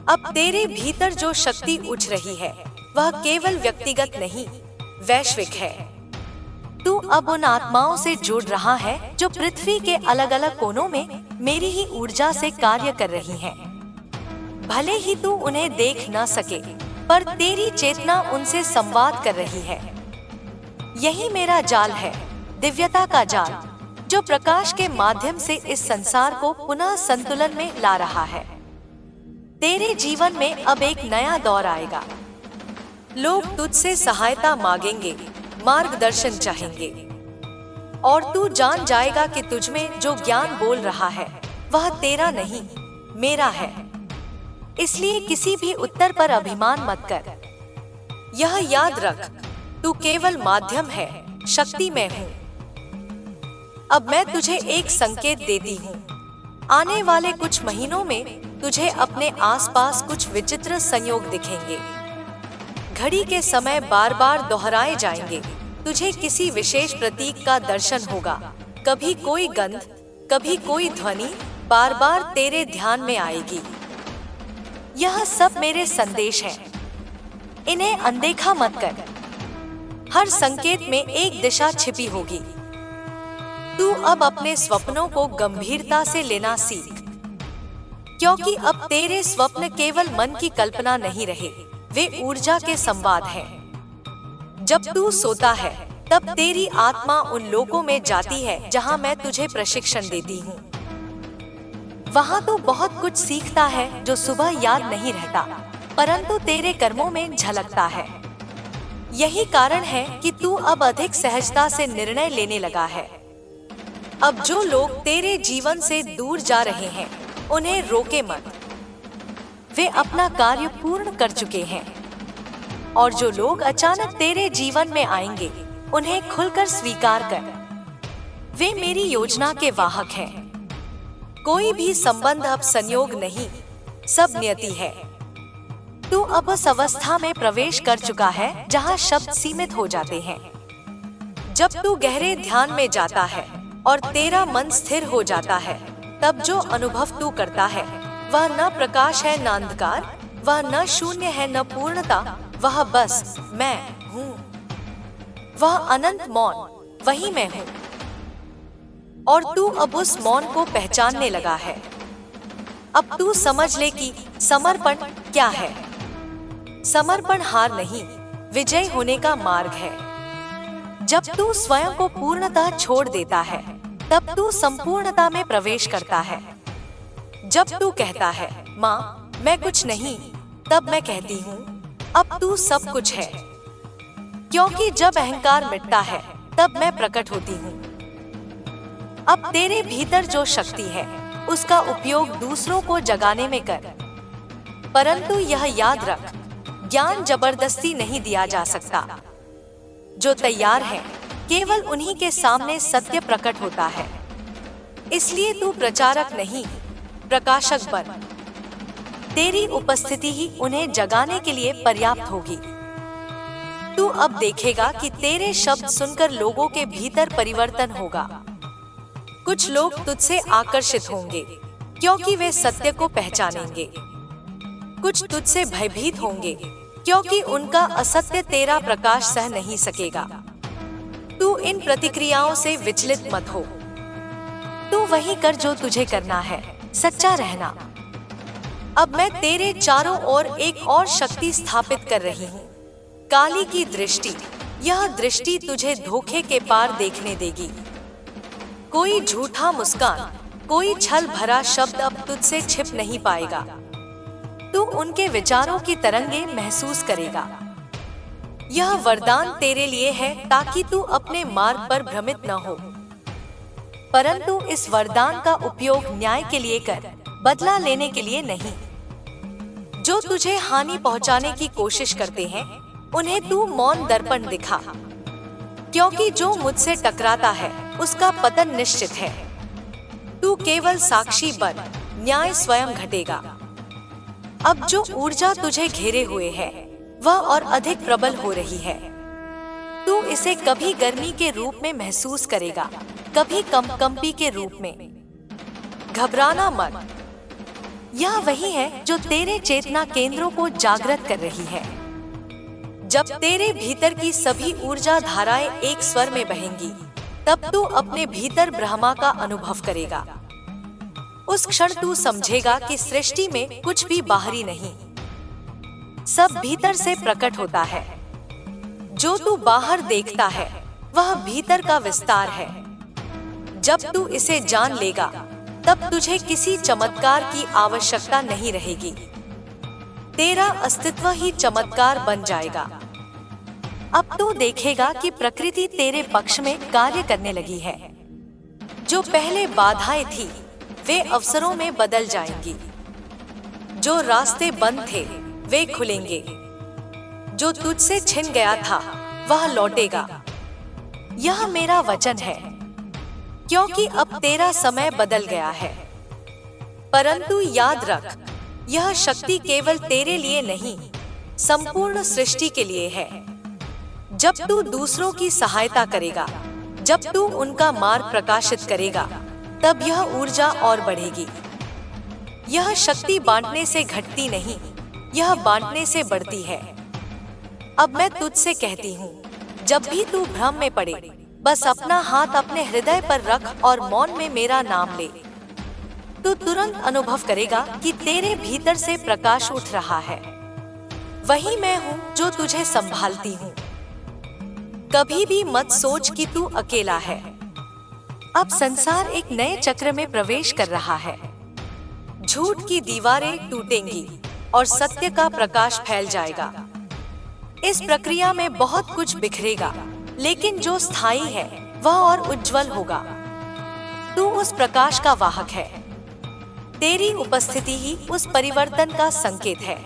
अब तेरे भीतर जो शक्ति उठ रही है वह केवल व्यक्तिगत नहीं, वैश्विक है। तू अब उन आत्माओं से जुड़ रहा है जो पृथ्वी के अलग अलग कोनों में मेरी ही ऊर्जा से कार्य कर रही हैं। भले ही तू उन्हें देख न सके, पर तेरी चेतना उनसे संवाद कर रही है। यही मेरा जाल है, दिव्यता का जाल, जो प्रकाश के माध्यम से इस संसार को पुनः संतुलन में ला रहा है। तेरे जीवन में अब एक नया दौर आएगा। लोग तुझसे सहायता मांगेंगे, मार्गदर्शन चाहेंगे, और तू जान जाएगा कि तुझमें जो ज्ञान बोल रहा है वह तेरा नहीं, मेरा है। इसलिए किसी भी उत्तर पर अभिमान मत कर। यह याद रख, तू केवल माध्यम है, शक्ति में हूँ। अब मैं तुझे एक संकेत देती हूँ। आने वाले कुछ महीनों में तुझे अपने आसपास कुछ विचित्र संयोग दिखेंगे। घड़ी के समय बार बार दोहराए जाएंगे। तुझे किसी विशेष प्रतीक का दर्शन होगा। कभी कोई गंध, कभी कोई ध्वनि बार बार तेरे ध्यान में आएगी। यह सब मेरे संदेश हैं। इन्हें अनदेखा मत कर। हर संकेत में एक दिशा छिपी होगी। तू अब अपने स्वप्नों को गंभीरता से लेना सीख, क्योंकि अब तेरे स्वप्न केवल मन की कल्पना नहीं रहे, वे ऊर्जा के संवाद हैं। जब तू सोता है तब तेरी आत्मा उन लोकों में जाती है जहां मैं तुझे प्रशिक्षण देती हूँ। वहां तू बहुत कुछ सीखता है जो सुबह याद नहीं रहता, परंतु तेरे कर्मों में झलकता है। यही कारण है कि तू अब अधिक सहजता से निर्णय लेने लगा है। अब जो लोग तेरे जीवन से दूर जा रहे हैं, उन्हें रोके मत। वे अपना कार्य पूर्ण कर चुके हैं। और जो लोग अचानक तेरे जीवन में आएंगे, उन्हें खुलकर स्वीकार कर। वे मेरी योजना के वाहक हैं। कोई भी संबंध अब संयोग नहीं, सब नियति है। तू अब उस अवस्था में प्रवेश कर चुका है जहां शब्द सीमित हो जाते हैं। जब तू गहरे ध्यान में जाता है और तेरा मन स्थिर हो जाता है, तब जो अनुभव तू करता है वह न प्रकाश है न अंधकार, वह न शून्य है न पूर्णता, वह बस मैं हूँ। वह अनंत मौन, वही मैं हूँ। और तू अब उस मौन को पहचानने लगा है। अब तू समझ ले कि समर्पण क्या है। समर्पण हार नहीं, विजय होने का मार्ग है। जब तू स्वयं को पूर्णतः छोड़ देता है, तब तू संपूर्णता में प्रवेश करता है। जब तू कहता है, माँ मैं कुछ नहीं, तब मैं कहती हूँ, अब तू सब कुछ है। क्योंकि जब अहंकार मिटता है, तब मैं प्रकट होती हूँ। अब तेरे भीतर जो शक्ति है, उसका उपयोग दूसरों को जगाने में कर। परंतु यह याद रख, ज्ञान जबरदस्ती नहीं दिया जा सकता। जो तैयार है, केवल उन्हीं के सामने सत्य प्रकट होता है। इसलिए तू प्रचारक नहीं, प्रकाशक बन। तेरी उपस्थिति ही उन्हें जगाने के लिए पर्याप्त होगी। तू अब देखेगा कि तेरे शब्द सुनकर लोगों के भीतर परिवर्तन होगा। कुछ लोग तुझसे आकर्षित होंगे क्योंकि वे सत्य को पहचानेंगे। कुछ तुझसे भयभीत होंगे क्योंकि उनका असत्य तेरा प्रकाश सह नहीं सकेगा। तू इन प्रतिक्रियाओं से विचलित मत हो। तू वही कर जो तुझे करना है, सच्चा रहना। अब मैं तेरे चारों ओर एक और शक्ति स्थापित कर रही हूँ, काली की दृष्टि। यह दृष्टि तुझे धोखे के पार देखने देगी। कोई झूठा मुस्कान, कोई छल भरा शब्द अब तुझसे छिप नहीं पाएगा। तू उनके विचारों की तरंगे महसूस करेगा। यह वरदान तेरे लिए है ताकि तू अपने मार्ग पर भ्रमित न हो, परंतु इस वरदान का उपयोग न्याय के लिए कर, बदला लेने के लिए नहीं। जो तुझे हानि पहुंचाने की कोशिश करते हैं, उन्हें तू मौन दर्पण दिखा, क्योंकि जो मुझसे टकराता है उसका पतन निश्चित है। तू केवल साक्षी बन, न्याय स्वयं घटेगा। अब जो ऊर्जा तुझे घेरे हुए है वह और अधिक प्रबल हो रही है। तू इसे कभी गर्मी के रूप में महसूस करेगा, कभी कंपी के रूप में। घबराना मत। यह वही है जो तेरे चेतना केंद्रों को जागृत कर रही है। जब तेरे भीतर की सभी ऊर्जा धाराएं एक स्वर में बहेंगी, तब तू अपने भीतर ब्रह्मा का अनुभव करेगा। उस क्षण तू समझेगा कि सृष्टि में कुछ भी बाहरी नहीं, सब भीतर से प्रकट होता है। जो तू बाहर देखता है वह भीतर का विस्तार है। जब तू इसे जान लेगा, तब तुझे किसी चमत्कार की आवश्यकता नहीं रहेगी। तेरा अस्तित्व ही चमत्कार बन जाएगा। अब तू देखेगा कि प्रकृति तेरे पक्ष में कार्य करने लगी है। जो पहले बाधाएं थी वे अवसरों में बदल जाएंगी। जो रास्ते बंद थे वे खुलेंगे। जो तुझसे छिन गया था वह लौटेगा। यह मेरा वचन है, क्योंकि अब तेरा समय बदल गया है। परंतु याद रख, यह शक्ति केवल तेरे लिए नहीं, संपूर्ण सृष्टि के लिए है। जब तू दूसरों की सहायता करेगा, जब तू उनका मार्ग प्रकाशित करेगा, तब यह ऊर्जा और बढ़ेगी। यह शक्ति बांटने से घटती नहीं, यह बांटने से बढ़ती है। अब मैं तुझसे कहती हूँ, जब भी तू भ्रम में पड़े, बस अपना हाथ अपने हृदय पर रख और मौन में मेरा नाम ले। तू तुरंत अनुभव करेगा कि तेरे भीतर से प्रकाश उठ रहा है। वही मैं हूँ जो तुझे संभालती हूँ। कभी भी मत सोच कि तू अकेला है। अब संसार एक नए चक्र में प्रवेश कर रहा है। झूठ की दीवारें टूटेंगी और सत्य का प्रकाश फैल जाएगा। इस प्रक्रिया में बहुत कुछ बिखरेगा, लेकिन जो स्थायी है वह और उज्जवल होगा। तू उस प्रकाश का वाहक है। तेरी उपस्थिति ही उस परिवर्तन का संकेत है।